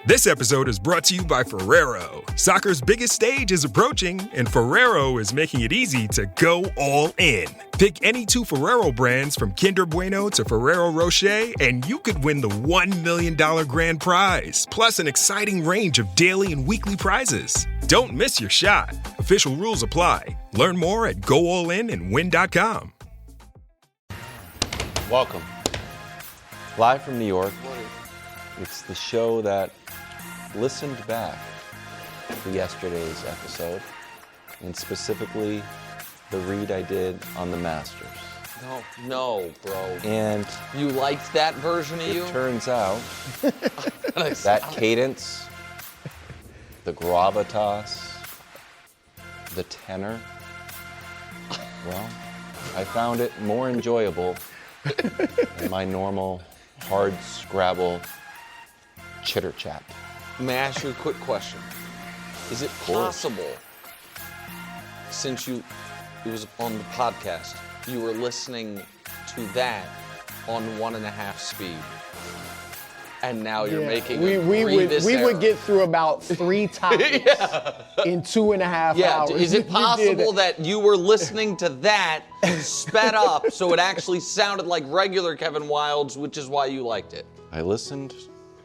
This episode is brought to you by Ferrero. Soccer's biggest stage is approaching, and Ferrero is making it easy to go all in. Pick any two Ferrero brands from Kinder Bueno to Ferrero Rocher, and you could win the $1 million grand prize, plus an exciting range of daily and weekly prizes. Don't miss your shot. Official rules apply. Learn more at goallinandwin.com. Welcome. Live from New York. It's the show that listened back to yesterday's episode, and specifically the read I did on the Masters. No, bro. And you liked that version of you? It turns out that cadence, the gravitas, the tenor, well, I found it more enjoyable than my normal hard scrabble chitter chat. May I ask you a quick question? Is it possible, since it was on the podcast, you were listening to that on 1.5 speed, and now you're making we would get through about 3 topics in 2.5 hours. Is it possible that you were listening to that sped up so it actually sounded like regular Kevin Wildes, which is why you liked it? I listened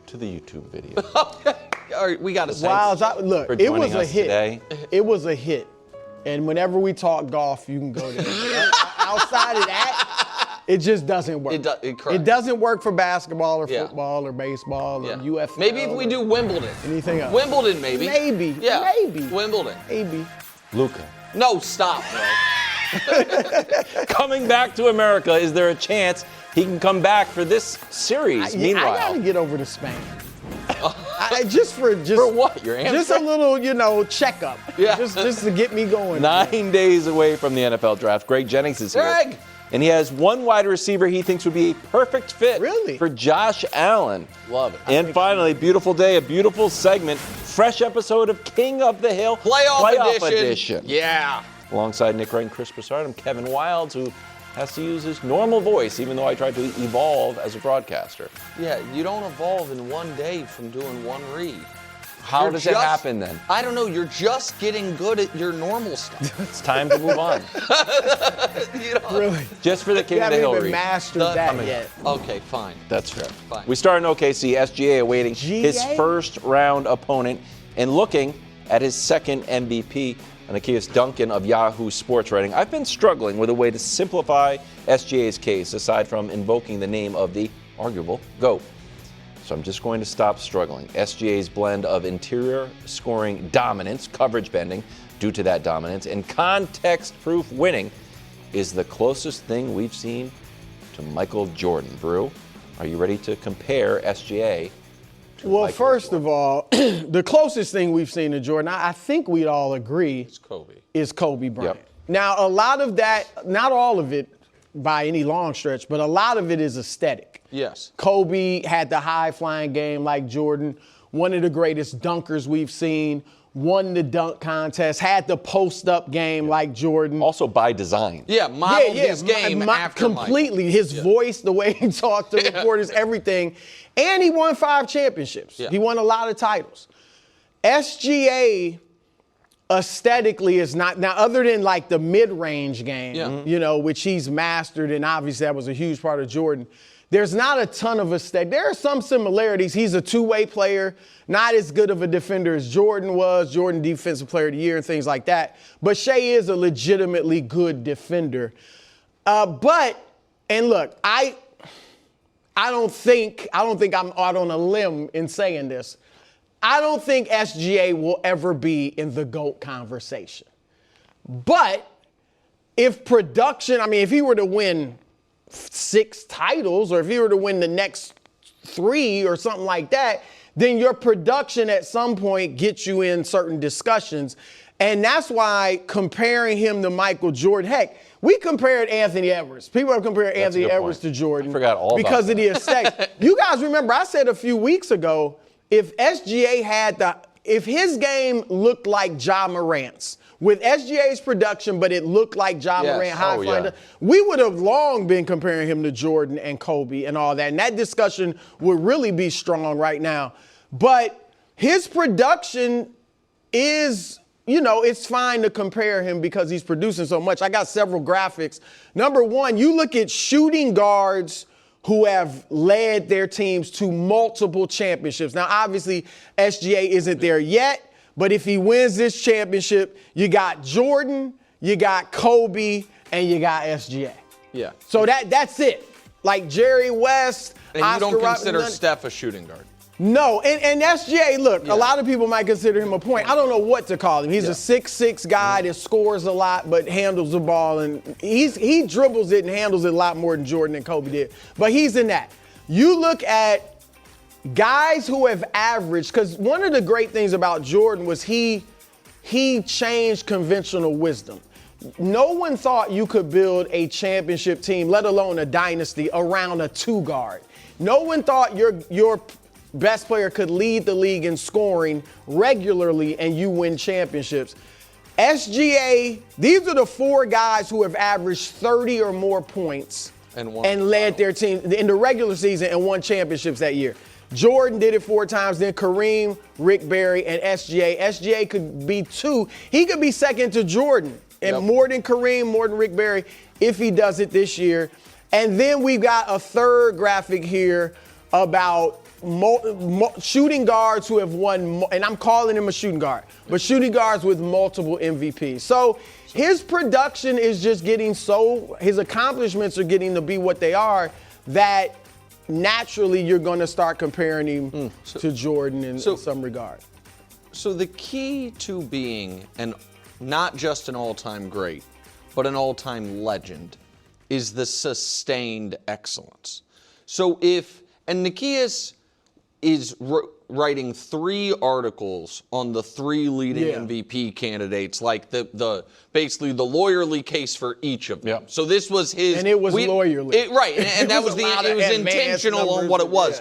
to the YouTube video. Okay. All right, we got to say. Look, it was a hit. Today. It was a hit. And whenever we talk golf, you can go there. Outside of that, it just doesn't work. It doesn't work for basketball or football or baseball or UFL. Maybe if we do Wimbledon. Anything else. Wimbledon, maybe. Maybe. Yeah. Maybe. Wimbledon. Maybe. Luka. No, stop, bro. Coming back to America, is there a chance he can come back for this series? Meanwhile, I gotta get over to Spain. For what? Your answer? Just a little, checkup. Yeah. Just to get me going. 9 days away from the NFL draft. Greg Jennings is here. Greg! And he has one wide receiver he thinks would be a perfect fit for Josh Allen. Love it. And finally, beautiful day, a beautiful segment, fresh episode of King of the Hill. Playoff edition. Yeah. Alongside Nick Wright and Chris Broussard, I'm Kevin Wildes, who has to use his normal voice, even though I tried to evolve as a broadcaster. Yeah, you don't evolve in one day from doing one read. How does it happen then? I don't know. You're just getting good at your normal stuff. It's time to move on. Really? Just for the King of the Hill read. You haven't even mastered that yet. Okay, fine. That's fair. Fine. We start in OKC. SGA awaiting his first round opponent and looking at his second MVP. Anakias Duncan of Yahoo Sports Writing. I've been struggling with a way to simplify SGA's case aside from invoking the name of the arguable GOAT. So I'm just going to stop struggling. SGA's blend of interior scoring dominance, coverage bending due to that dominance, and context-proof winning is the closest thing we've seen to Michael Jordan. Brew, are you ready to compare SGA to Well, Michael first Jordan? of all, the closest thing we've seen to Jordan, I think we'd all agree, is Kobe Bryant. Yep. Now, a lot of that, not all of it by any long stretch, but a lot of it is aesthetic. Yes. Kobe had the high-flying game like Jordan, one of the greatest dunkers we've seen, won the dunk contest, had the post-up game like Jordan. Also by design. Yeah, modeled his game after completely. Michael. His voice, the way he talked to reporters, everything. And he won 5 championships. Yeah. He won a lot of titles. SGA aesthetically is not, now other than like the mid-range game, which he's mastered, and obviously that was a huge part of Jordan, there's not a ton of aesthetic. There are some similarities. He's a two-way player, not as good of a defender as Jordan was, Jordan Defensive Player of the Year and things like that. But Shea is a legitimately good defender. And look, I don't think I'm out on a limb in saying this. I don't think SGA will ever be in the GOAT conversation. But if he were to win 6 titles, or if he were to win the next 3 or something like that, then your production at some point gets you in certain discussions. And that's why comparing him to Michael Jordan, heck, we compared Anthony Edwards. People have compared Anthony Edwards to Jordan. I forgot all because of the aesthetics. You guys remember, I said a few weeks ago, if SGA if his game looked like Ja Morant's, with SGA's production, but it looked like Ja Morant high-flying, we would have long been comparing him to Jordan and Kobe and all that. And that discussion would really be strong right now. But his production is, it's fine to compare him because he's producing so much. I got several graphics. Number one, you look at shooting guards who have led their teams to multiple championships. Now, obviously, SGA isn't there yet, but if he wins this championship, you got Jordan, you got Kobe, and you got SGA. Yeah. So that's it. Like Jerry West, and Oscar you don't consider Robertson, Steph a shooting guard? No, and SGA, look, a lot of people might consider him a point. I don't know what to call him. He's a 6'6" guy that scores a lot but handles the ball, and he dribbles it and handles it a lot more than Jordan and Kobe did. But he's in that. You look at guys who have averaged, because one of the great things about Jordan was he changed conventional wisdom. No one thought you could build a championship team, let alone a dynasty, around a two guard. No one thought your best player could lead the league in scoring regularly and you win championships. SGA, these are the four guys who have averaged 30 or more points and led their team in the regular season and won championships that year. Jordan did it 4 times, then Kareem, Rick Barry, and SGA. SGA could be 2. He could be second to Jordan and more than Kareem, more than Rick Barry if he does it this year. And then we've got a third graphic here about shooting guards who have won, and I'm calling him a shooting guard, but shooting guards with multiple MVPs. So his production is just getting his accomplishments are getting to be what they are, that naturally you're going to start comparing him to Jordan in some regard. So the key to being not just an all-time great, but an all-time legend is the sustained excellence. So and Nikias is writing 3 articles on the 3 leading MVP candidates, like basically the lawyerly case for each of them. So this was his, and it was lawyerly, right? And that was it was intentional on what it was.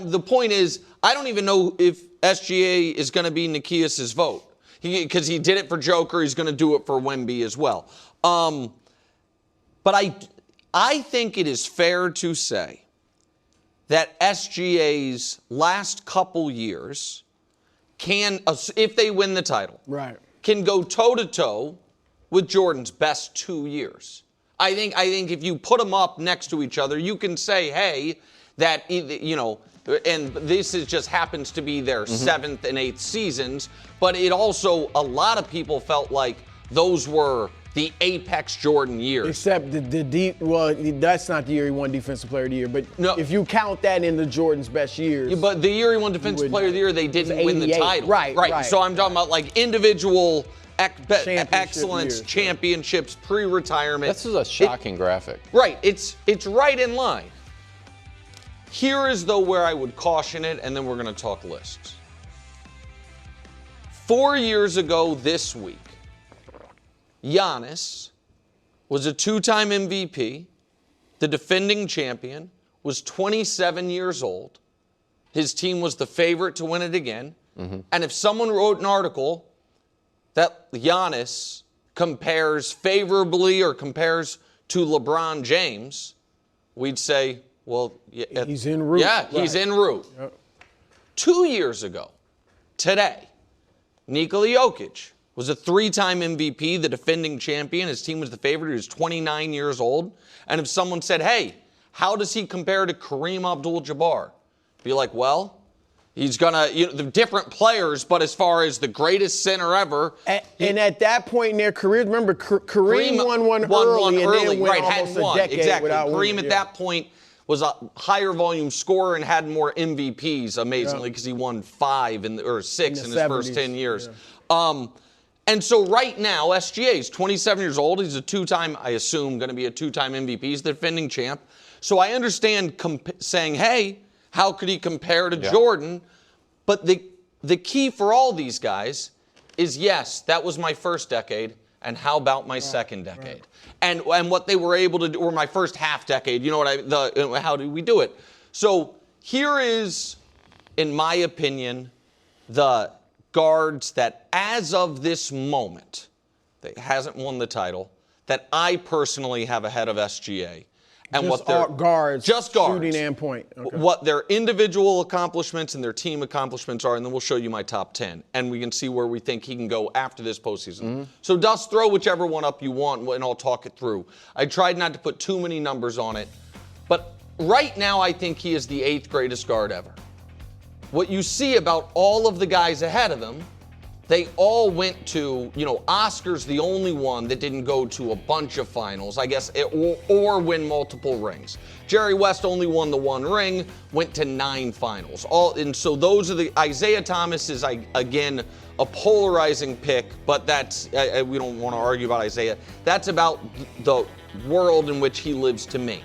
The point is, I don't even know if SGA is going to be Nikias's vote, because he did it for Joker. He's going to do it for Wemby as well. But I think it is fair to say that SGA's last couple years can, if they win the title, can go toe-to-toe with Jordan's best 2 years. I think if you put them up next to each other, you can say, hey, that, and this just happens to be their 7th and 8th seasons, but it also, a lot of people felt like those were the apex Jordan years. Except that's not the year he won Defensive Player of the Year. But if you count that into Jordan's best years. Yeah, but the year he won Defensive Player of the Year, they didn't win the title. Right. So I'm talking about like individual excellence, championships, pre-retirement. This is a shocking graphic. Right. It's right in line. Here is, though, where I would caution it, and then we're going to talk lists. 4 years ago this week, Giannis was a 2-time MVP, the defending champion, was 27 years old. His team was the favorite to win it again. And if someone wrote an article that Giannis compares favorably or compares to LeBron James, we'd say, well, he's en route. Yeah, he's en route. 2 years ago, today, Nikola Jokic was a 3-time MVP, the defending champion. His team was the favorite. He was 29 years old. And if someone said, hey, how does he compare to Kareem Abdul-Jabbar? Be like, well, he's going to, the different players, but as far as the greatest center ever. And at that point in their career, remember, Kareem won one early and then went almost a decade without winning. Kareem at that point was a higher volume scorer and had more MVPs, amazingly, because he won 5 or 6 in his 70s, first 10 years. And so right now, SGA is 27 years old. He's a 2-time, I assume, going to be a 2-time MVP. He's the defending champ. So I understand saying, hey, how could he compare to Jordan? But the key for all these guys is, yes, that was my first decade, and how about my second decade? And what they were able to do, or my first half decade, how do we do it? So here is, in my opinion, the guards that, as of this moment, that hasn't won the title, that I personally have ahead of SGA. and just what their guards, shooting and point. Okay. What their individual accomplishments and their team accomplishments are, and then we'll show you my top 10, and we can see where we think he can go after this postseason. Mm-hmm. So, Dust, throw whichever one up you want, and I'll talk it through. I tried not to put too many numbers on it, but right now I think he is the 8th greatest guard ever. What you see about all of the guys ahead of him, they all went to, Oscar's the only one that didn't go to a bunch of finals, I guess, or win multiple rings. Jerry West only won the 1 ring, went to 9 finals. And so those are Isaiah Thomas is, again, a polarizing pick, but that's, we don't want to argue about Isaiah. That's about the world in which he lives to me.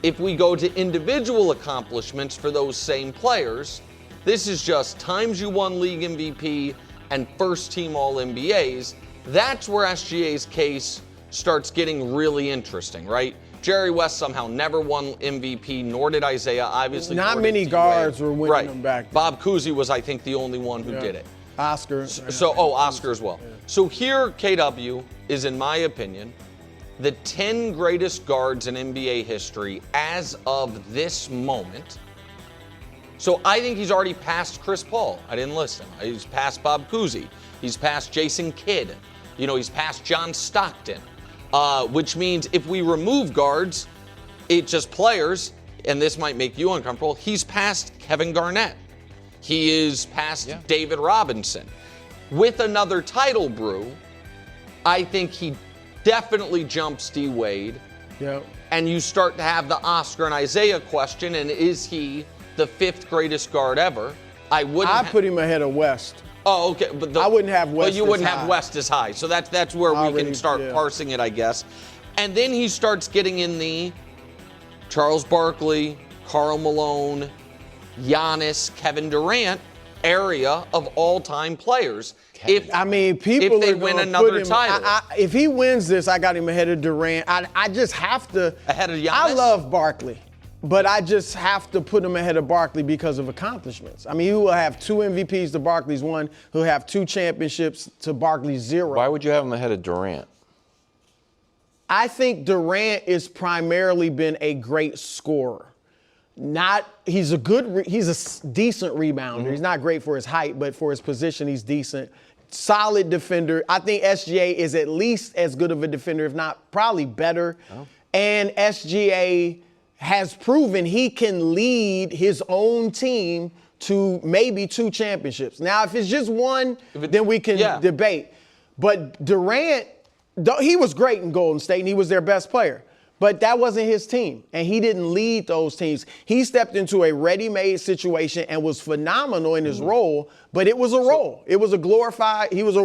If we go to individual accomplishments for those same players, this is just times you won league MVP and first-team All-NBAs. That's where SGA's case starts getting really interesting, right? Jerry West somehow never won MVP, nor did Isaiah, obviously. Not many guards were winning them back then. Bob Cousy was, I think, the only one who did it. Oscar. Oscar as well. Yeah. So here, KW is, in my opinion, the 10 greatest guards in NBA history as of this moment. So I think he's already passed Chris Paul. I didn't list him. He's passed Bob Cousy. He's passed Jason Kidd. He's passed John Stockton. Which means if we remove guards, it's just players, and this might make you uncomfortable, he's passed Kevin Garnett. He is past David Robinson. With another title brew, I think he definitely jumps D. Wade. Yep. And you start to have the Oscar and Isaiah question, and is he the 5th greatest guard ever? I put him ahead of West. Oh, okay. But I wouldn't have West. But you wouldn't have West as high. So that's where we can start parsing it, I guess. And then he starts getting in the Charles Barkley, Karl Malone, Giannis, Kevin Durant area of all-time players. If they win another title. If he wins this, I got him ahead of Durant. I just have to. Ahead of Giannis? I love Barkley. But I just have to put him ahead of Barkley because of accomplishments. He will have 2 MVPs to Barkley's 1. He'll have 2 championships to Barkley's 0. Why would you have him ahead of Durant? I think Durant has primarily been a great scorer. He's a decent rebounder. Mm-hmm. He's not great for his height, but for his position, he's decent. Solid defender. I think SGA is at least as good of a defender, if not probably better. Oh. And SGA has proven he can lead his own team to maybe 2 championships. Now, if it's just 1, then we can debate. But Durant, he was great in Golden State, and he was their best player. But that wasn't his team, and he didn't lead those teams. He stepped into a ready-made situation and was phenomenal in his role, but it was a role. It was a glorified, it was a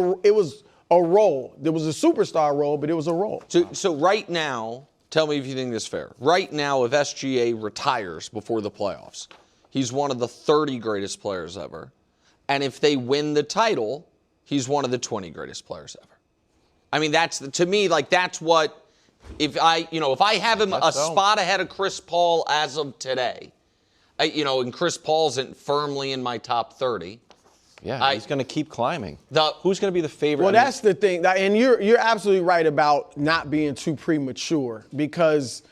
role. There was a superstar role, but it was a role. So right now, tell me if you think this is fair. Right now, if SGA retires before the playoffs, he's one of the 30 greatest players ever. And if they win the title, he's one of the 20 greatest players ever. That's what, if I have him spot ahead of Chris Paul as of today, and Chris Paul's firmly in my top 30. Yeah, he's going to keep climbing. Who's going to be the favorite? Well, that's the thing, and you're absolutely right about not being too premature, because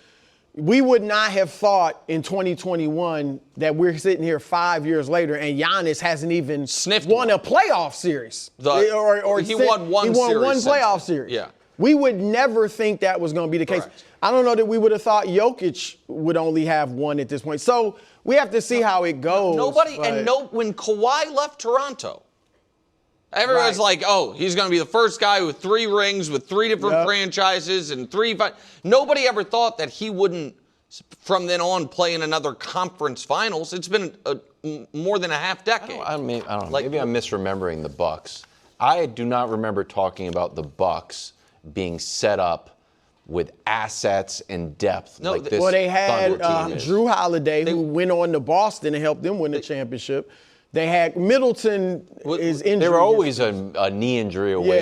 we would not have thought in 2021 that we're sitting here 5 years later and Giannis hasn't even won a playoff series. He won one playoff series. Yeah. We would never think that was going to be the case. Correct. I don't know that we would have thought Jokic would only have 1 at this point. So we have to see how it goes. When Kawhi left Toronto, everyone's like, oh, he's going to be the first guy with 3 rings, with 3 different franchises, and 3. Nobody ever thought that he wouldn't, from then on, play in another conference finals. It's been more than a half decade. I don't know. Maybe I'm misremembering the Bucks. I do not remember talking about the Bucks being set up with assets and depth like this. Well, they had Drew Holiday, who went on to Boston and helped them win the championship. They had Middleton is injured. They were always a knee injury away.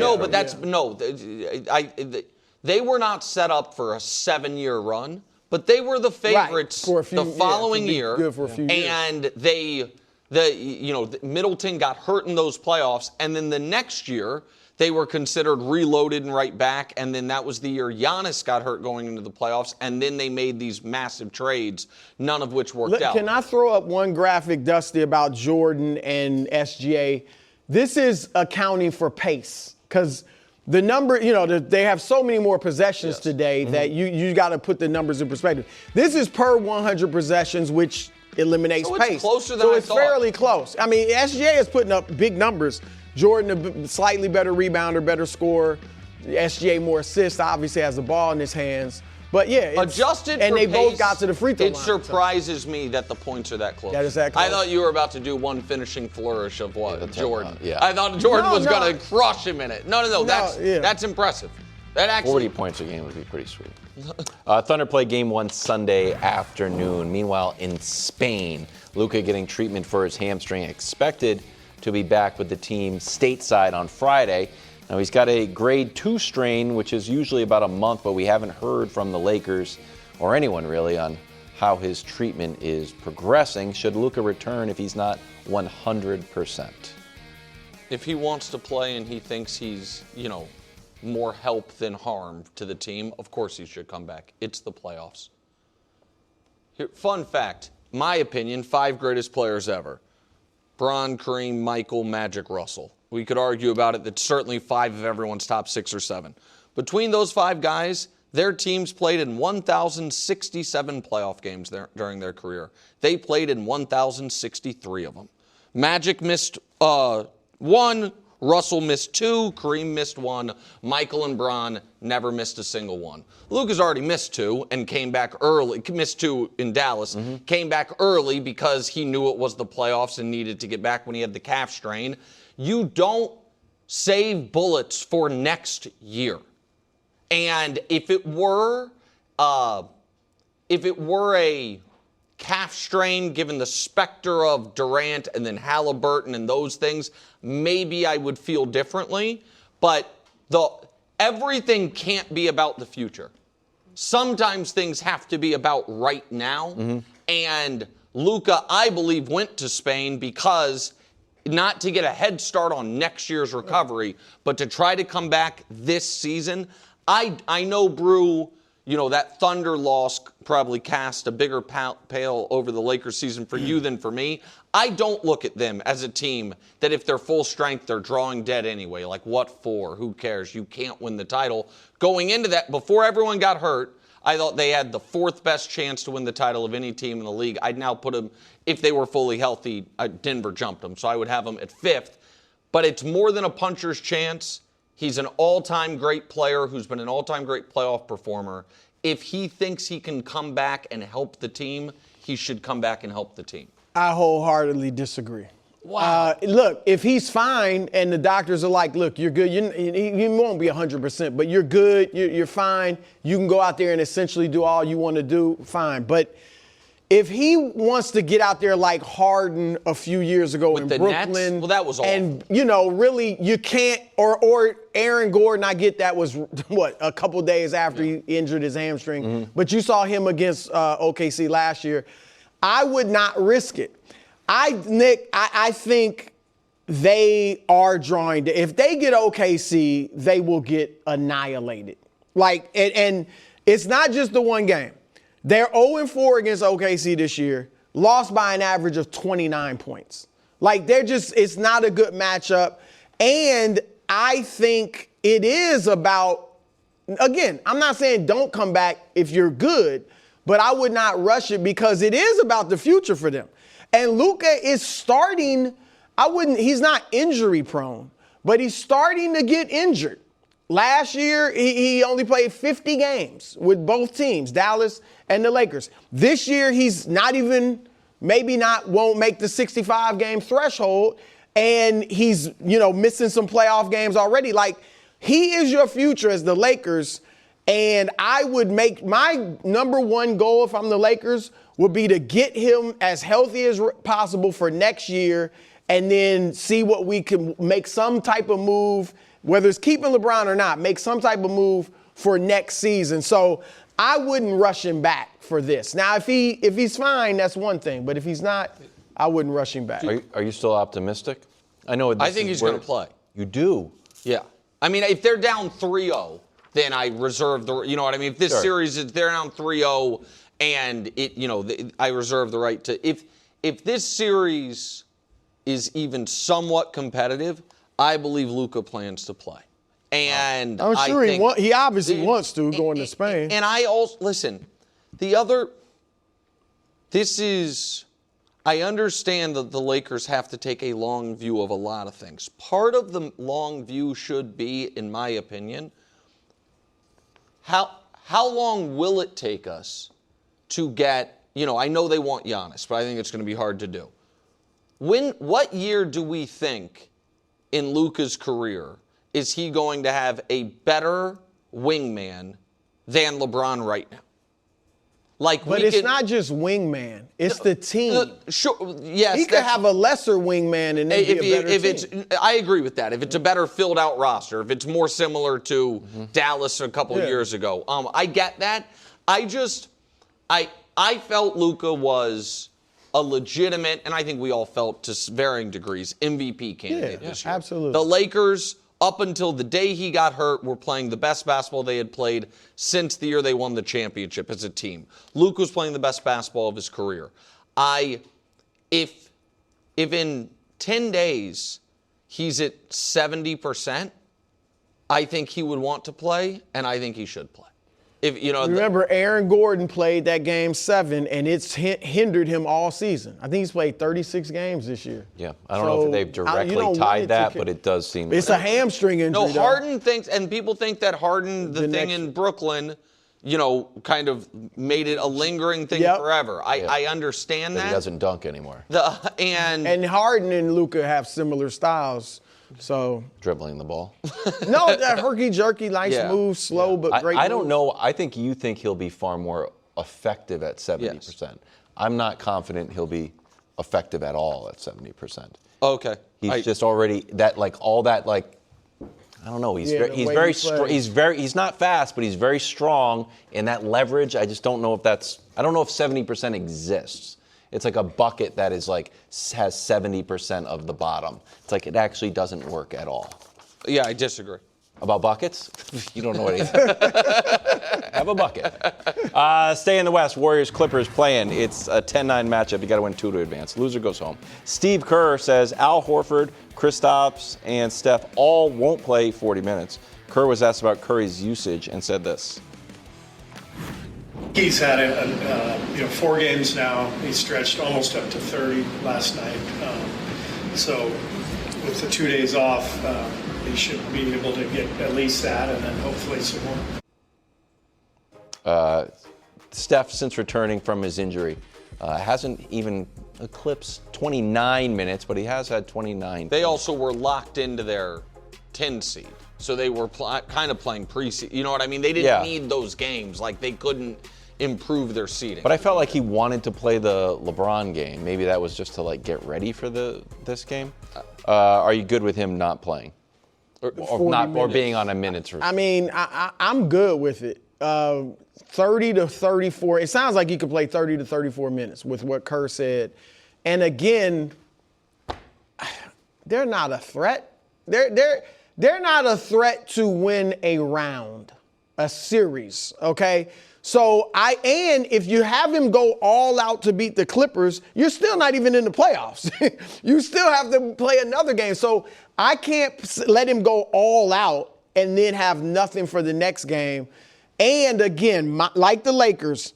They were not set up for a 7-year run, but they were the favorites the following year. Good for a few years. And they Middleton got hurt in those playoffs, and then the next year they were considered reloaded and right back, and then that was the year Giannis got hurt going into the playoffs, and then they made these massive trades, none of which worked out. Can I throw up one graphic, Dusty, about Jordan and SGA? This is accounting for pace, because the number, they have so many more possessions today that you got to put the numbers in perspective. This is per 100 possessions, which eliminates so pace. It's closer than I it's thought. Fairly close. I mean, SGA is putting up big numbers. Jordan, a slightly better rebounder, better scorer. SGA more assists, obviously has the ball in his hands. But yeah, adjusted and for they pace, both got to the free throw line. It surprises me that the points are that close. That is that close. I thought you were about to do one finishing flourish of what? Jordan. Yeah. I thought Jordan was going to crush him in it. No. That's impressive. That actually 40 points a game would be pretty sweet. Thunder play game 1 Sunday afternoon. Meanwhile, in Spain, Luka getting treatment for his hamstring, expected to be back with the team stateside on Friday. Now, he's got a grade 2 strain, which is usually about a month, but we haven't heard from the Lakers or anyone really on how his treatment is progressing. Should Luka return if he's not 100%? If he wants to play and he thinks he's, more help than harm to the team, of course he should come back. It's the playoffs. Here, fun fact, my opinion, 5 greatest players ever. Bron, Kareem, Michael, Magic, Russell. We could argue about it. That's certainly 5 of everyone's top 6 or 7. Between those 5 guys, their teams played in 1,067 playoff games during their career. They played in 1,063 of them. Magic missed 1. Russell missed 2, Kareem missed 1, Michael and Bron never missed a single one. Luka's already missed 2 and came back early, missed 2 in Dallas, came back early because he knew it was the playoffs and needed to get back when he had the calf strain. You don't save bullets for next year. And if it were a calf strain, given the specter of Durant and then Halliburton and those things, maybe I would feel differently. But everything can't be about the future. Sometimes things have to be about right now. And Luka, I believe, went to Spain because not to get a head start on next year's recovery, but to try to come back this season. I know, Brew, that Thunder loss probably cast a bigger pale over the Lakers season for you than for me. I don't look at them as a team that if they're full strength, they're drawing dead anyway. Like, what for? Who cares? You can't win the title. Going into that, before everyone got hurt, I thought they had the 4th best chance to win the title of any team in the league. I'd now put them, if they were fully healthy, Denver jumped them, so I would have them at 5th. But it's more than a puncher's chance. He's an all-time great player who's been an all-time great playoff performer. If he thinks he can come back and help the team, he should come back and help the team. I wholeheartedly disagree. Wow. Look, if he's fine and the doctors are like, look, you're good. He won't be 100%, but you're good. You're fine. You can go out there and essentially do all you want to do, fine. But if he wants to get out there like Harden a few years ago in Brooklyn. Nets? Well, that was awful. And, really, you can't, or Aaron Gordon, I get that was, a couple days after he injured his hamstring. But you saw him against OKC last year. I would not risk it. Nick, I think they are drawing. If they get OKC, they will get annihilated. And it's not just the one game. They're 0-4 against OKC this year, lost by an average of 29 points. It's not a good matchup. And I think it is about, again, I'm not saying don't come back if you're good, but I would not rush it because it is about the future for them. And Luka is starting, he's not injury prone, but he's starting to get injured. Last year, he only played 50 games with both teams, Dallas and the Lakers. This year, he's not even, won't make the 65-game threshold, and he's, missing some playoff games already. He is your future as the Lakers, and I would make my number one goal if I'm the Lakers would be to get him as healthy as possible for next year and then see what we can make some type of move, whether it's keeping LeBron or not, make some type of move for next season. So I wouldn't rush him back for this. Now, if he's fine, that's one thing. But if he's not, I wouldn't rush him back. Are you still optimistic? I know. I think he's going to play. You do? Yeah. I mean, if they're down 3-0, then I reserve the. You know what I mean? If this series is they're down 3-0, and I reserve the right to. If this series is even somewhat competitive, I believe Luka plans to play. And I'm sure he obviously wants to going to Spain. And I also listen. I understand that the Lakers have to take a long view of a lot of things. Part of the long view should be, in my opinion, how long will it take us to get, I know they want Giannis, but I think it's going to be hard to do. What year do we think in Luka's career is he going to have a better wingman than LeBron right now? But it's not just wingman; it's the team. Sure, yes, he could have a lesser wingman and then be a better team. I agree with that. If it's a better filled-out roster, if it's more similar to Dallas a couple of years ago, I get that. I felt Luka was a legitimate, and I think we all felt to varying degrees, MVP candidate this year. Absolutely. The Lakers, up until the day he got hurt, were playing the best basketball they had played since the year they won the championship as a team. Luka was playing the best basketball of his career. If in 10 days he's at 70%, I think he would want to play, and I think he should play. Remember, Aaron Gordon played that game 7, and it's hindered him all season. I think he's played 36 games this year. Yeah, I don't know if they've directly tied that, but it does seem it's a hamstring injury. No, Harden thinks, and people think that Harden, the thing in Brooklyn, kind of made it a lingering thing forever. I understand that. He doesn't dunk anymore. And Harden and Luka have similar styles. So dribbling the ball. No, that herky-jerky, nice move, slow but great. I don't know. I think you think he'll be far more effective at 70%. Yes. I'm not confident he'll be effective at all at 70%. Okay. He's just already that all that I don't know. He's very strong. He's not fast, but he's very strong. And that leverage, I just don't know if I don't know if 70% exists. It's like a bucket that is has 70% of the bottom. It's like it actually doesn't work at all. Yeah, I disagree. About buckets? You don't know anything. Have a bucket. Stay in the West. Warriors-Clippers playing. It's a 10-9 matchup. You got to win 2 to advance. Loser goes home. Steve Kerr says Al Horford, Kristaps, and Steph all won't play 40 minutes. Kerr was asked about Curry's usage and said this. He's had 4 games now. He stretched almost up to 30 last night. So with the 2 days off, he should be able to get at least that and then hopefully some more. Steph, since returning from his injury, hasn't even eclipsed 29 minutes, but he has had 29. They also were locked into their 10 seed. So they were kind of playing pre-seed. You know what I mean? They didn't need those games. They couldn't improve their seeding. But I felt like he wanted to play the LeBron game. Maybe that was just to get ready for this game. Are you good with him not playing, or being on a minutes? I mean, I'm good with it. 30 to 34. It sounds like he could play 30 to 34 minutes with what Kerr said. And again, they're not a threat. They're not a threat to win a round, a series, okay? So if you have him go all out to beat the Clippers, you're still not even in the playoffs. You still have to play another game. So I can't let him go all out and then have nothing for the next game. And again, like the Lakers,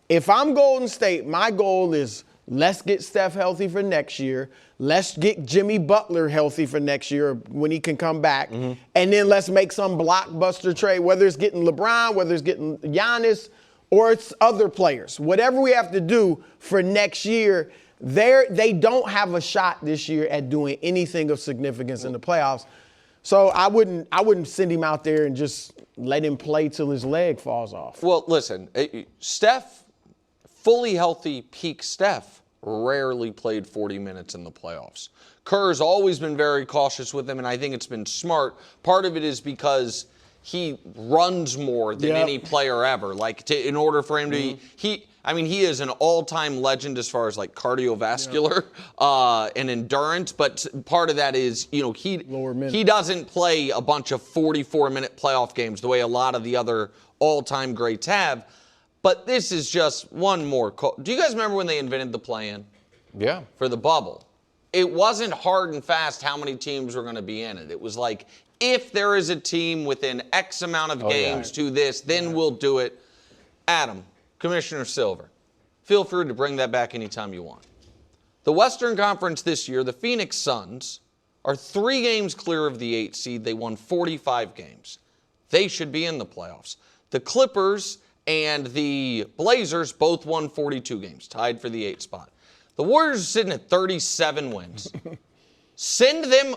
if I'm Golden State, my goal is let's get Steph healthy for next year. Let's get Jimmy Butler healthy for next year when he can come back. Mm-hmm. And then let's make some blockbuster trade, whether it's getting LeBron, whether it's getting Giannis, or it's other players. Whatever we have to do for next year, they don't have a shot this year at doing anything of significance in the playoffs. So I wouldn't send him out there and just let him play till his leg falls off. Well, listen, Steph, fully healthy peak Steph, rarely played 40 minutes in the playoffs. Kerr's always been very cautious with him, and I think it's been smart. Part of it is because he runs more than any player ever. In order for him to be, I mean, he is an all-time legend as far as like cardiovascular and endurance, but part of that is, he doesn't play a bunch of 44-minute playoff games the way a lot of the other all-time greats have. But this is just one more call. Do you guys remember when they invented the play-in? Yeah. For the bubble. It wasn't hard and fast how many teams were going to be in it. It was like, if there is a team within X amount of games to this, then we'll do it. Adam, Commissioner Silver, feel free to bring that back anytime you want. The Western Conference this year, the Phoenix Suns are 3 games clear of the 8 seed. They won 45 games. They should be in the playoffs. The Clippers and the Blazers both won 42 games, tied for the 8 spot. The Warriors are sitting at 37 wins. Send them.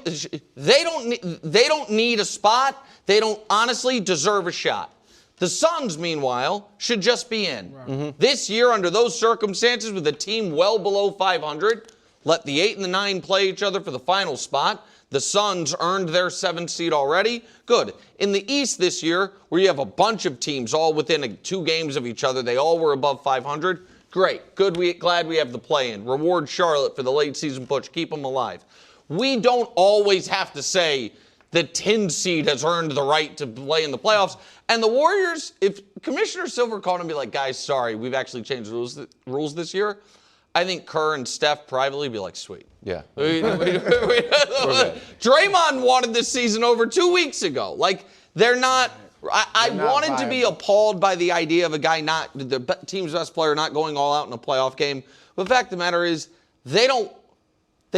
They don't need a spot. They don't honestly deserve a shot. The Suns, meanwhile, should just be in. Right. Mm-hmm. This year, under those circumstances, with a team well below 500, let the 8 and the 9 play each other for the final spot. The Suns earned their 7th seed already. Good. In the East this year, where you have a bunch of teams all within 2 games of each other, they all were above 500. Great. Good. Glad we have the play-in. Reward Charlotte for the late season push. Keep them alive. We don't always have to say the 10 seed has earned the right to play in the playoffs. And the Warriors, if Commissioner Silver called and be like, guys, sorry, we've actually changed the rules this year, I think Kerr and Steph privately be like, sweet. Yeah. Draymond wanted this season over 2 weeks ago. Like, they're not... I wanted to be appalled by the idea of a guy the team's best player not going all out in a playoff game. But the fact of the matter is, they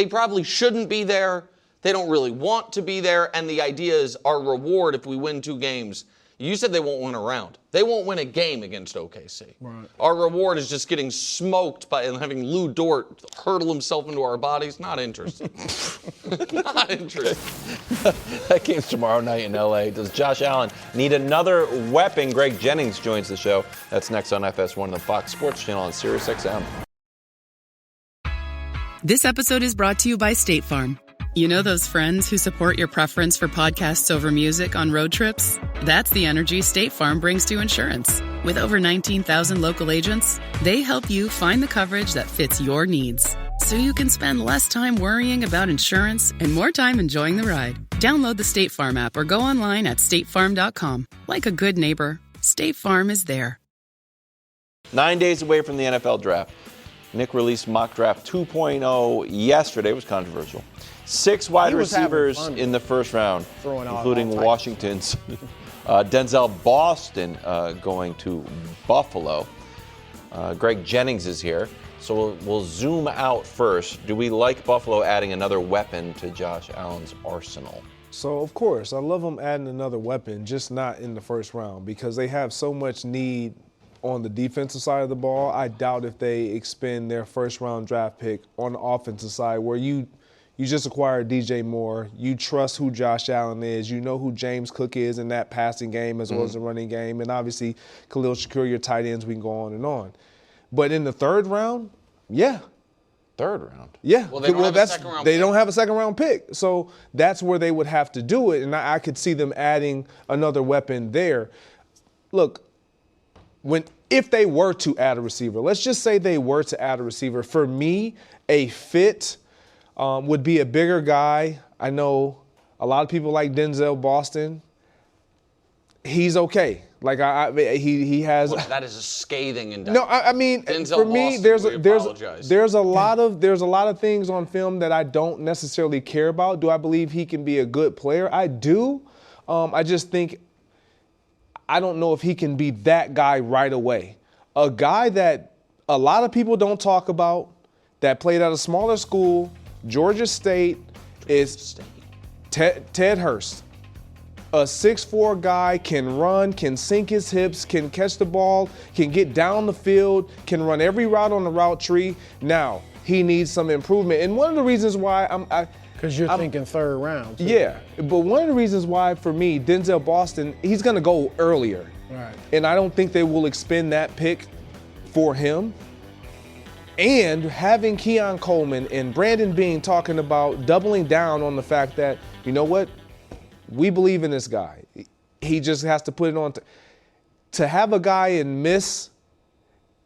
probably shouldn't be there. They don't really want to be there. And the idea is our reward if we win 2 games. You said they won't win a round. They won't win a game against OKC. Right. Our reward is just getting smoked by having Lou Dort hurtle himself into our bodies. Not interested. Not interested. That game's tomorrow night in L.A. Does Josh Allen need another weapon? Greg Jennings joins the show. That's next on FS1, the Fox Sports Channel on SiriusXM. This episode is brought to you by State Farm. You know those friends who support your preference for podcasts over music on road trips? That's the energy State Farm brings to insurance. With over 19,000 local agents, they help you find the coverage that fits your needs, so you can spend less time worrying about insurance and more time enjoying the ride. Download the State Farm app or go online at statefarm.com. Like a good neighbor, State Farm is there. 9 days away from the NFL draft. Nick released mock draft 2.0 yesterday. It was controversial. 6 wide receivers in the first round, including Washington's Denzel Boston going to Buffalo. Greg Jennings is here. So we'll zoom out first. Do we like Buffalo adding another weapon to Josh Allen's arsenal? So, of course, I love them adding another weapon, just not in the first round, because they have so much need on the defensive side of the ball. I doubt if they expend their first-round draft pick on the offensive side, where you just acquired DJ Moore. You trust who Josh Allen is. You know who James Cook is in that passing game as well as the running game. And obviously, Khalil Shakir, your tight ends, we can go on and on. But in the third round, yeah. Third round? Yeah. Well, they don't have a second-round pick. They don't have a second-round pick. So that's where they would have to do it. And I could see them adding another weapon there. Look, if they were to add a receiver, let's just say they were to add a receiver, for me, a fit would be a bigger guy. I know a lot of people like Denzel Boston. He's okay. Like he has. Look, that is a scathing indictment. No, I mean, Denzel for me, Boston, there's a lot of things on film that I don't necessarily care about. Do I believe he can be a good player? I do. I just think I don't know if he can be that guy right away. A guy that a lot of people don't talk about, that played at a smaller school, Georgia State, is Ted Hurst. A 6'4" guy, can run, can sink his hips, can catch the ball, can get down the field, can run every route on the route tree. Now, he needs some improvement. And one of the reasons why because you're thinking third round. Too. Yeah, but one of the reasons why, for me, Denzel Boston, he's going to go earlier. Right. And I don't think they will expend that pick for him. And having Keon Coleman and Brandon Beane talking about doubling down on the fact that, you know what, we believe in this guy. He just has to put it on. To have a guy and miss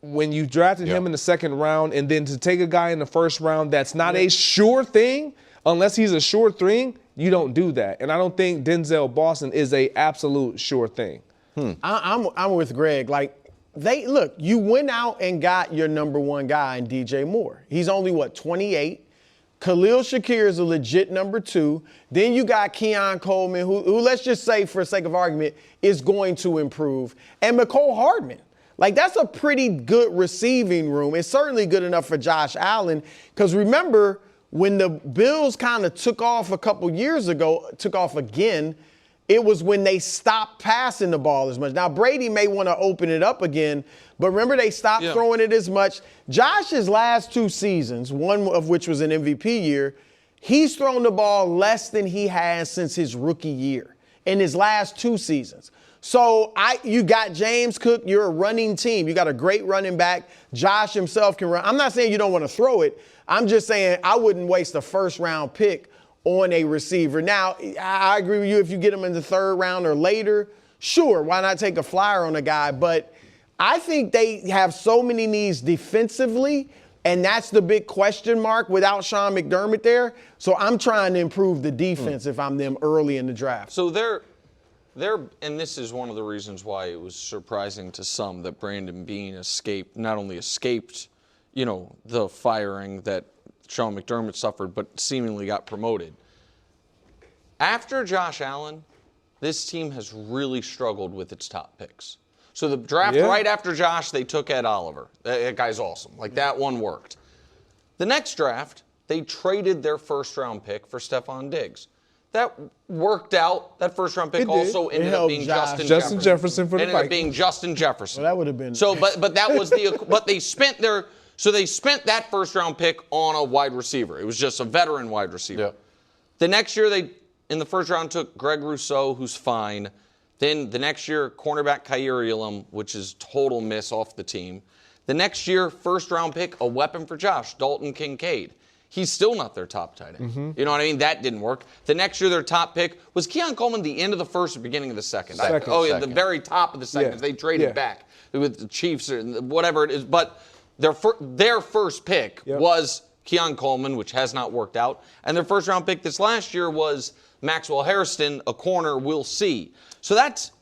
when you drafted him in the second round, and then to take a guy in the first round that's not a sure thing, unless he's a sure thing, you don't do that. And I don't think Denzel Boston is a absolute sure thing. I'm with Greg. Like, you went out and got your number one guy in DJ Moore. He's only, 28? Khalil Shakir is a legit number 2. Then you got Keon Coleman, who let's just say, for sake of argument, is going to improve. And McCole Hardman. Like, that's a pretty good receiving room. It's certainly good enough for Josh Allen. Because remember, when the Bills kind of took off a couple years ago, took off again, it was when they stopped passing the ball as much. Now, Brady may want to open it up again, but remember, they stopped throwing it as much. Josh's last 2 seasons, one of which was an MVP year, he's thrown the ball less than he has since his rookie year in his last 2 seasons. So you got James Cook. You're a running team. You got a great running back. Josh himself can run. I'm not saying you don't want to throw it. I'm just saying I wouldn't waste a first-round pick on a receiver. Now, I agree with you. If you get him in the 3rd round or later, sure, why not take a flyer on a guy? But I think they have so many needs defensively, and that's the big question mark without Sean McDermott there. So I'm trying to improve the defense if I'm them early in the draft. So and this is one of the reasons why it was surprising to some that Brandon Beane not only escaped, the firing that Sean McDermott suffered, but seemingly got promoted. After Josh Allen, this team has really struggled with its top picks. So the draft right after Josh, they took Ed Oliver. That guy's awesome. Like, that one worked. The next draft, they traded their first-round pick for Stephon Diggs. That worked out. That first-round pick also ended up being Justin Jefferson for the Vikings. Ended up being Justin Jefferson. Well, that would have been. So, but that was but they spent that first-round pick on a wide receiver. It was just a veteran wide receiver. Yep. The next year, they in the first round took Greg Rousseau, who's fine. Then the next year, cornerback Kaiir Elam, which is total miss off the team. The next year, first-round pick, a weapon for Josh, Dalton Kincaid. He's still not their top tight end. Mm-hmm. You know what I mean? That didn't work. The next year, their top pick was Keon Coleman, the end of the first or beginning of the second. The very top of the second. If they traded back with the Chiefs or whatever it is. But their first pick was Keon Coleman, which has not worked out. And their first-round pick this last year was Maxwell Hairston, a corner. We'll see. So that's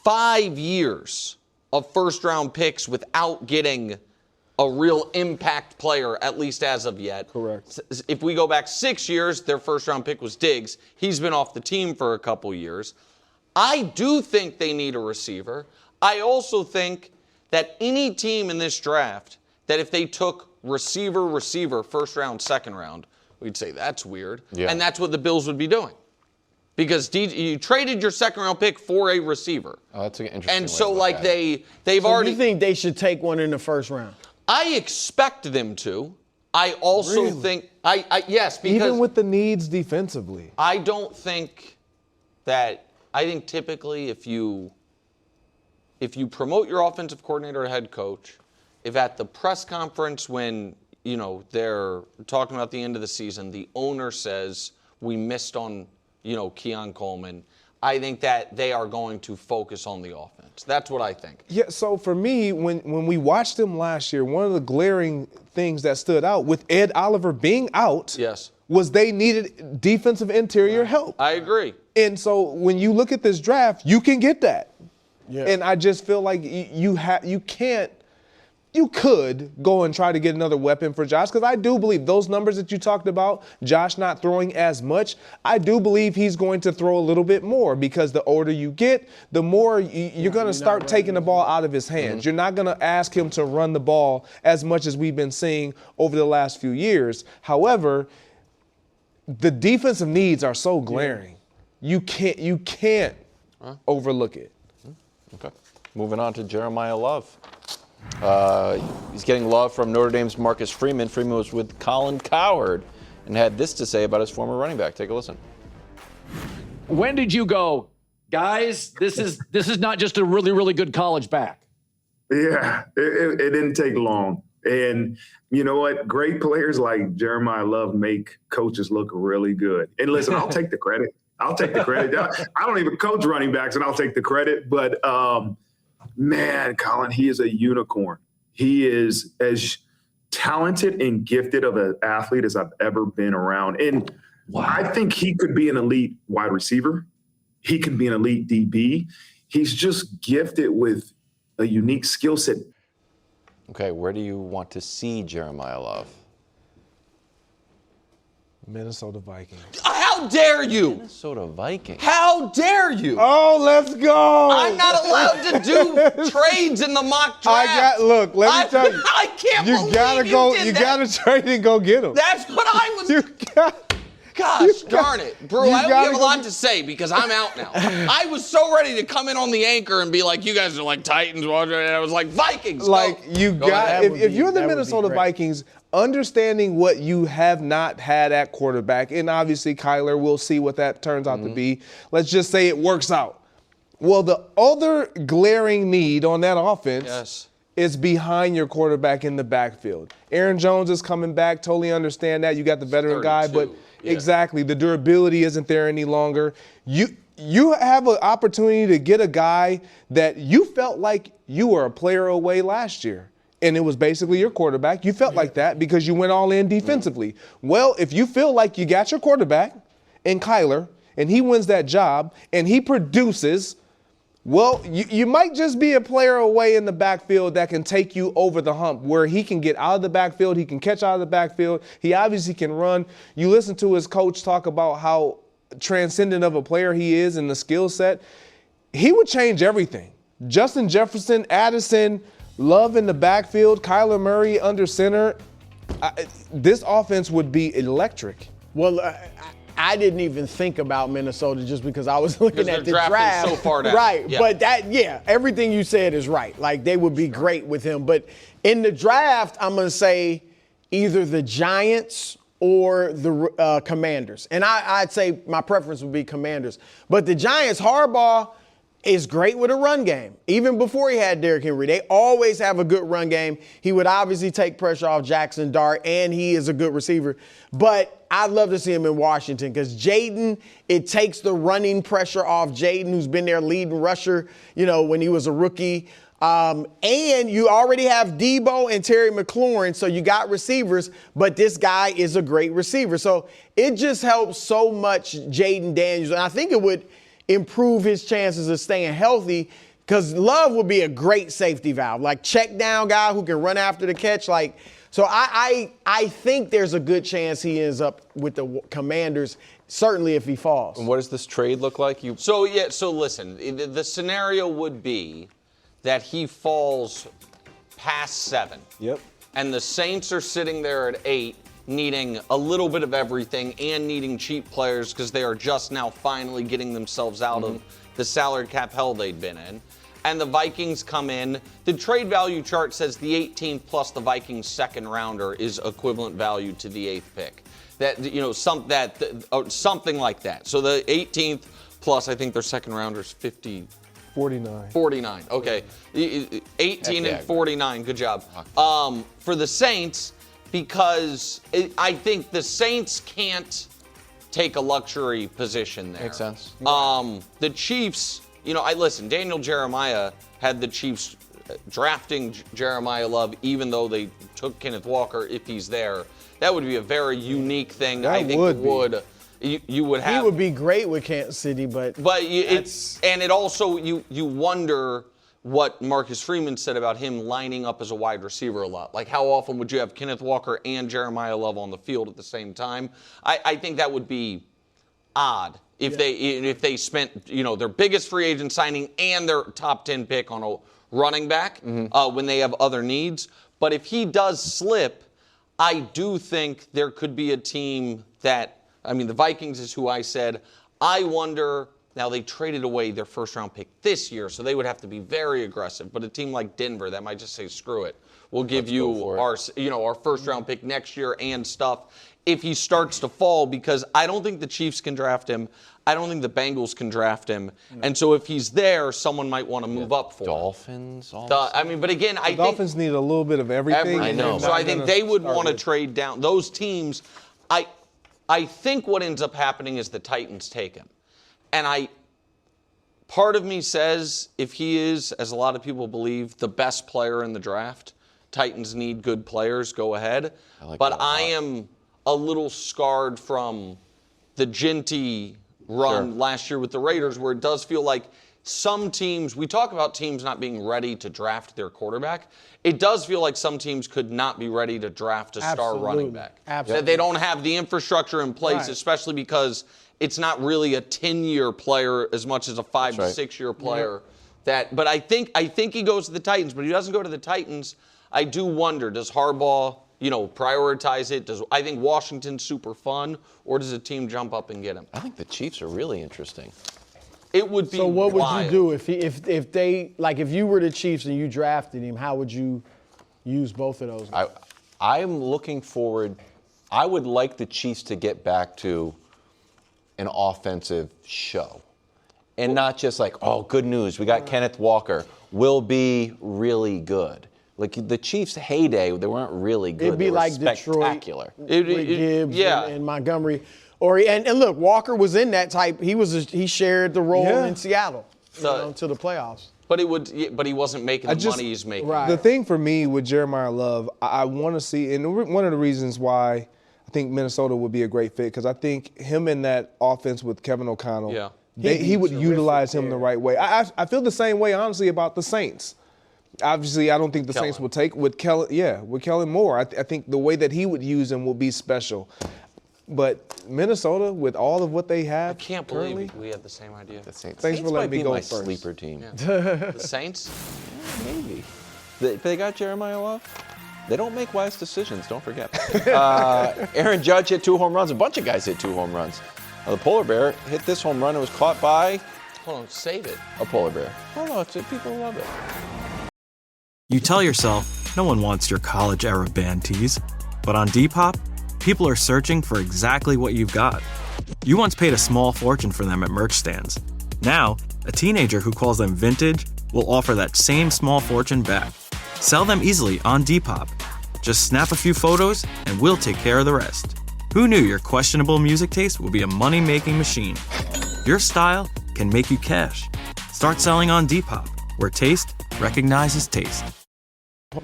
5 years of first-round picks without getting a real impact player, at least as of yet. Correct. If we go back 6 years, their first-round pick was Diggs. He's been off the team for a couple years. I do think they need a receiver. I also think that any team in this draft, that if they took receiver, first round, second round, we'd say that's weird. Yeah. And that's what the Bills would be doing. Because you traded your second-round pick for a receiver. Oh, that's an interesting And so, way to look at it. they've already... You think they should take one in the first round? I expect them to. I also think... Yes, because... Even with the needs defensively. I don't think that... I think typically if you promote your offensive coordinator or head coach, if at the press conference when, they're talking about the end of the season, the owner says, we missed on... Keon Coleman, I think that they are going to focus on the offense. That's what I think. Yeah, so for me, when we watched them last year, one of the glaring things that stood out with Ed Oliver being out was they needed defensive interior help. I agree. And so when you look at this draft, you can get that. Yeah. And I just feel like you could go and try to get another weapon for Josh, because I do believe those numbers that you talked about, Josh not throwing as much, I do believe he's going to throw a little bit more, because the older you get, the more you're going to start taking the ball out of his hands. Mm-hmm. You're not going to ask him to run the ball as much as we've been seeing over the last few years. However, the defensive needs are so glaring. You can't overlook it. Okay. Moving on to Jeremiyah Love. He's getting love from Notre Dame's Marcus Freeman. Freeman was with Colin Cowherd and had this to say about his former running back. Take a listen. When did you go, guys, this is not just a really, really good college back? Yeah, it didn't take long. And you know what? Great players like Jeremiyah Love make coaches look really good. And listen, I'll take the credit. I don't even coach running backs, and I'll take the credit. But, man, Colin, he is a unicorn. He is as talented and gifted of an athlete as I've ever been around. And I think he could be an elite wide receiver. He could be an elite DB. He's just gifted with a unique skill set. Okay, where do you want to see Jeremiyah Love? Minnesota Vikings. How dare you? Minnesota Vikings. How dare you? Oh, let's go. I'm not allowed to do trades in the mock draft. Let me tell you. I can't believe you did that. gotta trade and go get him. That's what I was. Gosh darn it. Brew, I only have a lot to say because I'm out now. I was so ready to come in on the anchor and be like, you guys are like Titans, and I was like, Vikings. If you're the Minnesota Vikings, understanding what you have not had at quarterback, and obviously Kyler, we'll see what that turns out to be. Let's just say it works out. Well, the other glaring need on that offense is behind your quarterback in the backfield. Aaron Jones is coming back. Totally understand that. You got the veteran guy, but exactly, the durability isn't there any longer. You have an opportunity to get a guy that you felt like you were a player away last year, and it was basically your quarterback. You felt like that because you went all in defensively. Well, if you feel like you got your quarterback in Kyler, and he wins that job, and he produces, well, you might just be a player away in the backfield that can take you over the hump, where he can get out of the backfield, he can catch out of the backfield, he obviously can run. You listen to his coach talk about how transcendent of a player he is in the skill set. He would change everything. Justin Jefferson, Addison, Love in the backfield, Kyler Murray under center. This offense would be electric. Well, I didn't even think about Minnesota just because I was looking at the draft so far down. Right, but everything you said is right. Like, they would be great with him. But in the draft, I'm going to say either the Giants or the Commanders. And I'd say my preference would be Commanders. But the Giants, Harbaugh is great with a run game. Even before he had Derrick Henry, they always have a good run game. He would obviously take pressure off Jackson Dart, and he is a good receiver. But I'd love to see him in Washington because Jaden, it takes the running pressure off Jaden, who's been their leading rusher, when he was a rookie. And you already have Debo and Terry McLaurin, so you got receivers, but this guy is a great receiver. So it just helps so much Jaden Daniels. And I think it would improve his chances of staying healthy because Love would be a great safety valve, like check down guy who can run after the catch. So I think there's a good chance he ends up with the Commanders, certainly if he falls. And what does this trade look like? So listen, the scenario would be that he falls past 7. Yep. And the Saints are sitting there at 8, needing a little bit of everything and needing cheap players because they are just now finally getting themselves out of the salary cap hell they'd been in. And the Vikings come in. The trade value chart says the 18th plus the Vikings second rounder is equivalent value to the 8th pick. Something like that. So the 18th plus, I think their second rounder is 49. 49. Okay. 18 and 49. Good job. For the Saints, because I think the Saints can't take a luxury position there. Makes sense. The Chiefs, Daniel Jeremiah had the Chiefs drafting Jeremiyah Love, even though they took Kenneth Walker if he's there. That would be a very unique thing. I think you would have. He would be great with Kansas City, but it also you wonder what Marcus Freeman said about him lining up as a wide receiver a lot. Like, how often would you have Kenneth Walker and Jeremiyah Love on the field at the same time? I think that would be odd if they spent their biggest free agent signing and their top 10 pick on a running back when they have other needs. But if he does slip, I do think there could be a team that, the Vikings is who I said. I wonder. Now, they traded away their first-round pick this year, so they would have to be very aggressive. But a team like Denver that might just say, screw it. We'll give you our first-round pick next year and stuff if he starts to fall, because I don't think the Chiefs can draft him. I don't think the Bengals can draft him. And so if he's there, someone might want to move up for Dolphins. him. But again, I think Dolphins need a little bit of everything. I know. So I think they would want to trade down. Those teams, I think what ends up happening is the Titans take him. And part of me says if he is, as a lot of people believe, the best player in the draft, Titans need good players, go ahead. I am a little scarred from the Ginty run last year with the Raiders, where it does feel like some teams, we talk about teams not being ready to draft their quarterback. It does feel like some teams could not be ready to draft a star running back. Absolutely. That they don't have the infrastructure in place, especially because it's not really a 10-year player as much as a 5 to 6-year player. But I think he goes to the Titans, but he doesn't go to the Titans. I do wonder, does Harbaugh, prioritize it? I think Washington's super fun, or does a team jump up and get him? I think the Chiefs are really interesting. It would be. So what wild. would you do if you were the Chiefs and you drafted him? How would you use both of those guys? I'm looking forward. I would like the Chiefs to get back to an offensive show, and not just like, oh, good news, we got Kenneth Walker, will be really good. Like the Chiefs' heyday, they weren't really good. It'd be like spectacular. Detroit with Gibbs and Montgomery. And look, Walker was in that type. He shared the role in Seattle to the playoffs. But he wasn't making the money he's making. Right. The thing for me with Jeremiyah Love, I want to see, and one of the reasons why I think Minnesota would be a great fit, because I think him in that offense with Kevin O'Connell, he would utilize him the right way. I feel the same way, honestly, about the Saints. Obviously, I don't think the Saints will take with Kellen Moore. I think the way that he would use him will be special. But Minnesota, with all of what they have, I can't believe we have the same idea. The Saints. Thanks for letting me go my first. Sleeper team. Yeah. The Saints? Maybe. They got Jeremiyah Love. They don't make wise decisions, don't forget. Aaron Judge hit 2 home runs. A bunch of guys hit 2 home runs. The polar bear hit this home run. It was caught by... Hold on, save it. A polar bear. Oh, no, people love it. You tell yourself, no one wants your college-era band tees. But on Depop, people are searching for exactly what you've got. You once paid a small fortune for them at merch stands. Now, a teenager who calls them vintage will offer that same small fortune back. Sell them easily on Depop. Just snap a few photos and we'll take care of the rest. Who knew your questionable music taste would be a money-making machine? Your style can make you cash. Start selling on Depop, where taste recognizes taste.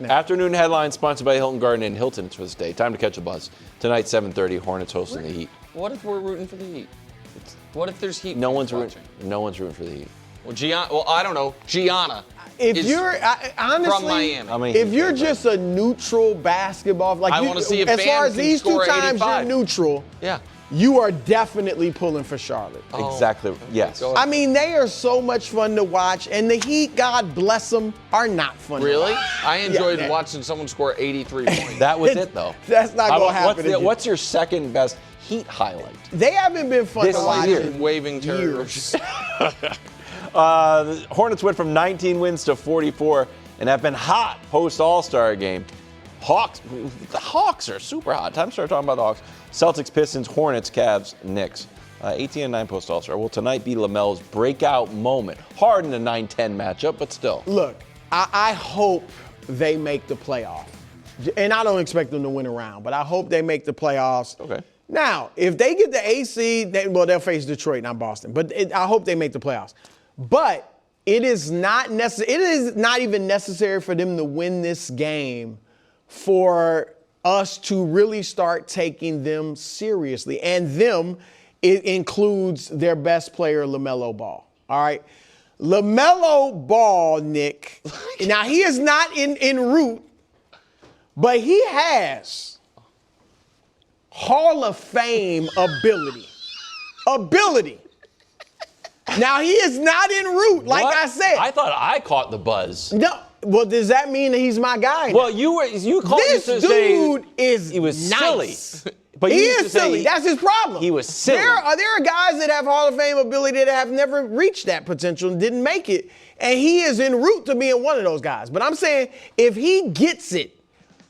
Afternoon headlines sponsored by Hilton Garden Inn. Hilton for this day. Time to catch a buzz. Tonight, 7:30, Hornets hosting the Heat. What if we're rooting for the Heat? What if there's Heat? No one's rooting for the Heat. Well, I don't know. Gianna. If you're honestly from Miami. If you're just a neutral basketball, I want to see if as far as these 2 times 85. you're neutral. Yeah. You are definitely pulling for Charlotte. Exactly. Yes. I mean, they are so much fun to watch, and the Heat, God bless them, are not fun to watch. I enjoyed watching someone score 83 points. That was it, though. That's not going to happen. What's your second best Heat highlight? They haven't been fun to watch in waving terrors. The Hornets went from 19 wins to 44 and have been hot post All-Star game. The Hawks are super hot. Time to start talking about the Hawks. Celtics, Pistons, Hornets, Cavs, Knicks. 18-9 post All-Star. Will tonight be LaMelo's breakout moment? Hard in a 9-10 matchup, but still. Look, I hope they make the playoff. And I don't expect them to win a round, but I hope they make the playoffs. Okay. Now, if they get the AC, they'll face Detroit, not Boston. But I hope they make the playoffs. But it is not even necessary for them to win this game for us to really start taking them seriously. And it includes their best player, LaMelo Ball. All right? LaMelo Ball, Nick, now he is not en route, but he has Hall of Fame ability. Now, he is not en route, like I said. I thought I caught the buzz. No. Well, does that mean that he's my guy now? Well, you called this to dude is he was nice. silly. But he is silly. That's his problem. He was silly. There are guys that have Hall of Fame ability that have never reached that potential and didn't make it. And he is en route to being one of those guys. But I'm saying if he gets it,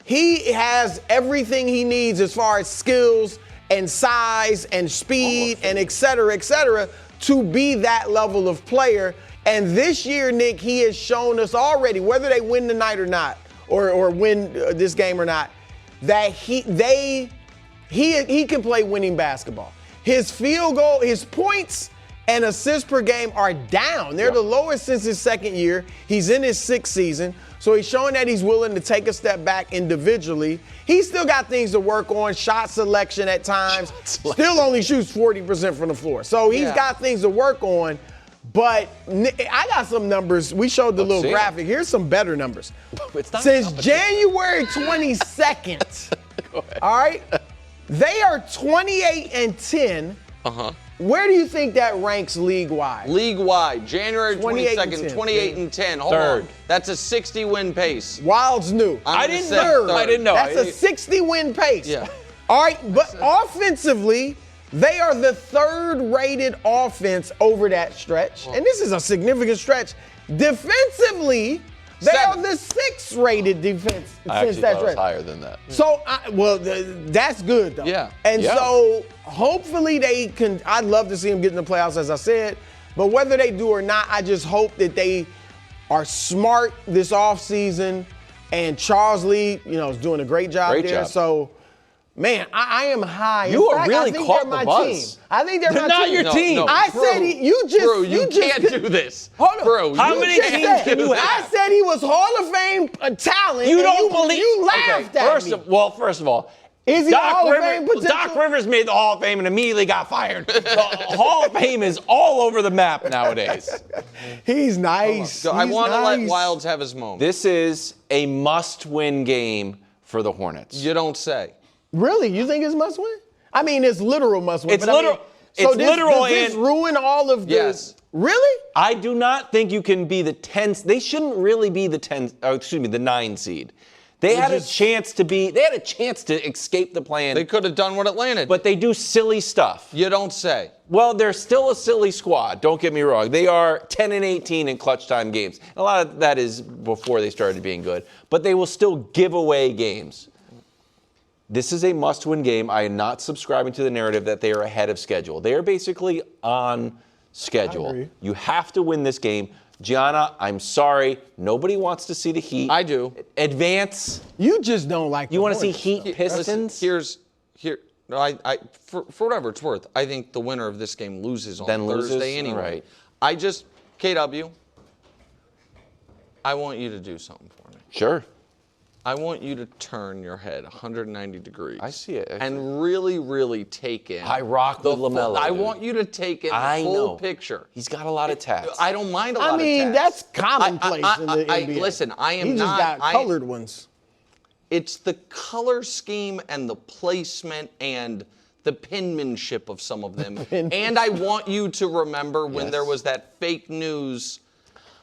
he has everything he needs as far as skills and size and speed and et cetera, to be that level of player. And this year, Nick, he has shown us already, whether they win tonight or not, or win this game or not, that he can play winning basketball. His field goal, his points and assists per game are down. They're the lowest since his second year. He's in his 6th season. So he's showing that he's willing to take a step back individually. He's still got things to work on, shot selection at times. Still only shoots 40% from the floor. So he's got things to work on. But I got some numbers. We showed the little graphic. Here's some better numbers. Since January 22nd, all right, they are 28-10. Where do you think that ranks league-wide? League-wide, January 22nd, 28-10. Hold on. That's a 60-win pace. Wild's new. I didn't know. That's a 60-win pace. Yeah. All right, but offensively, they are the 3rd-rated offense over that stretch. And this is a significant stretch. Defensively, they are the 6th-rated defense since that stretch. I was higher than that. So, that's good, though. Yeah. And so, hopefully they can – I'd love to see them get in the playoffs, as I said. But whether they do or not, I just hope that they are smart this offseason. And Charles Lee, is doing a great job there. So, man, I am high. You are really caught the buzz. Team. I think they're my team. Not your team. No, I said you can't do this. Hold on. Bro, how many teams can you have? I said he was Hall of Fame talent. You don't believe. You laughed at me. First of all, is he Hall of Fame potential? Doc Rivers made the Hall of Fame and immediately got fired. The Hall of Fame is all over the map nowadays. He's nice. I want to let Wilds have his moment. This is a must-win game for the Hornets. You don't say. Really? You think it's must win? I mean, it's literal must win. It's literal. Does this ruin all of the? Yes. Really? I do not think you can be the 10th. They shouldn't really be the 9 seed. They had a chance to escape the plan. They could have done what Atlanta did. But they do silly stuff. You don't say. Well, they're still a silly squad. Don't get me wrong. They are 10-18 in clutch time games. A lot of that is before they started being good. But they will still give away games. This is a must-win game. I am not subscribing to the narrative that they are ahead of schedule. They are basically on schedule. You have to win this game. Gianna, I'm sorry. Nobody wants to see the Heat. I do. Advance. You just don't like. You want to see Heat Pistons? For whatever it's worth, I think the winner of this game loses on Loses? Thursday anyway. Right. KW, I want you to do something for me. Sure. I want you to turn your head 190 degrees. I see it. And really, really take in. I rock with LaMelo. I want you to take in the full picture. He's got a lot of tats. I don't mind a lot of tats. I mean, that's commonplace in the NBA. Listen, I am he just got colored ones. It's the color scheme and the placement and the penmanship of some of them. And I want you to remember when there was that fake news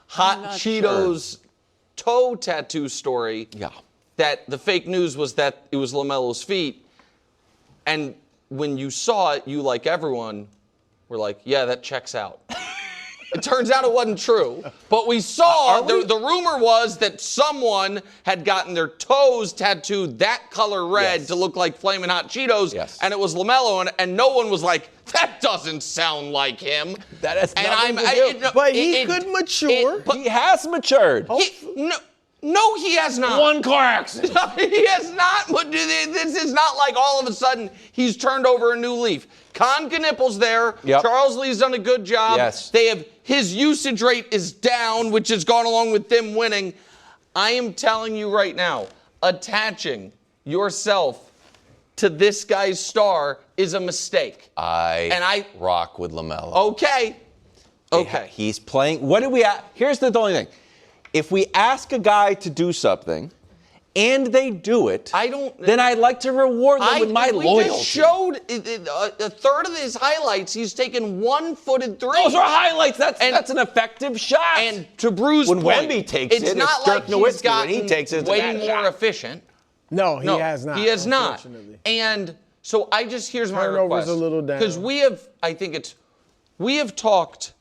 Hot Cheetos toe tattoo story. Yeah. That the fake news was that it was LaMelo's feet. And when you saw it, you, like everyone, were like, yeah, that checks out. It turns out it wasn't true. But we saw, the rumor was that someone had gotten their toes tattooed that color red to look like Flamin' Hot Cheetos. Yes. And it was LaMelo, and no one was like, that doesn't sound like him. That has nothing to do. But he could mature. He has matured. No, he has not. One car accident. He has not. But this is not like all of a sudden he's turned over a new leaf. Con Knippel's there. Yep. Charles Lee's done a good job. Yes. His usage rate is down, which has gone along with them winning. I am telling you right now, attaching yourself to this guy's star is a mistake. I rock with LaMelo. Okay. He's playing. What do we? Here's the only thing. If we ask a guy to do something, and they do it, then I'd like to reward them with my loyalty. We just showed a third of his highlights. He's taken one-footed threes. Those are highlights. That's an effective shot. And to Bruce's point, Wemby takes it's it, not it's like Dirk he's Nowitzki. gotten When he takes it, it's way a bad more shot. efficient. No, he has not. He has not. Unfortunately. And so here's my Turnovers request. a little down. Because we have talked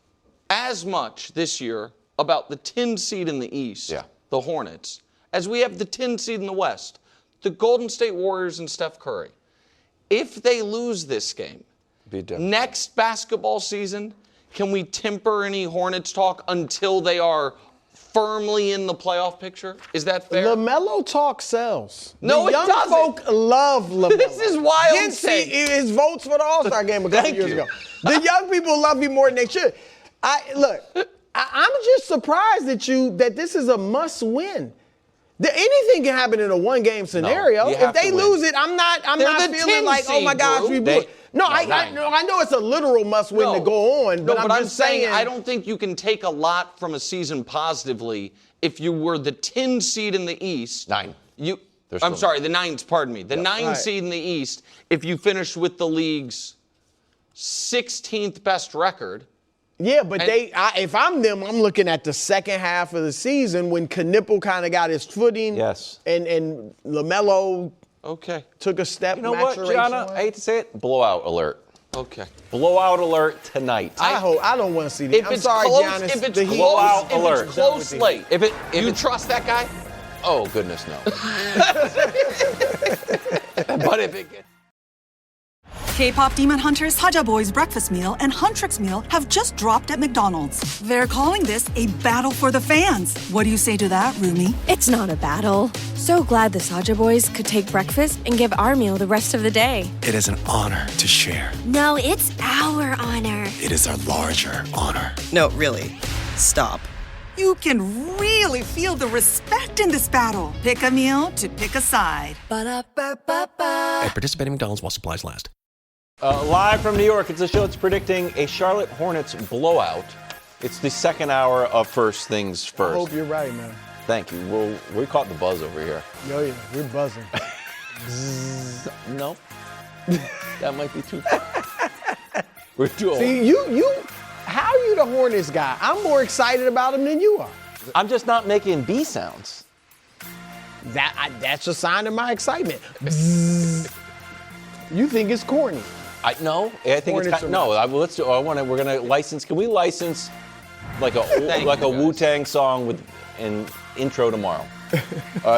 as much this year about the 10 seed in the East, the Hornets, as we have the 10 seed in the West, the Golden State Warriors and Steph Curry. If they lose this game, next basketball season, can we temper any Hornets talk until they are firmly in the playoff picture? Is that fair? LaMelo talk sells. No, the young folk love LaMelo. This is wild. Didn't see his votes for the All-Star game a couple years ago. The young people love you more than they should. I'm just surprised that this is a must-win. Anything can happen in a one-game scenario. If they lose it, I'm not feeling like, oh my gosh, we blew it. No, I know it's a literal must-win to go on, but I'm just saying I don't think you can take a lot from a season positively if you were the 10 seed in the East. The 9s, pardon me. The 9 seed in the East, if you finish with the league's 16th best record. Yeah, but if I'm them, I'm looking at the second half of the season when Knipple kind of got his footing. Yes. And LaMelo took a step. You know what, Gianna? I hate to say it. Blowout alert. Okay. Blowout alert tonight. I don't want to see that. I'm sorry, Giannis. If it's blowout alert. Close late. If you trust that guy? Oh, goodness, no. But if it gets... K-pop Demon Hunters Haja Boys breakfast meal and Huntrix meal have just dropped at McDonald's. They're calling this a battle for the fans. What do you say to that, Rumi? It's not a battle. So glad the Saja Boys could take breakfast and give our meal the rest of the day. It is an honor to share. No, it's our honor. It is our larger honor. No, really. Stop. You can really feel the respect in this battle. Pick a meal to pick a side. Ba-da-ba-ba-ba. At participating McDonald's while supplies last. Live from New York, it's a show that's predicting a Charlotte Hornets blowout. It's the second hour of First Things First. I hope you're right, man. Thank you. We caught the buzz over here. Yeah, we're buzzing. No, that might be too far. We're too old. See, how are you the Hornets guy? I'm more excited about him than you are. I'm just not making B sounds. That's a sign of my excitement. You think it's corny? I think Hornets it's no. Let's do. We're gonna license. Can we license like a Wu-Tang song with an intro tomorrow?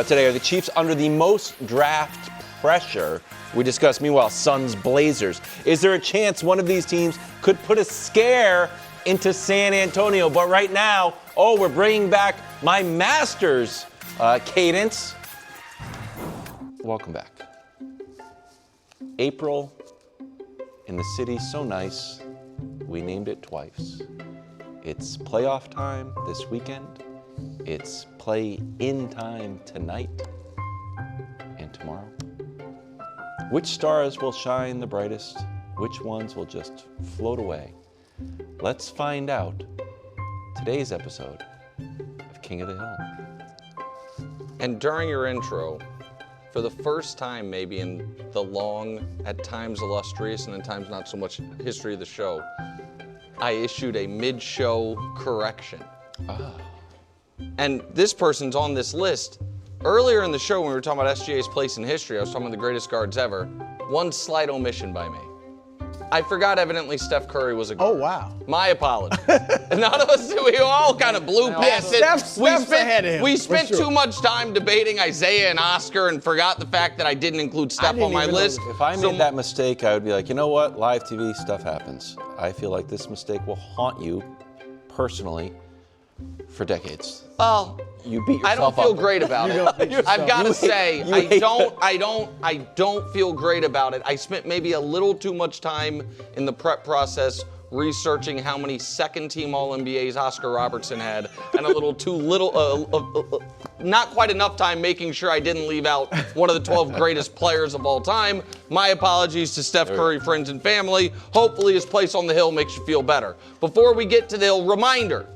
Today, are the Chiefs under the most draft pressure? We discussed. Meanwhile, Suns Blazers. Is there a chance one of these teams could put a scare into San Antonio? But right now, we're bringing back my Masters cadence. Welcome back. April in the city, so nice, we named it twice. It's playoff time this weekend. It's play-in time tonight and tomorrow. Which stars will shine the brightest? Which ones will just float away? Let's find out today's episode of King of the Hill. And during your intro, for the first time maybe in the long, at times illustrious and at times not so much history of the show, I issued a mid-show correction. And this person's on this list. Earlier in the show when we were talking about SGA's place in history, I was talking about the greatest guards ever. One slight omission by me. I forgot evidently Steph Curry was a guard. Oh, wow. My apology. None of us, we all kind of blew past it. Steph's ahead of him. We spent too much time debating Isaiah and Oscar and forgot the fact that I didn't include Steph on my list. If I made that mistake, I would be like, you know what? Live TV stuff happens. I feel like this mistake will haunt you personally for decades. Well, you beat yourself up. I don't feel great about it. I've got to say, I don't feel great about it. I spent maybe a little too much time in the prep process researching how many second-team All-NBAs Oscar Robertson had, and a little too little, not quite enough time making sure I didn't leave out one of the 12 greatest players of all time. My apologies to Steph Curry, friends and family. Hopefully his place on the Hill makes you feel better. Before we get to the Hill, reminder,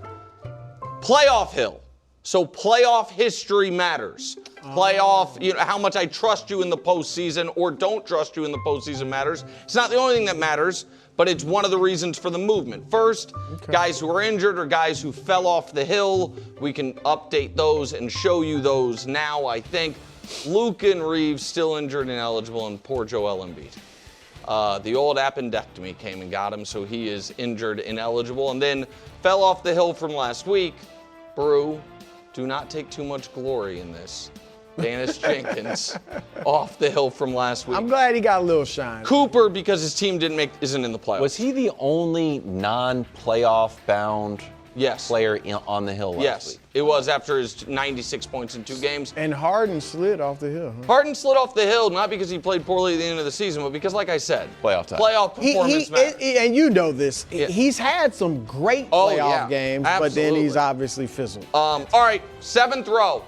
playoff Hill. So playoff history matters. Playoff, how much I trust you in the postseason or don't trust you in the postseason matters. It's not the only thing that matters, but it's one of the reasons for the movement. First, guys who are injured or guys who fell off the hill, we can update those and show you those now, I think. Luka and Reeves still injured and eligible, and poor Joel Embiid. The old appendectomy came and got him, so he is injured and ineligible. And then fell off the hill from last week. Brew, do not take too much glory in this. Dennis Jenkins off the hill from last week. I'm glad he got a little shine. Cooper, because his team isn't in the playoffs. Was he the only non-playoff bound player on the hill last week. It was after his 96 points in 2 games. And Harden slid off the hill. Huh? Harden slid off the hill, not because he played poorly at the end of the season, but because, like I said, playoff time. Playoff performance matters. And you know this. Yeah. He's had some great playoff games, but then he's obviously fizzled. All right, 7th row.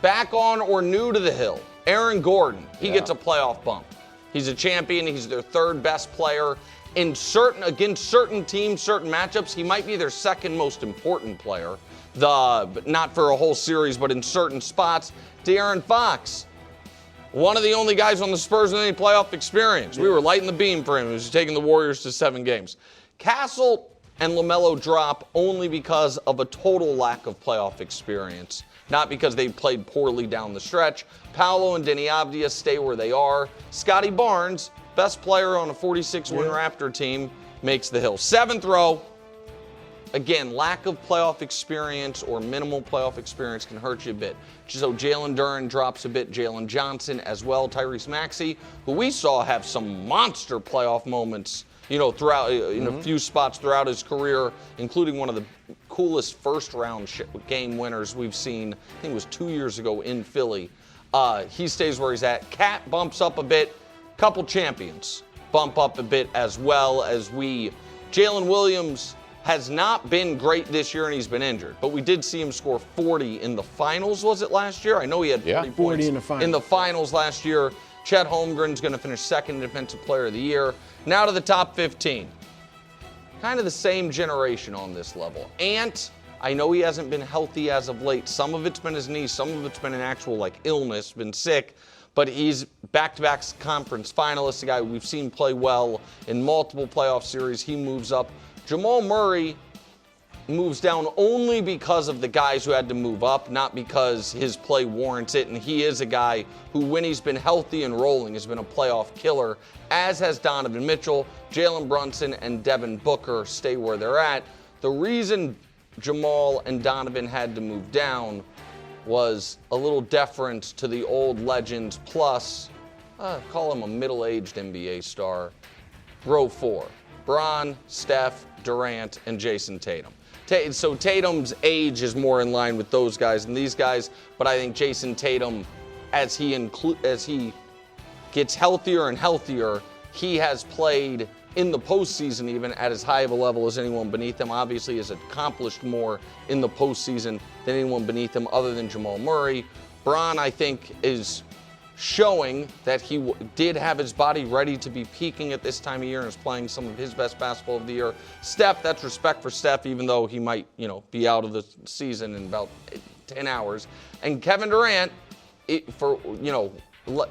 Back on or new to the hill. Aaron Gordon. He gets a playoff bump. He's a champion. He's their 3rd best player. Against certain teams, certain matchups, he might be their 2nd most important player. Not for a whole series, but in certain spots. De'Aaron Fox, one of the only guys on the Spurs with any playoff experience. We were lighting the beam for him. He was taking the Warriors to 7 games. Castle and LaMelo drop only because of a total lack of playoff experience, not because they played poorly down the stretch. Paolo and Deni Avdija stay where they are. Scotty Barnes, best player on a 46-win Raptor team, makes the hill. 7th row. Again, lack of playoff experience or minimal playoff experience can hurt you a bit. So Jalen Duren drops a bit. Jalen Johnson as well. Tyrese Maxey, who we saw have some monster playoff moments, throughout in a few spots throughout his career, including one of the coolest first-round game winners we've seen. I think it was 2 years ago in Philly. He stays where he's at. Cat bumps up a bit. Couple champions bump up a bit as well as Jalen Williams has not been great this year and he's been injured, but we did see him score 40 in the finals, was it last year? I know he had 40 points in the finals last year. Chet Holmgren's going to finish 2nd Defensive Player of the Year. Now to the top 15. Kind of the same generation on this level. Ant, I know he hasn't been healthy as of late. Some of it's been his knee, some of it's been an actual illness, been sick. But he's back-to-back conference finalist, a guy we've seen play well in multiple playoff series. He moves up. Jamal Murray moves down only because of the guys who had to move up, not because his play warrants it. And he is a guy who, when he's been healthy and rolling, has been a playoff killer, as has Donovan Mitchell. Jalen Brunson and Devin Booker stay where they're at. The reason Jamal and Donovan had to move down was a little deference to the old legends, plus, call him a middle-aged NBA star. Row 4, Bron, Steph, Durant, and Jason Tatum. So Tatum's age is more in line with those guys than these guys, but I think Jason Tatum, as he gets healthier and healthier, he has played in the postseason even at as high of a level as anyone beneath him. Obviously has accomplished more in the postseason than anyone beneath him other than Jamal Murray. Bron, I think, is showing that he did have his body ready to be peaking at this time of year and is playing some of his best basketball of the year. Steph, that's respect for Steph, even though he might, be out of the season in about 10 hours. And Kevin Durant,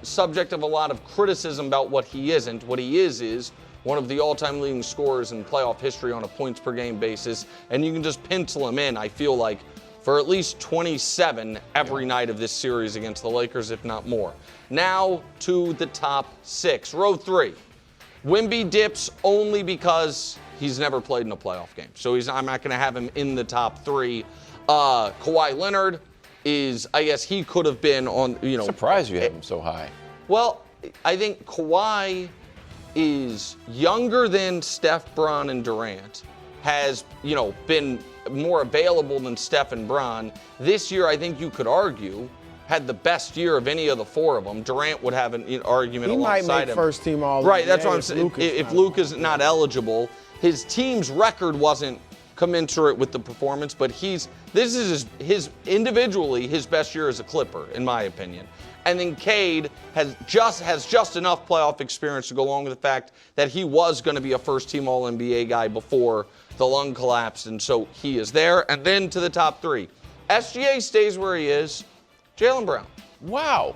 subject of a lot of criticism about what he isn't, what he is one of the all-time leading scorers in playoff history on a points-per-game basis, and you can just pencil him in, I feel like, for at least 27 every night of this series against the Lakers, if not more. Now to the top 6. Row 3. Wemby dips only because he's never played in a playoff game. So I'm not going to have him in the top 3. Kawhi Leonard is, I guess he could have been on, Surprised you have him so high. Well, I think Kawhi is younger than Steph, Bron, and Durant, has, been more available than Steph and Bron. This year, I think you could argue, had the best year of any of the 4 of them. Durant would have an argument alongside him. He might make first team all. Right, that's what I'm saying. If Luka's not eligible, his team's record wasn't commensurate with the performance, but this is his individually his best year as a Clipper, in my opinion. And then Cade has just enough playoff experience to go along with the fact that he was going to be a first-team All-NBA guy before the lung collapsed, and so he is there. And then to the top 3. SGA stays where he is. Jaylen Brown. Wow.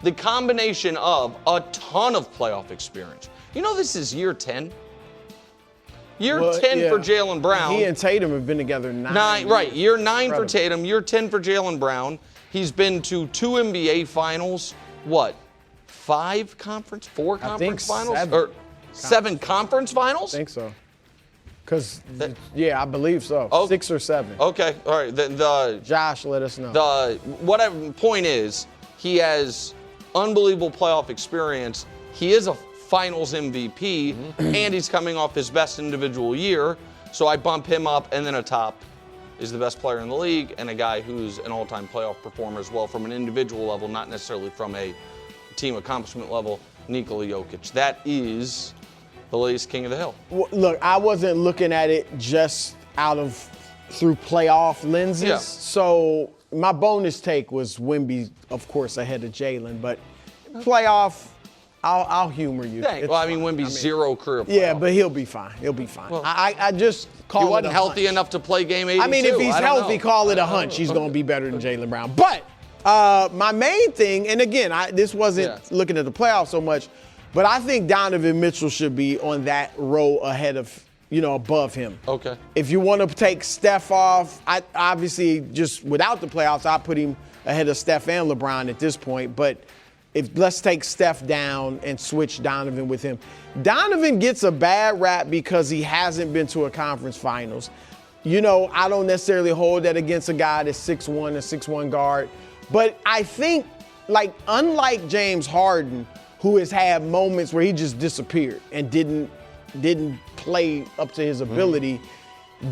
The combination of a ton of playoff experience. This is year 10. Year 10 for Jaylen Brown. He and Tatum have been together 9 years. Right, year 9 for Tatum, year 10 for Jaylen Brown. He's been to 2 NBA finals, 4 conference finals? 7. Or 7 conference finals? I think so. I believe so. 6 or 7. Okay, all right. Josh, let us know. Whatever point is, he has unbelievable playoff experience. He is a finals MVP, and he's coming off his best individual year. So I bump him up, and then atop is the best player in the league and a guy who's an all-time playoff performer as well from an individual level, not necessarily from a team accomplishment level, Nikola Jokic. That is the latest king of the hill. Well, look, I wasn't looking at it just through playoff lenses. Yeah. So my bonus take was Wemby, of course, ahead of Jalen. But playoff, I'll humor you. Yeah, well, I mean, Wemby's zero career playoff. Yeah, but he'll be fine. He'll be fine. Well, I just call it he wasn't a healthy hunch. enough to play game 82. I mean, if he's healthy, call it a hunch. He's going to be better than Jaylen Brown. But my main thing, and again, this wasn't looking at the playoffs so much, but I think Donovan Mitchell should be on that row ahead of, above him. Okay. If you want to take Steph off, I obviously just without the playoffs, I put him ahead of Steph and LeBron at this point. But let's take Steph down and switch Donovan with him. Donovan gets a bad rap because he hasn't been to a conference finals. I don't necessarily hold that against a guy that's 6'1", a 6'1" guard. But I think, unlike James Harden, who has had moments where he just disappeared and didn't play up to his ability,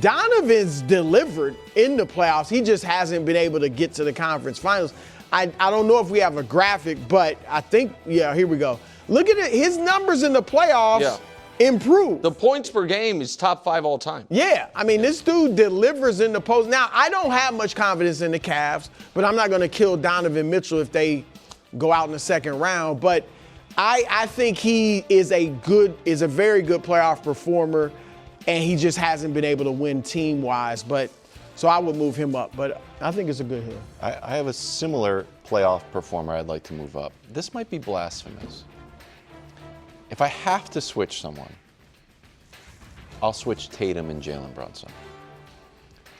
Donovan's delivered in the playoffs. He just hasn't been able to get to the conference finals. I don't know if we have a graphic, but I think, here we go. Look at it. His numbers in the playoffs improved. The points per game is top 5 all time. Yeah. I mean, this dude delivers in the post. Now, I don't have much confidence in the Cavs, but I'm not going to kill Donovan Mitchell if they go out in the second round. But I think he is a very good playoff performer, and he just hasn't been able to win team-wise. So I would move him up, but I think it's a good hill. I have a similar playoff performer I'd like to move up. This might be blasphemous. If I have to switch someone, I'll switch Tatum and Jalen Brunson.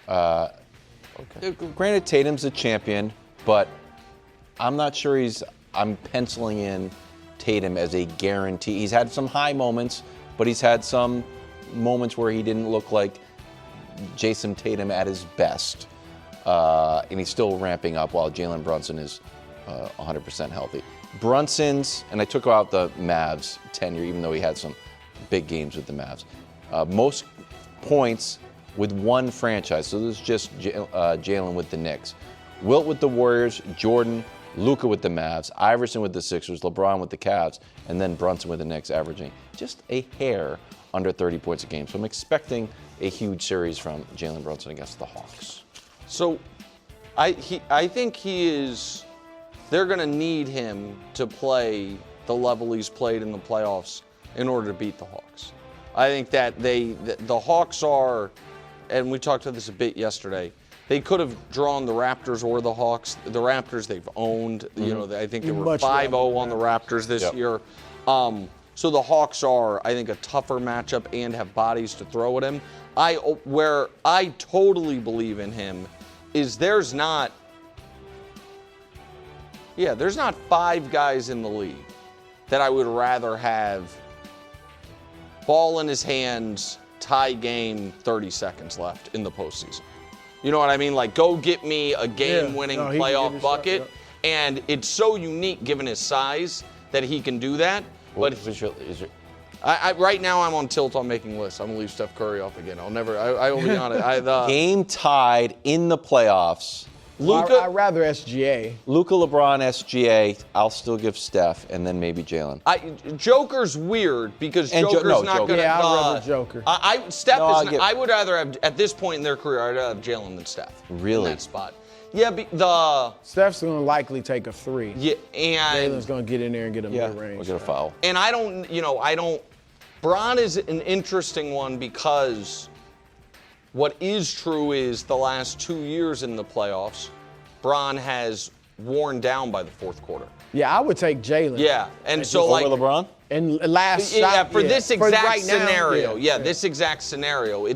Okay. Granted, Tatum's a champion, but I'm not sure I'm penciling in Tatum as a guarantee. He's had some high moments, but he's had some moments where he didn't look like Jason Tatum at his best. And he's still ramping up while Jalen Brunson is 100% healthy. Brunson's, and I took out the Mavs tenure, even though he had some big games with the Mavs. Most points with one franchise, so this is just Jalen with the Knicks. Wilt with the Warriors, Jordan, Luka with the Mavs, Iverson with the Sixers, LeBron with the Cavs, and then Brunson with the Knicks, averaging just a hair under 30 points a game. So I'm expecting a huge series from Jalen Brunson against the Hawks. So I think he is. They're going to need him to play the level he's played in the playoffs in order to beat the Hawks. I think that the Hawks are, and we talked about this a bit yesterday, they could have drawn the Raptors or the Hawks. The Raptors they've owned. Mm-hmm. I think they were 5-0 on the Raptors this year. So the Hawks are, I think, a tougher matchup and have bodies to throw at him. Where I totally believe in him is there's not 5 guys in the league that I would rather have ball in his hands, tie game, 30 seconds left in the postseason. You know what I mean? Like, go get me a game-winning playoff bucket. And it's so unique given his size that he can do that. But right now I'm on tilt on making lists. I'm going to leave Steph Curry off again. I will be on it. Game tied in the playoffs. Luka, I'd rather SGA. Luka, LeBron, SGA. I'll still give Steph, and then maybe Jalen. Joker's weird because Joker's not going to. Yeah, I'd rather Joker. I would rather have, at this point in their career, I'd rather have Jalen than Steph. Really? In that spot. Yeah, Steph's going to likely take a 3. Yeah, and Jalen's going to get in there and get a mid-range. We'll get a foul. And I don't. Bron is an interesting one because what is true is the last 2 years in the playoffs, Bron has worn down by the fourth quarter. Yeah, I would take Jalen. Yeah, and so over LeBron. And last shot. Yeah, for this exact right scenario. Now, this exact scenario.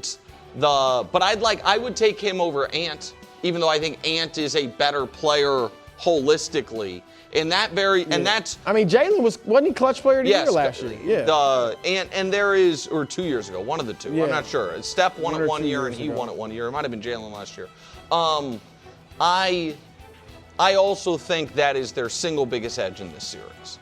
But I would take him over Ant, even though I think Ant is a better player holistically. And that's. I mean, Jalen wasn't he clutch player of the year last year? Yeah. And there is, or 2 years ago, one of the two. Yeah. I'm not sure. Steph won it 1 year and he won it 1 year. It might have been Jalen last year. I also think that is their single biggest edge in this series.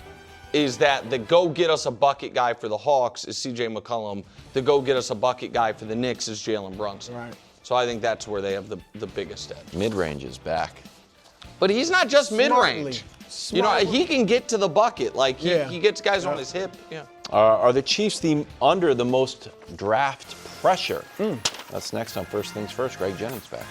is that the go-get-us-a-bucket guy for the Hawks is C.J. McCollum. The go-get-us-a-bucket guy for the Knicks is Jalen Brunson. Right. So I think that's where they have the biggest edge. Mid-range is back. But he's not just mid-range. You know, he can get to the bucket. Like, he gets guys on his hip. Yeah. Are the Chiefs under the most draft pressure? That's next on First Things First. Greg Jennings back.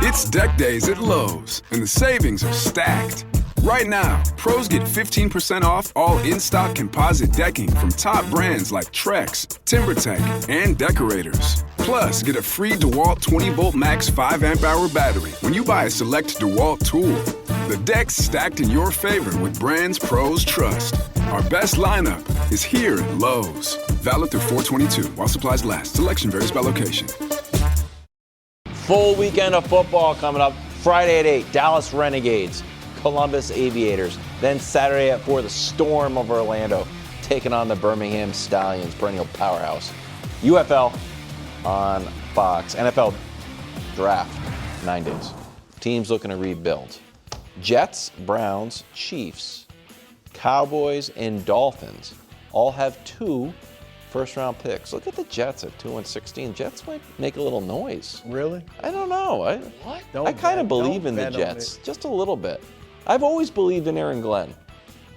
It's Deck Days at Lowe's, and the savings are stacked. Right now, pros get 15% off all in-stock composite decking from top brands like Trex, TimberTech, and Decorators. Plus, get a free DeWalt 20-volt max 5-amp-hour battery when you buy a select DeWalt tool. The deck's stacked in your favor with brands pros trust. Our best lineup is here at Lowe's. Valid through 4/22 while supplies last. Selection varies by location. Full weekend of football coming up. Friday at 8, Dallas Renegades, Columbus Aviators. Then Saturday at 4, the Storm of Orlando taking on the Birmingham Stallions, perennial powerhouse. UFL on Fox. NFL draft, 9 days. Teams looking to rebuild. Jets, Browns, Chiefs, Cowboys, and Dolphins all have 2 first-round picks. Look at the Jets at 2-16. Jets might make a little noise. Really? I don't know. I kind of believe in the Jets, just a little bit. I've always believed in Aaron Glenn.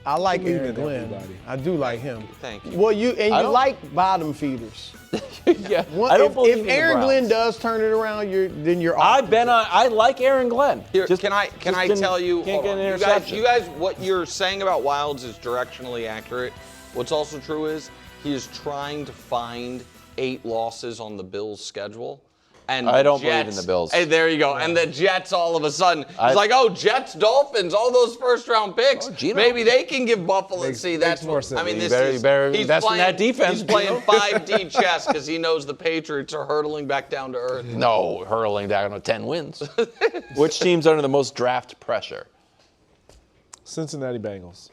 I like Aaron Glenn. I do like him. Thank you. Well, you like bottom feeders. Yeah. I don't believe if Aaron Glenn does turn it around, then you're off. I like Aaron Glenn. Here, can I tell you? Can't get an you interception. guys, what you're saying about Wilds is directionally accurate. What's also true is he is trying to find 8 losses on the Bills' schedule. And I don't Jets, believe in the Bills. Hey, there you go. And the Jets, all of a sudden, it's like, Jets, Dolphins, all those first-round picks. Maybe they can give Buffalo. See, that's more sense. I mean, you better invest in that defense. He's playing 5D chess because he knows the Patriots are hurtling back down to earth. No, hurling down to 10 wins. Which team's under the most draft pressure? Cincinnati Bengals.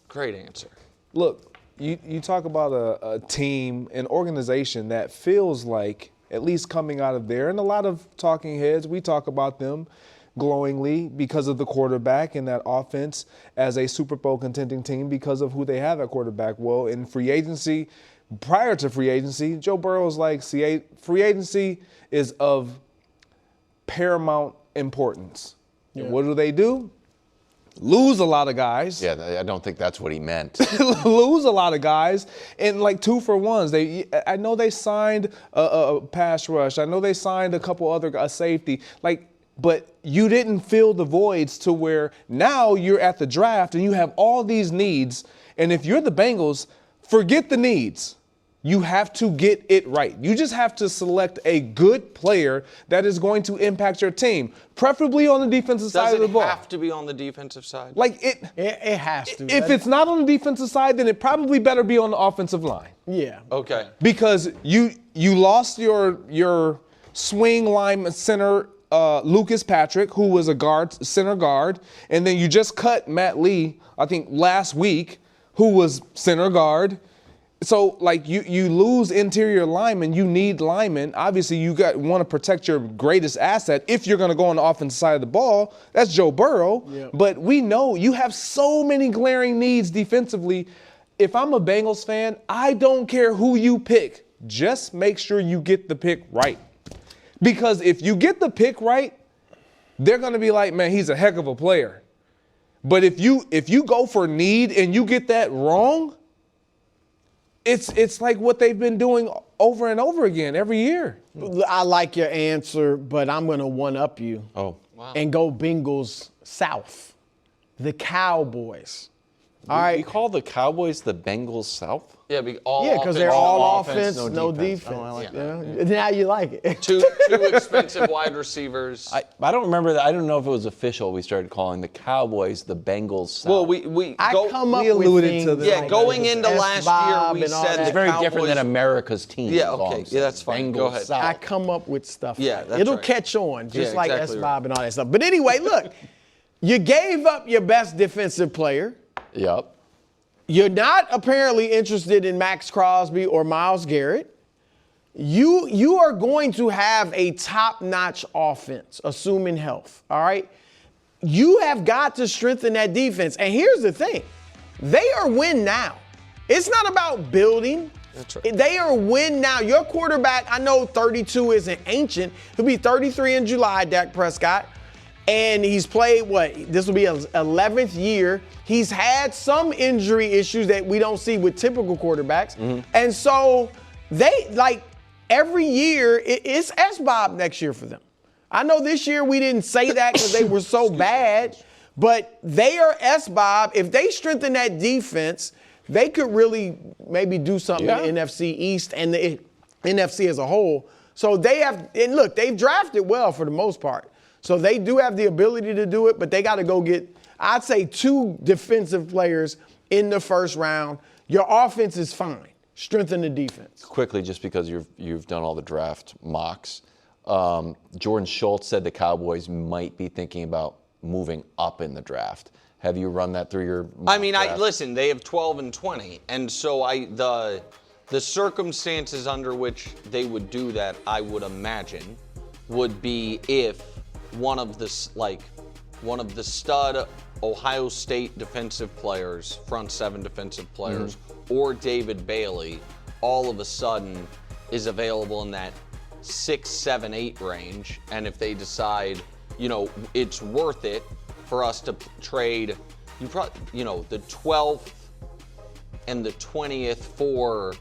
Great answer. Look, you talk about a team, an organization that feels like, at least coming out of there, and a lot of talking heads, we talk about them glowingly because of the quarterback and that offense as a Super Bowl contending team because of who they have at quarterback. Well, in free agency, prior to free agency, Joe Burrow's like, free agency is of paramount importance. Yeah. And what do? Lose a lot of guys. Yeah, I don't think that's what he meant. Lose a lot of guys, and like 2-for-1s. I know they signed a pass rush. I know they signed a couple other a safety. But you didn't fill the voids to where now you're at the draft and you have all these needs. And if you're the Bengals, forget the needs. You have to get it right. You just have to select a good player that is going to impact your team, preferably on the defensive side of the ball. Does it have to be on the defensive side? It has to. If it's not on the defensive side, then it probably better be on the offensive line. Yeah. Okay. Because you lost your swing lineman center, Lucas Patrick, who was a center guard, and then you just cut Matt Lee, I think last week, who was center guard. So, you lose interior linemen, you need linemen. Obviously, you want to protect your greatest asset if you're going to go on the offensive side of the ball. That's Joe Burrow. Yeah. But we know you have so many glaring needs defensively. If I'm a Bengals fan, I don't care who you pick. Just make sure you get the pick right. Because if you get the pick right, they're going to be like, man, he's a heck of a player. But if you go for need and you get that wrong, it's like what they've been doing over and over again every year. I like your answer, but I'm going to one-up you. Oh, wow. And go Bengals South. The Cowboys. All right. You call the Cowboys the Bengals South? Yeah, because they're all offense, no defense. Oh, I like that. Now you like it. Two expensive wide receivers. I don't remember that. I don't know if it was official. We started calling the Cowboys the Bengals South. Well, we alluded to this. Yeah, going into last year, we said it's very different than America's team. Yeah, okay. Yeah, that's fine. Go ahead. I come up with stuff. Yeah, that's It'll right. catch on, just like exactly S-Bob and all that stuff. But anyway, look, you gave up your best defensive player. Yep. You're not apparently interested in Max Crosby or Myles Garrett. You are going to have a top-notch offense, assuming health, all right? you have got to strengthen that defense. And here's the thing. They are win now. It's not about building. That's right. They are win now. Your quarterback, I know 32 isn't ancient. He'll be 33 in July, Dak Prescott. And he's played, this will be his 11th year. He's had some injury issues that we don't see with typical quarterbacks. Mm-hmm. And so every year, it's S-Bob next year for them. I know this year we didn't say that because they were so bad, but they are S-Bob. If they strengthen that defense, they could really maybe do something in the NFC East and the NFC as a whole. So they've drafted well for the most part. So they do have the ability to do it, but they got to go get, I'd say, 2 defensive players in the first round. Your offense is fine. Strengthen the defense. Quickly, just because you've done all the draft mocks, Jordan Schultz said the Cowboys might be thinking about moving up in the draft. Have you run that through your mock draft? Listen, they have 12 and 20, and so the circumstances under which they would do that, I would imagine, would be if one of the stud Ohio State defensive players, front 7 defensive players, or David Bailey, all of a sudden is available in that 6, 7, 8 range, and if they decide, it's worth it for us to trade, the 12th and the 20th for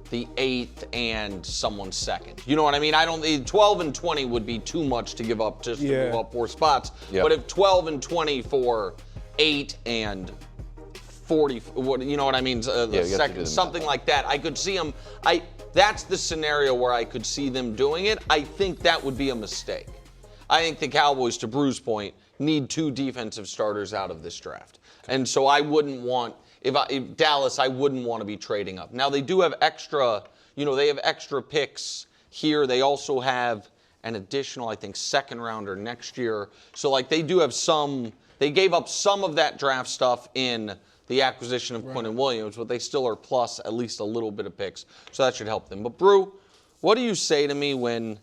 the 8th and someone's second. You know what I mean? 12 and 20 would be too much to give up just to move up 4 spots. Yep. But if 12 and 20 for 8 and 40, you know what I mean? Second, something like that. I could see them. That's the scenario where I could see them doing it. I think that would be a mistake. I think the Cowboys, to Bruce's point, need 2 defensive starters out of this draft. And so I wouldn't want, if Dallas, I wouldn't want to be trading up. Now, they do have extra, they have extra picks here. They also have an additional, I think, second rounder next year. So, they do have they gave up some of that draft stuff in the acquisition of Quentin Williams, but they still are plus at least a little bit of picks. So that should help them. But, Brew, what do you say to me when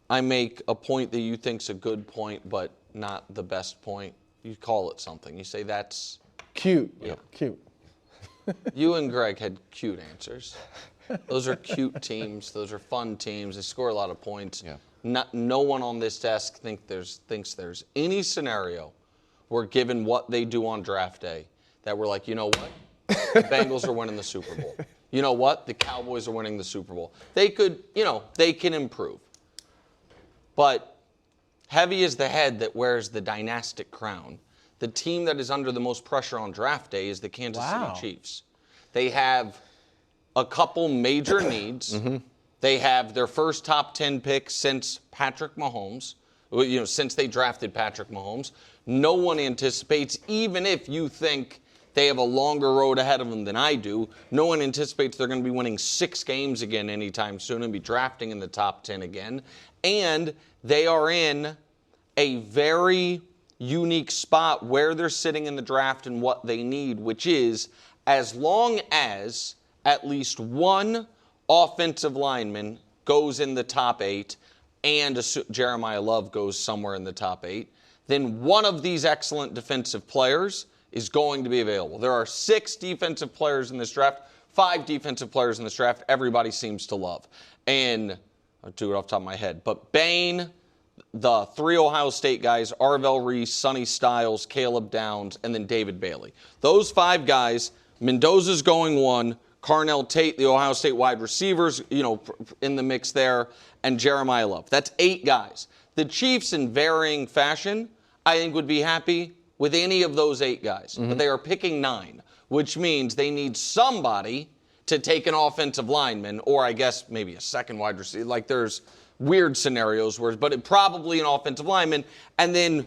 I make a point that you think's a good point, but not the best point? You call it something. You say that's cute. Yeah. Cute. You and Greg had cute answers. Those are cute teams. Those are fun teams. They score a lot of points. Yeah. No one on this desk thinks there's any scenario where, given what they do on draft day, that we're like, you know what? The Bengals are winning the Super Bowl. You know what? The Cowboys are winning the Super Bowl. They could, they can improve. But heavy is the head that wears the dynastic crown. The team that is under the most pressure on draft day is the Kansas City Chiefs. They have a couple major needs. Mm-hmm. They have their first top 10 pick since Patrick Mahomes, since they drafted Patrick Mahomes. No one anticipates, even if you think they have a longer road ahead of them than I do, no one anticipates they're going to be winning 6 games again anytime soon and be drafting in the top 10 again. And they are in a very unique spot where they're sitting in the draft and what they need, which is, as long as at least one offensive lineman goes in the top 8 and Jeremiyah Love goes somewhere in the top 8, then one of these excellent defensive players is going to be available. There are 6 defensive players in this draft, 5 defensive players in this draft everybody seems to love. And I'll do it off the top of my head. But Bain, the 3 Ohio State guys, Arvell Reese, Sonny Styles, Caleb Downs, and then David Bailey. Those 5 guys, Mendoza's going 1, Carnell Tate, the Ohio State wide receivers, in the mix there, and Jeremiyah Love. That's 8 guys. The Chiefs, in varying fashion, I think would be happy with any of those 8 guys. Mm-hmm. But they are picking 9, which means they need somebody to take an offensive lineman, or I guess maybe a second wide receiver. There's weird scenarios but probably an offensive lineman, and then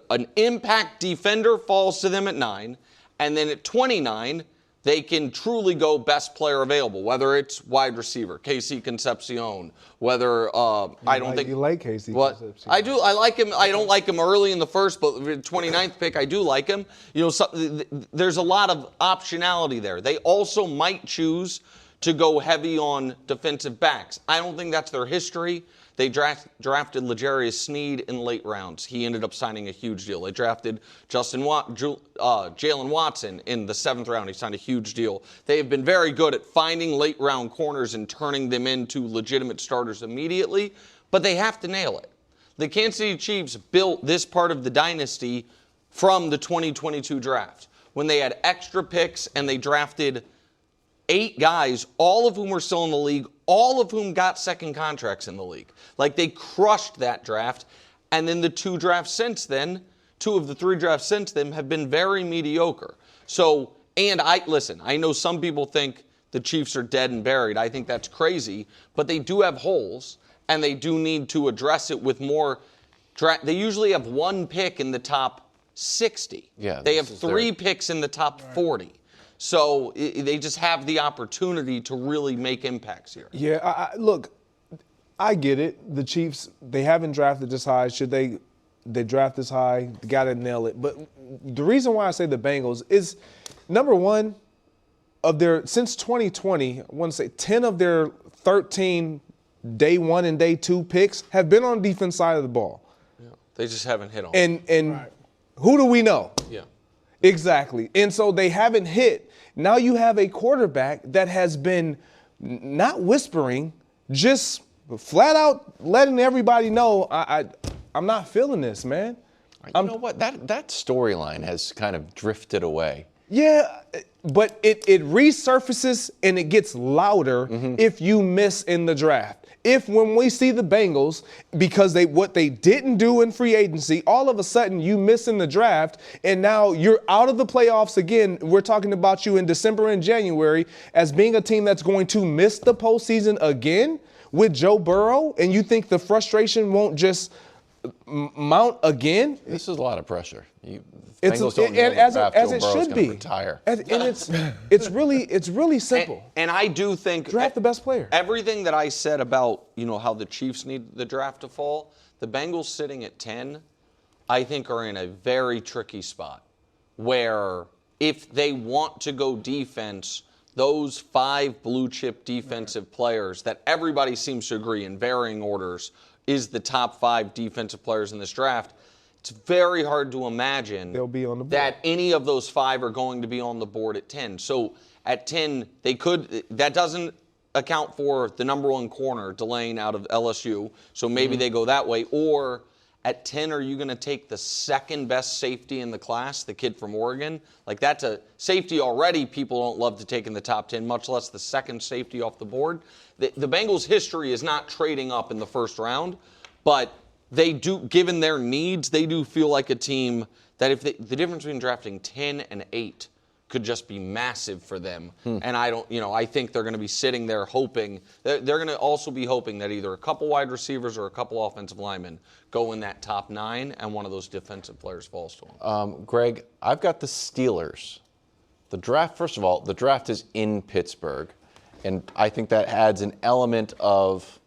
an impact defender falls to them at 9, and then at 29, they can truly go best player available, whether it's wide receiver, KC Concepcion, whether you like KC Concepcion. I do. I like him. I don't like him early in the first, but 29th pick, I do like him. There's a lot of optionality there. They also might choose to go heavy on defensive backs. I don't think that's their history. They drafted L'Jarius Sneed in late rounds. He ended up signing a huge deal. They drafted Jalen Watson in the 7th round. He signed a huge deal. They have been very good at finding late round corners and turning them into legitimate starters immediately, but they have to nail it. The Kansas City Chiefs built this part of the dynasty from the 2022 draft, when they had extra picks and they drafted 8 guys, all of whom were still in the league, all of whom got second contracts in the league. Like, they crushed that draft. And then the 2 drafts since then, 2 of the 3 drafts since then have been very mediocre. So, and I know some people think the Chiefs are dead and buried. I think that's crazy. But they do have holes, and they do need to address it with more. They usually have 1 pick in the top 60. Yeah, they have 3 picks in the top 40. So they just have the opportunity to really make impacts here. Yeah, look, I get it. The Chiefs, they haven't drafted this high. Should they draft this high? They got to nail it. But the reason why I say the Bengals is, number one, since 2020, I want to say 10 of their 13 day 1 and day 2 picks have been on the defense side of the ball. Yeah, they just haven't hit on. And who do we know? Yeah. Exactly. And so they haven't hit. Now you have a quarterback that has been not whispering, just flat out letting everybody know, I'm not feeling this, man. You know what? That storyline has kind of drifted away. Yeah, but it resurfaces and it gets louder if you miss in the draft. If when we see the Bengals, because what they didn't do in free agency, all of a sudden you miss in the draft and now you're out of the playoffs again. We're talking about you in December and January as being a team that's going to miss the postseason again with Joe Burrow, and you think the frustration won't just mount again? This is a lot of pressure. As it should be. Retire. And it's really simple. And I do think draft the best player. Everything that I said about, how the Chiefs need the draft to fall, the Bengals sitting at 10, I think are in a very tricky spot where if they want to go defense, those 5 blue chip defensive players that everybody seems to agree in varying orders is the top 5 defensive players in this draft. It's very hard to imagine they'll be on the board. That any of those 5 are going to be on the board at 10. So at 10, that doesn't account for the number 1 corner, Delane out of LSU. So maybe they go that way. Or at 10, are you going to take the second best safety in the class, the kid from Oregon? Like, that's a safety already people don't love to take in the top 10, much less the second safety off the board. The Bengals' history is not trading up in the first round, but they do, given their needs, they do feel like a team that the difference between drafting 10 and 8 could just be massive for them. And I think they're going to be sitting there hoping, they're going to also be hoping that either a couple wide receivers or a couple offensive linemen go in that top 9 and one of those defensive players falls to them. Greg, I've got the Steelers. The draft, first of all, the draft is in Pittsburgh. And I think that adds an element of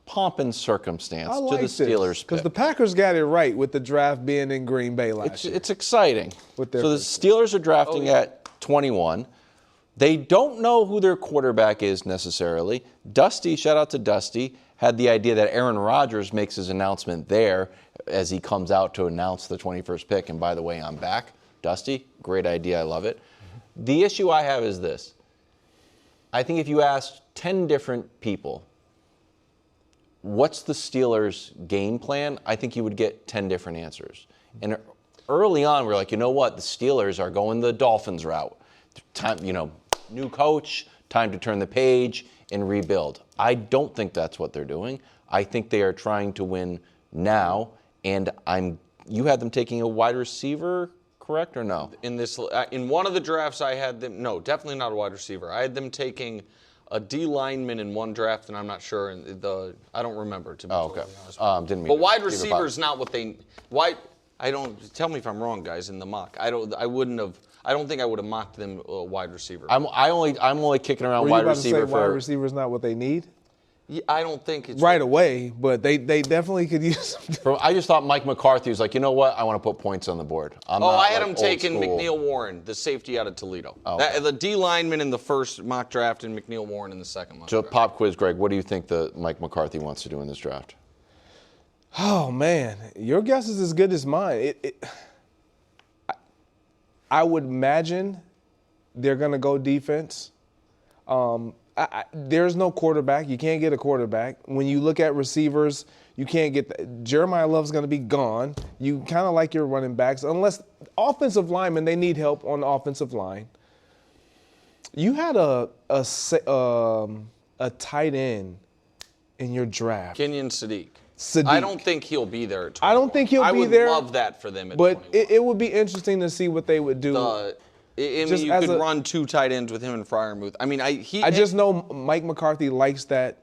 pomp and circumstance to the Steelers because the Packers got it right with the draft being in Green Bay last year. It's exciting. So the Steelers are drafting at 21. They don't know who their quarterback is necessarily. Dusty, shout out to Dusty, had the idea that Aaron Rodgers makes his announcement there as he comes out to announce the 21st pick. And by the way, I'm back. Dusty, great idea. I love it. The issue I have is this. I think if you asked 10 different people, what's the Steelers' game plan? I think you would get 10 different answers. And early on, we're like, you know what? The Steelers are going the Dolphins route. Time, new coach, time to turn the page and rebuild. I don't think that's what they're doing. I think they are trying to win now. And you had them taking a wide receiver, correct or no? In one of the drafts, I had them. No, definitely not a wide receiver. I had them taking a D lineman in one draft, and I'm not sure. I don't remember, to be totally honest. Didn't mean but wide receiver is not what they. Tell me if I'm wrong, guys. In the mock, I don't think I would have mocked them a wide receiver. I'm only kicking around wide receiver wide receiver is not what they need. I don't think it's right away, but they definitely could use him. I just thought Mike McCarthy was like, you know what? I want to put points on the board. I had him taking McNeil Warren, the safety out of Toledo. Oh, okay. The D lineman in the first mock draft and McNeil Warren in the second mock draft. Pop quiz, Greg. What do you think that Mike McCarthy wants to do in this draft? Oh, man. Your guess is as good as mine. I would imagine they're going to go defense. There's no quarterback. You can't get a quarterback. When you look at receivers, you can't get Jeremiyah Love's going to be gone. You kind of like your running backs, unless offensive linemen, they need help on the offensive line. You had a tight end in your draft. Kenyon Sadiq. I don't think he'll be there at 21. I don't think he'll be there. I would love that for them at but 21. It would be interesting to see what they would do. You could run 2 tight ends with him and Freiermuth. I mean, I just know Mike McCarthy likes that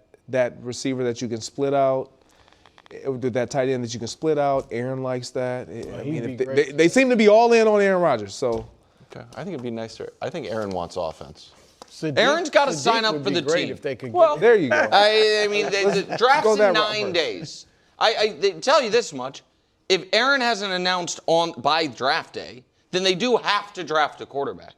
receiver that you can split out, that tight end that you can split out. Aaron likes that. They seem to be all in on Aaron Rodgers. So, okay, I think it'd be nicer. I think Aaron wants offense. Aaron's got to sign up for the team. If they could there you go. I mean, the draft's in 9 days. They tell you this much: if Aaron hasn't announced by draft day, then they do have to draft a quarterback.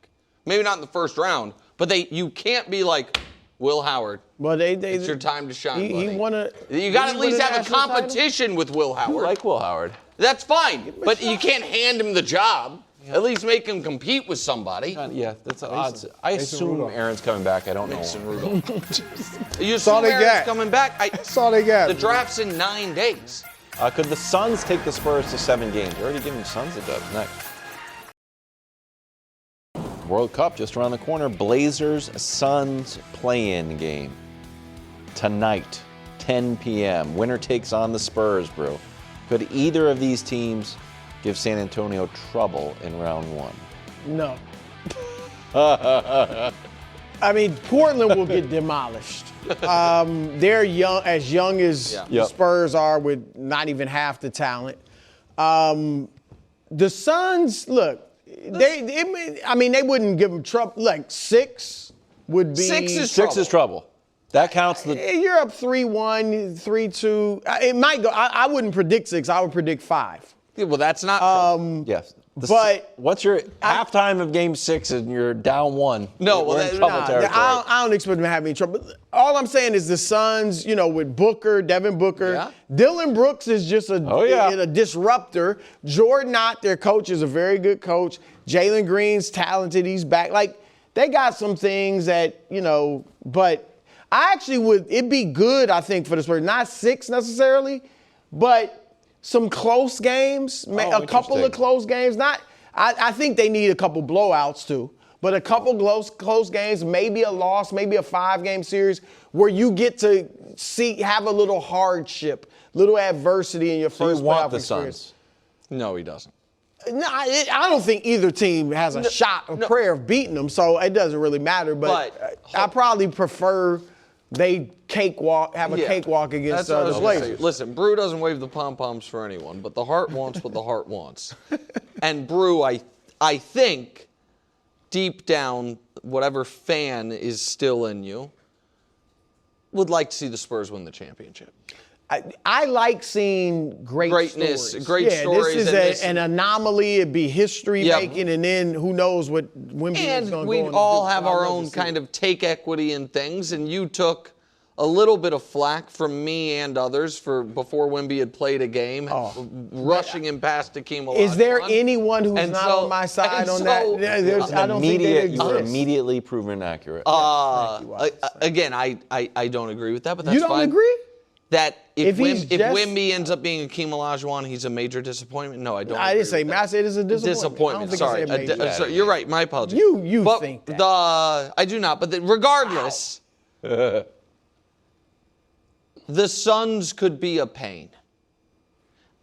Maybe not in the first round, but you can't be like Will Howard. Well, it's your time to shine. You got to at least have a competition with Will Howard. You like Will Howard. That's fine, but you can't hand him the job. At least make him compete with somebody. Yeah, that's odds. I assume Aaron's coming back. I don't know. Mason Rudolph. You assume Aaron's coming back? That's all they got. The draft's in 9 days. Could the Suns take the Spurs to 7 games? You're already giving the Suns the dubs next. World Cup just around the corner. Blazers-Suns play-in game. Tonight, 10 p.m. Winner takes on the Spurs, bro. Could either of these teams give San Antonio trouble in round 1? No. I mean, Portland will get demolished. They're young as the Spurs are with not even half the talent. The Suns, look, they wouldn't give them trouble. Like 6 would be. 6 is trouble. 6 is trouble. That counts. You're up 3-1, 3-2. It might go. I wouldn't predict 6. I would predict 5. Yeah, well, that's not. Yes. But what's your halftime of Game 6 and you're down 1? No, we're in trouble territory. I don't expect them to have any trouble. All I'm saying is the Suns, with Booker, Devin Booker, Dylan Brooks is just a disruptor. Jordan Ott, their coach, is a very good coach. Jalen Green's talented. He's back. Like, they got some things that, but I actually it'd be good, I think, for the Spurs. Not 6 necessarily, but some close games, a couple of close games. I think they need a couple blowouts too, but a couple close games, maybe a loss, maybe a 5-game series where you get to have a little hardship, little adversity in your first playoff experience. Suns? No, he doesn't. No, I don't think either team has a prayer of beating them, so it doesn't really matter. But I probably prefer they have a cakewalk against the Blazers. Listen, Brew doesn't wave the pom-poms for anyone, but the heart wants what the heart wants. And Brew, I think, deep down, whatever fan is still in you, would like to see the Spurs win the championship. I like seeing greatness, stories. great stories. This is an anomaly. It'd be history-making, and then who knows what Wemby is going to go on. And we all have our own kind of take equity in things, and you took a little bit of flack from me and others before Wemby had played a game, rushing him past Hakeem Olajuwon. Is there anyone who's not on my side on that? I don't think they exist. Immediately proven accurate. Again, I don't agree with that, but that's fine. You don't agree? That if Wemby ends up being Hakeem Olajuwon, he's a major disappointment. No, I don't. I didn't say I said it's a disappointment. Sorry, you're right. My apologies. You think that? I do not. But regardless, the Suns could be a pain,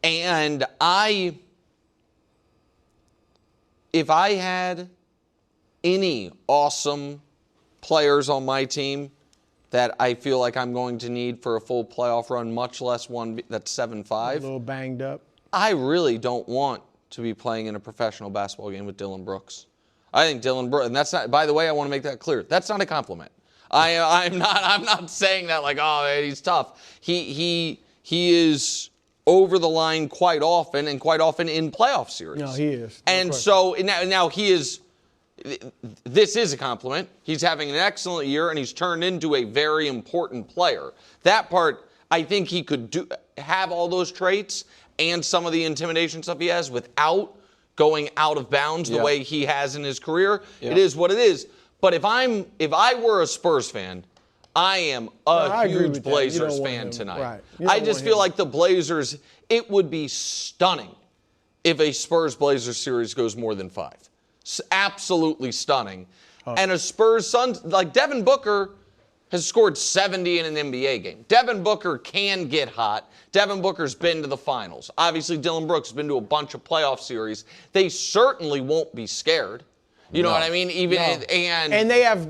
and if I had any awesome players on my team that I feel like I'm going to need for a full playoff run, much less one that's 7-5. A little banged up. I really don't want to be playing in a professional basketball game with Dylan Brooks. I think Dylan Brooks, and that's not, by the way, I want to make that clear. That's not a compliment. I'm not saying that like, oh, he's tough. He is over the line quite often, and quite often in playoff series. No, he is. And so now he is. This is a compliment. He's having an excellent year, and he's turned into a very important player. That part, I think he could have all those traits and some of the intimidation stuff he has without going out of bounds the way he has in his career. It is what it is. But if I were a Spurs fan, I am a huge Blazers fan tonight. Right. I just feel like the Blazers, it would be stunning if a Spurs-Blazers series goes more than 5. Absolutely stunning. And a Spurs Suns, like Devin Booker has scored 70 in an NBA game. Devin Booker can get hot. Devin Booker's been to the finals. Obviously, Dylan Brooks has been to a bunch of playoff series. They certainly won't be scared. You know what I mean? And they have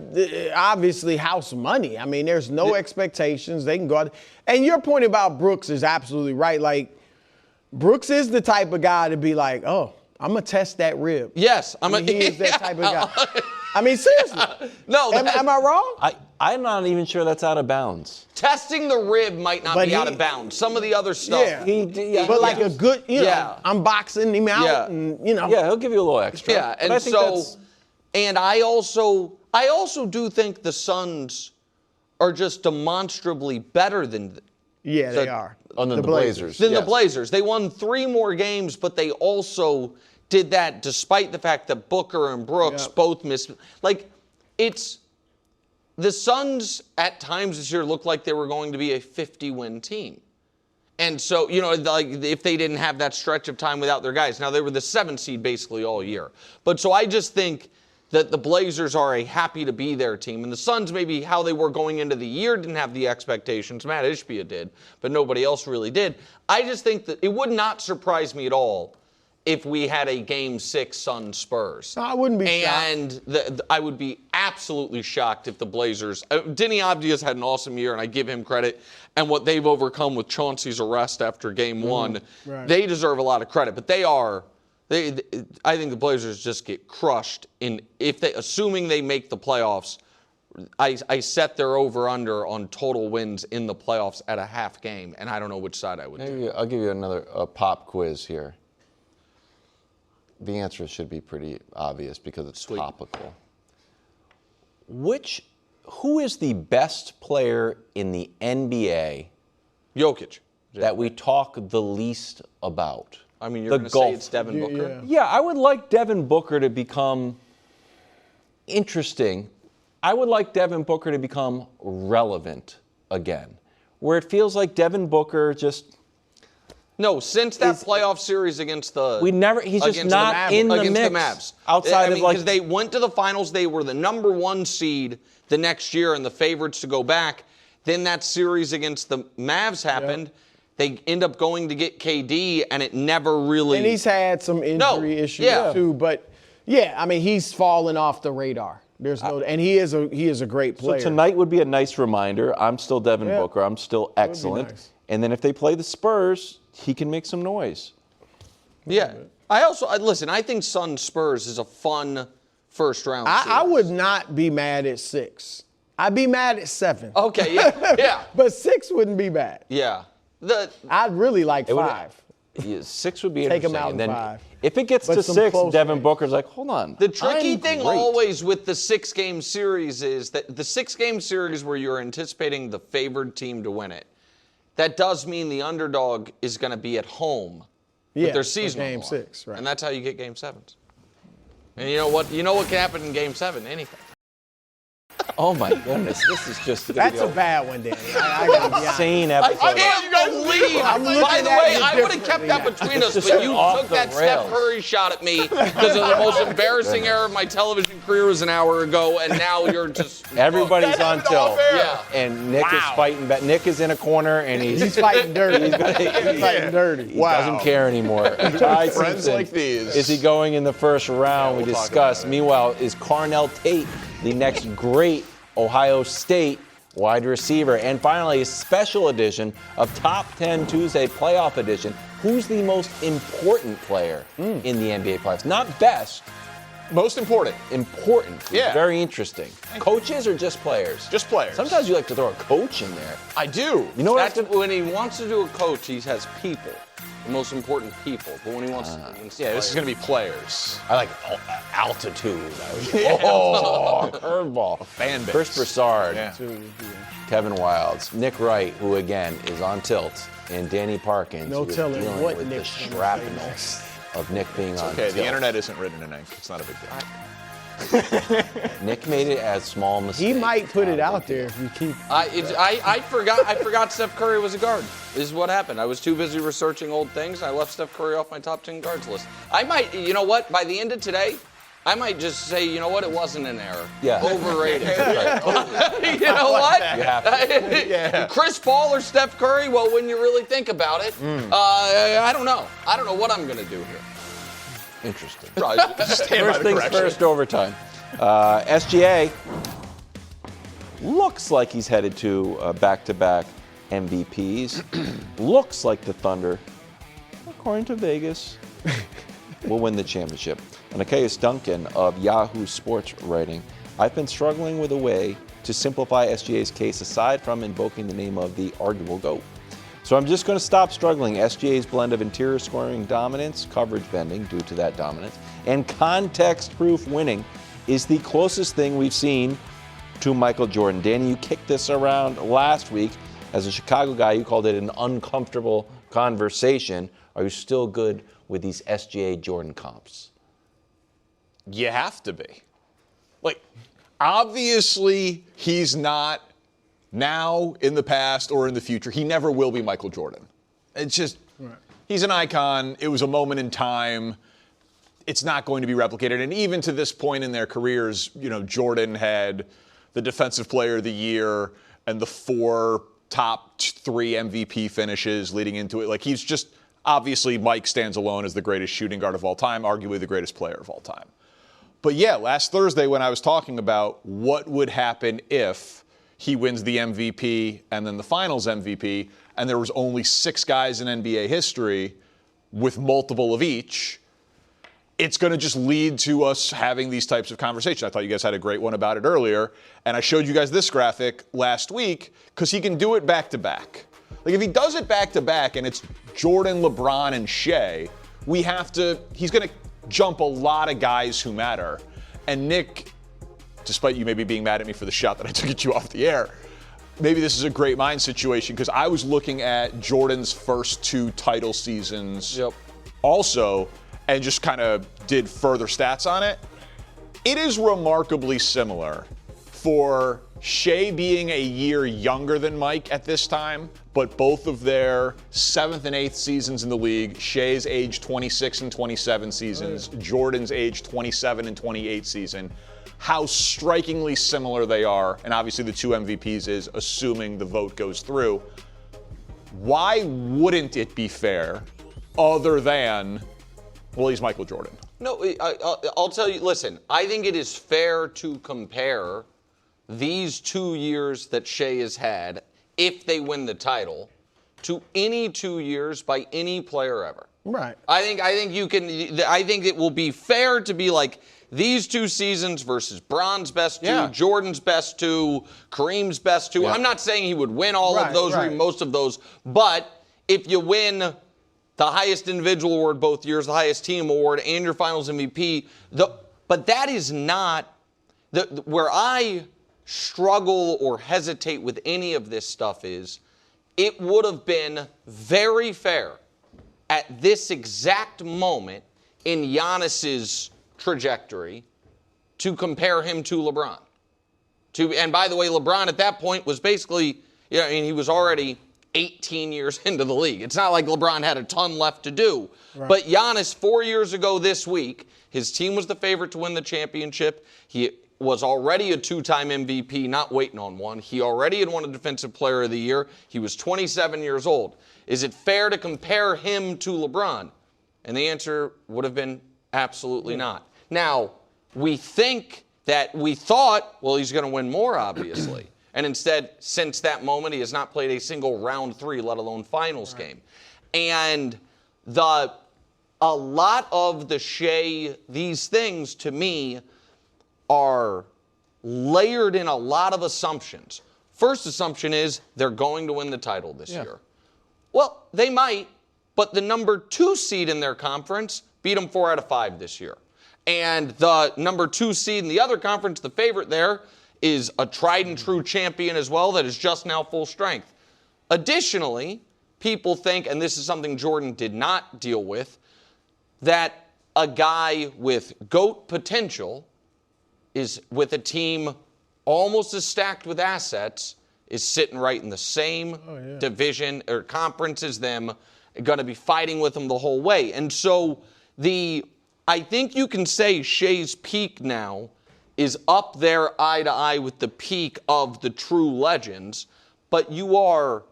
obviously house money. I mean, there's no expectations. They can go out. And your point about Brooks is absolutely right. Like, Brooks is the type of guy to be like, oh, I'm going to test that rib. Yes. He is that type of guy. I mean, seriously. No. Am I wrong? I'm not even sure that's out of bounds. Testing the rib might not be out of bounds. Some of the other stuff. Yeah. But like a good, I'm boxing him out and, Yeah, he'll give you a little extra. Yeah, and and I also do think the Suns are just demonstrably better than they are. The Blazers. The Blazers. They won 3 more games, but they also did that despite the fact that Booker and Brooks both missed. Like, it's the Suns at times this year looked like they were going to be a 50-win team. And so, like if they didn't have that stretch of time without their guys. Now, they were the 7th seed basically all year. But so I just think that the Blazers are a happy-to-be-there team. And the Suns, maybe how they were going into the year, didn't have the expectations. Matt Ishbia did, but nobody else really did. I just think that it would not surprise me at all if we had a Game 6 Suns Spurs. I wouldn't be shocked. And I would be absolutely shocked if the Blazers... Denny Avdia's had an awesome year, and I give him credit. And what they've overcome with Chauncey's arrest after Game 1, they deserve a lot of credit. But I think the Blazers just get crushed assuming they make the playoffs. I set their over-under on total wins in the playoffs at a half game, and I don't know which side I would do. I'll give you another pop quiz here. The answer should be pretty obvious because it's topical. Who is the best player in the NBA? Jokic. That we talk the least about? I mean, you're going to say it's Devin Booker? Yeah, I would like Devin Booker to become interesting. I would like Devin Booker to become relevant again, where it feels like Devin Booker just... No, since that playoff series against the... He's just not in the mix. Against the Mavs. Outside of because they went to the finals, they were the number 1 seed the next year and the favorites to go back. Then that series against the Mavs happened. Yep. They end up going to get KD, and it never really... And he's had some injury issues, too. But, I mean, he's fallen off the radar. And he is a great player. So tonight would be a nice reminder. I'm still Devin Booker. I'm still excellent. Nice. And then if they play the Spurs, he can make some noise. Yeah. Listen, I think Suns Spurs is a fun first-round series. I would not be mad at 6. I'd be mad at 7. Okay, yeah. But 6 wouldn't be bad. Yeah. I'd really like 5. 6 would be Take interesting. him out and then 5. If it gets to 6, Devin Booker's like, hold on. The tricky thing always with the 6-game series is that the 6-game series where you're anticipating the favored team to win it, that does mean the underdog is going to be at home with their seasonal Game 6, right. And that's how you get Game 7s. And you know what can happen in Game 7? Anything. Oh my goodness, this is just that's a bad one, Danny. I gotta be insane episode. I can't believe. By the way, I would have kept that between us, but you took that Steph Curry shot at me because of the most embarrassing error of my television career was an hour ago, and now you're just everybody's on tilt. Yeah. And Nick is fighting back. Nick is in a corner and he's fighting dirty. He's fighting dirty. He doesn't care anymore. Ty Simpson, like these. Is he going in the first round? We discussed. Meanwhile, is Carnell Tate the next great Ohio State wide receiver? And finally, a special edition of Top 10 Tuesday Playoff Edition. Who's the most important player in the NBA playoffs? Not best, Most important. Important. Yeah. Very interesting. Coaches or just players? Just players. Sometimes you like to throw a coach in there. I do. You know what? When he wants to do a coach, he has people. The most important people. But when he wants to... This is going to be players. I like altitude. Yeah. Oh, curveball. Fan base. Chris Broussard. Yeah. Kevin Wildes. Nick Wright, who again is on tilt. And Danny Parkins. No who is telling dealing what with Nick's the gonna shrapnel say of Nick being on Okay, tilt. the internet isn't written in ink. It's not a big deal. Nick made it as small mistake. He might put it out there if you keep. I forgot Steph Curry was a guard. This is what happened. I was too busy researching old things. I left Steph Curry off my top 10 guards list. I might, you know what? By the end of today, I might just say, you know what? It wasn't an error. Yeah. Overrated. You know what? You have to. Yeah. Chris Paul or Steph Curry? Well, when you really think about it, I don't know. I don't know what I'm going to do here. Interesting. First First things first, overtime. SGA looks like he's headed to back-to-back MVPs. Looks like the Thunder, according to Vegas, will win the championship. And Achaeus Duncan of Yahoo Sports writing, I've been struggling with a way to simplify SGA's case aside from invoking the name of the arguable GOAT. So I'm just going to stop struggling. SGA's blend of interior scoring dominance, coverage bending due to that dominance, and context-proof winning is the closest thing we've seen to Michael Jordan. Danny, you kicked this around last week. As a Chicago guy, you called it an uncomfortable conversation. Are you still good with these SGA Jordan comps? You have to be. Like, obviously, he's not now, in the past, or in the future. He never will be Michael Jordan. It's just, he's an icon. It was a moment in time. It's not going to be replicated. And even to this point in their careers, you know, Jordan had the Defensive Player of the Year and the 4 top 3 MVP finishes leading into it. Like, he's just, obviously, Mike stands alone as the greatest shooting guard of all time, arguably the greatest player of all time. But yeah, last Thursday when I was talking about what would happen if he wins the MVP and then the Finals MVP, and there was only 6 guys in NBA history with multiple of each, it's going to just lead to us having these types of conversations. I thought you guys had a great one about it earlier, and I showed you guys this graphic last week because he can do it back-to-back. Like, if he does it back-to-back and it's Jordan, LeBron, and Shea, he's going to jump a lot of guys who matter. And Nick, despite you maybe being mad at me for the shot that I took at you off the air, maybe this is a great mind situation because I was looking at Jordan's first 2 title seasons also and just kind of did further stats on it. It is remarkably similar for Shea being a year younger than Mike at this time, but both of their 7th and 8th seasons in the league, Shea's age 26 and 27 seasons, Jordan's age 27 and 28 season, how strikingly similar they are, and obviously the 2 MVPs is assuming the vote goes through. Why wouldn't it be fair other than, well, he's Michael Jordan? No, I'll tell you, listen, I think it is fair to compare these 2 years that Shea has had, if they win the title, to any 2 years by any player ever. Right. I think it will be fair to be like these 2 seasons versus Bron's best 2, Jordan's best 2, Kareem's best 2. I'm not saying he would win all of those or most of those, but if you win the highest individual award both years, the highest team award, and your Finals MVP, but that is not where I struggle or hesitate with any of this stuff is it would have been very fair at this exact moment in Giannis's trajectory to compare him to LeBron. And by the way, LeBron at that point was basically, he was already 18 years into the league. It's not like LeBron had a ton left to do. Right. But Giannis, 4 years ago this week, his team was the favorite to win the championship. He was already a 2-time MVP, not waiting on one. He already had won a Defensive Player of the Year. He was 27 years old. Is it fair to compare him to LeBron? And the answer would have been absolutely not. Now, we thought, well, he's going to win more, obviously. And instead, since that moment, he has not played a single round 3, let alone finals game. And a lot of the Shea, these things to me are layered in a lot of assumptions. First assumption is they're going to win the title this year. Well, they might, but the number 2 seed in their conference beat them 4 out of 5 this year. And the number 2 seed in the other conference, the favorite there, is a tried and true champion as well that is just now full strength. Additionally, people think, and this is something Jordan did not deal with, that a guy with GOAT potential is with a team almost as stacked with assets, is sitting right in the same division or conference as them, going to be fighting with them the whole way. And so I think you can say Shea's peak now is up there eye to eye with the peak of the true legends, but you are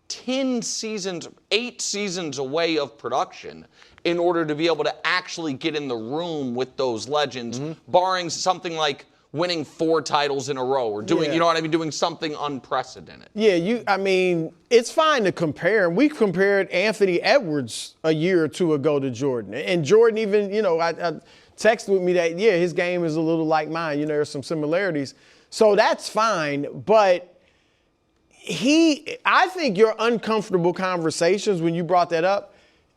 10 seasons, 8 seasons away of production in order to be able to actually get in the room with those legends, barring something like winning 4 titles in a row or doing, you know what I mean, doing something unprecedented. Yeah, it's fine to compare. We compared Anthony Edwards a year or 2 ago to Jordan. And Jordan even, I texted with me that, his game is a little like mine. There's some similarities. So that's fine. But I think your uncomfortable conversations when you brought that up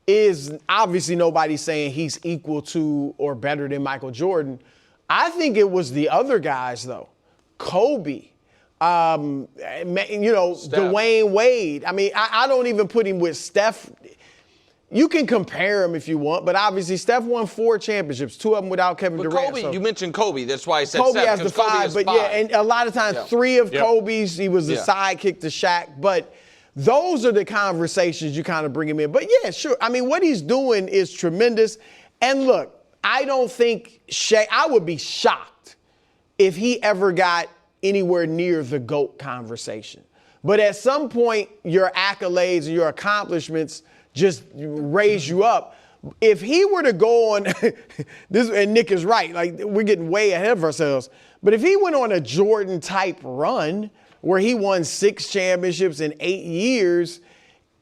is obviously nobody's saying he's equal to or better than Michael Jordan. I think it was the other guys, though. Kobe, Dwayne Wade. I mean, I don't even put him with Steph. You can compare him if you want, but obviously Steph won 4 championships, 2 of them without Kevin Durant. Kobe, you mentioned Kobe. That's why I said Kobe Steph, has the 5, but and a lot of times 3 of Kobe's, he was the sidekick to Shaq. But those are the conversations you kind of bring him in. But sure. I mean, what he's doing is tremendous. And look, I don't think I would be shocked if he ever got anywhere near the GOAT conversation. But at some point, your accolades and your accomplishments just raise you up. If he were to go on this, and Nick is right, like we're getting way ahead of ourselves. But if he went on a Jordan type run where he won 6 championships in 8 years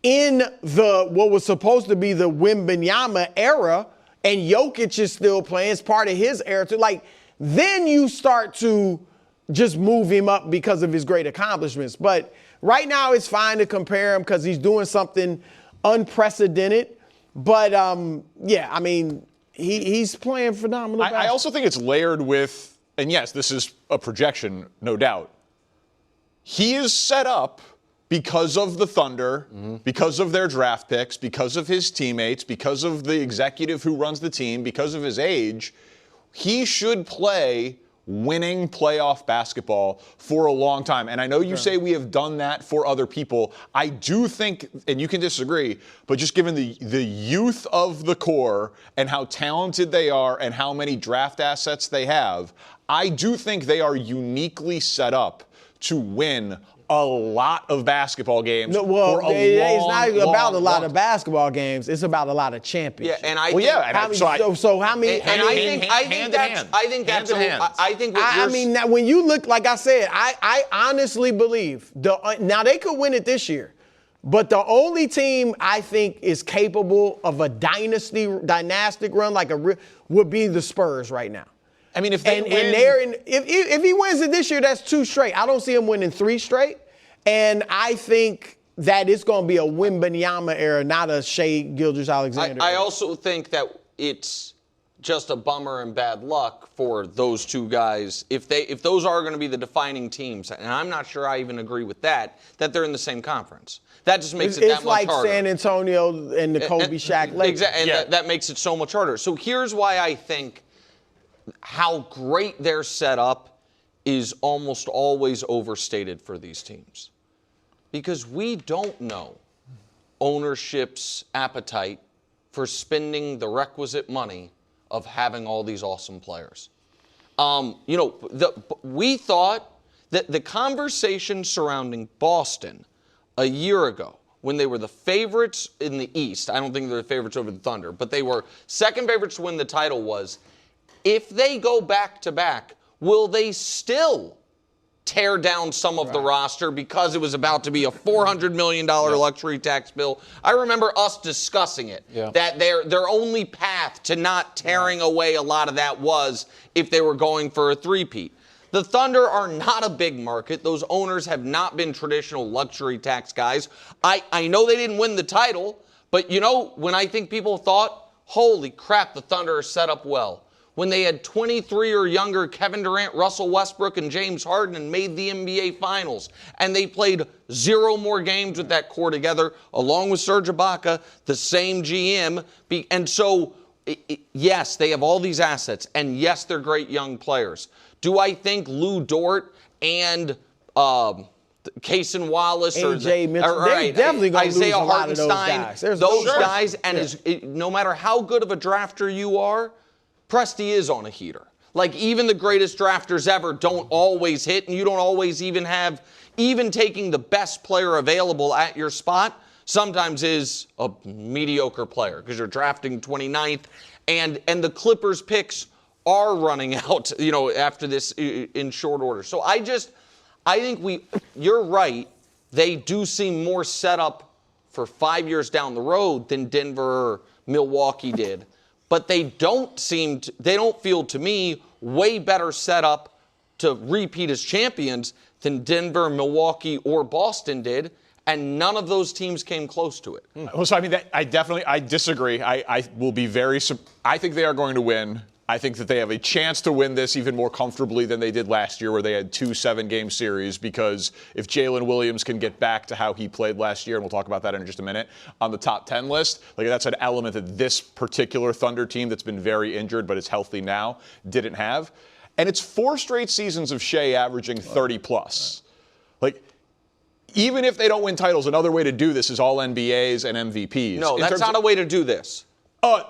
in what was supposed to be the Wembanyama era, and Jokic is still playing, it's part of his era too, then you start to just move him up because of his great accomplishments. But right now it's fine to compare him because he's doing something unprecedented. But, he's playing phenomenal basketball. I also think it's layered with, and yes, this is a projection, no doubt. He is set up because of the Thunder, because of their draft picks, because of his teammates, because of the executive who runs the team, because of his age. He should play winning playoff basketball for a long time. And I know you say we have done that for other people. I do think, and you can disagree, but just given the youth of the core and how talented they are and how many draft assets they have, I do think they are uniquely set up to win a lot of basketball games. It's not about a lot of basketball games. It's about a lot of championships. Yeah, and I think when you look, like I said, I honestly believe now they could win it this year, but the only team I think is capable of a dynastic run would be the Spurs right now. I mean, if they win, if he wins it this year, that's 2 straight. I don't see him winning 3 straight. And I think that it's going to be a Wembanyama era, not a Shea Gilgeous-Alexander era. I also think that it's just a bummer and bad luck for those 2 guys. If those are going to be the defining teams, and I'm not sure I even agree with that they're in the same conference. That just makes it that much harder. It's like San Antonio and the Kobe Shaq Lakers. Exactly, and that makes it so much harder. So here's why I think how great they're set up is almost always overstated for these teams. Because we don't know ownership's appetite for spending the requisite money of having all these awesome players. We thought that the conversation surrounding Boston a year ago, when they were the favorites in the East, I don't think they're the favorites over the Thunder, but they were second favorites to win the title, was if they go back-to-back, will they still tear down some of the roster because it was about to be a $400 million luxury tax bill. I remember us discussing it, that their only path to not tearing away a lot of that was if they were going for a three-peat. The Thunder are not a big market. Those owners have not been traditional luxury tax guys. I know they didn't win the title, but when I think people thought, holy crap, the Thunder are set up well. When they had 23 or younger Kevin Durant, Russell Westbrook, and James Harden and made the NBA Finals, and they played 0 more games with that core together, along with Serge Ibaka, the same GM. And so, yes, they have all these assets, and yes, they're great young players. Do I think Lou Dort and Cason Wallace AJ Mitchell, they're definitely going to lose a lot of those guys. Those guys, and no matter how good of a drafter you are, Presti is on a heater. Like, even the greatest drafters ever don't always hit, and you don't always even taking the best player available at your spot sometimes is a mediocre player because you're drafting 29th, and the Clippers picks are running out, after this in short order. So I think you're right. They do seem more set up for 5 years down the road than Denver or Milwaukee did. But they don't feel to me way better set up to repeat as champions than Denver, Milwaukee, or Boston did. And none of those teams came close to it. Well, so I disagree. I will be I think they are going to win. I think that they have a chance to win this even more comfortably than they did last year, where they had 2 7-game series, because if Jalen Williams can get back to how he played last year, and we'll talk about that in just a minute, on the top 10 list, that's an element that this particular Thunder team that's been very injured but is healthy now didn't have. And it's 4 straight seasons of Shea averaging 30+. Even if they don't win titles, another way to do this is all NBAs and MVPs. No, that's not a way to do this.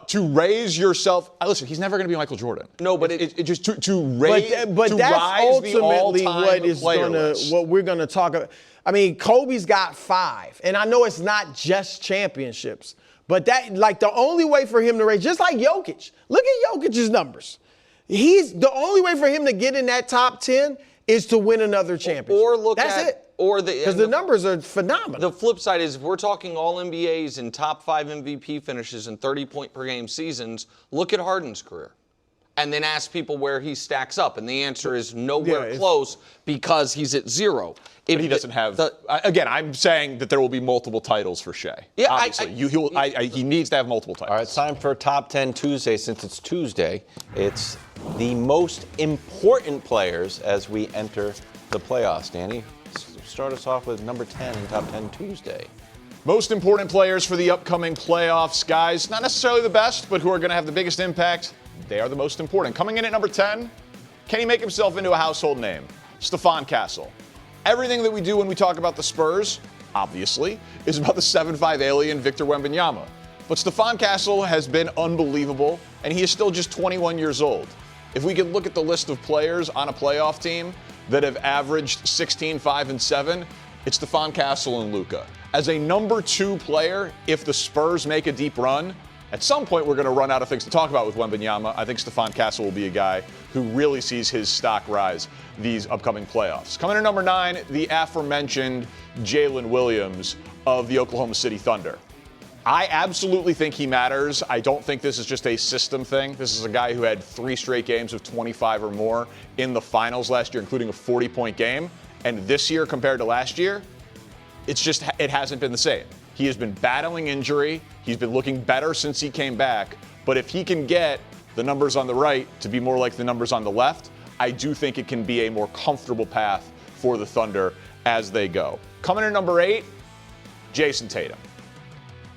To raise yourself. Listen, he's never going to be Michael Jordan. No, but it just to raise. But that's rise ultimately the what we're gonna talk about. I mean, Kobe's got 5, and I know it's not just championships, but the only way for him to raise, just like Jokic. Look at Jokic's numbers. He's the only way for him to get in that top 10 is to win another championship. That's it. Because the numbers are phenomenal. The flip side is, if we're talking all NBAs and top 5 MVP finishes and 30-point-per-game seasons, look at Harden's career. And then ask people where he stacks up. And the answer is nowhere close, because he's at 0. But he doesn't have. Again, I'm saying that there will be multiple titles for Shea. Yeah, obviously. He needs to have multiple titles. All right, it's time for Top 10 Tuesday. Since it's Tuesday, it's the most important players as we enter the playoffs. Danny, start us off with number 10 in Top 10 Tuesday. Most important players for the upcoming playoffs, guys. Not necessarily the best, but who are going to have the biggest impact. They are the most important. Coming in at number 10, can he make himself into a household name? Stephon Castle. Everything that we do when we talk about the Spurs, obviously, is about the 7'5" alien Victor Wembanyama. But Stephon Castle has been unbelievable, and he is still just 21 years old. If we could look at the list of players on a playoff team that have averaged 16, 5, and 7, it's Stephon Castle and Luka. As a number 2 player, if the Spurs make a deep run, at some point we're going to run out of things to talk about with Wembanyama. I think Stephon Castle will be a guy who really sees his stock rise these upcoming playoffs. Coming in at number 9, the aforementioned Jalen Williams of the Oklahoma City Thunder. I absolutely think he matters. I don't think this is just a system thing. This is a guy who had 3 straight games of 25 or more in the finals last year, including a 40-point game. And this year compared to last year, it hasn't been the same. He has been battling injury. He's been looking better since he came back. But if he can get the numbers on the right to be more like the numbers on the left, I do think it can be a more comfortable path for the Thunder as they go. Coming in at number 8, Jason Tatum.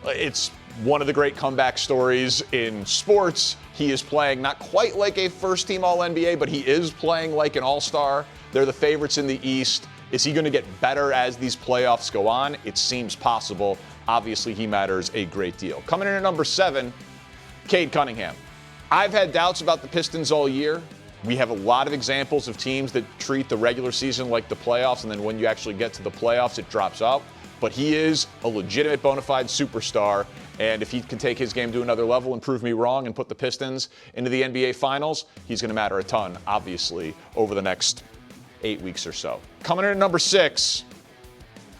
It's one of the great comeback stories in sports. He is playing not quite like a first-team All-NBA, but he is playing like an All-Star. They're the favorites in the East. Is he going to get better as these playoffs go on? It seems possible. Obviously, he matters a great deal. Coming in at number 7, Cade Cunningham. I've had doubts about the Pistons all year. We have a lot of examples of teams that treat the regular season like the playoffs, and then when you actually get to the playoffs, it drops out. But he is a legitimate bona fide superstar, and if he can take his game to another level and prove me wrong and put the Pistons into the NBA Finals, he's going to matter a ton, obviously, over the next 8 weeks or so. Coming in at number 6,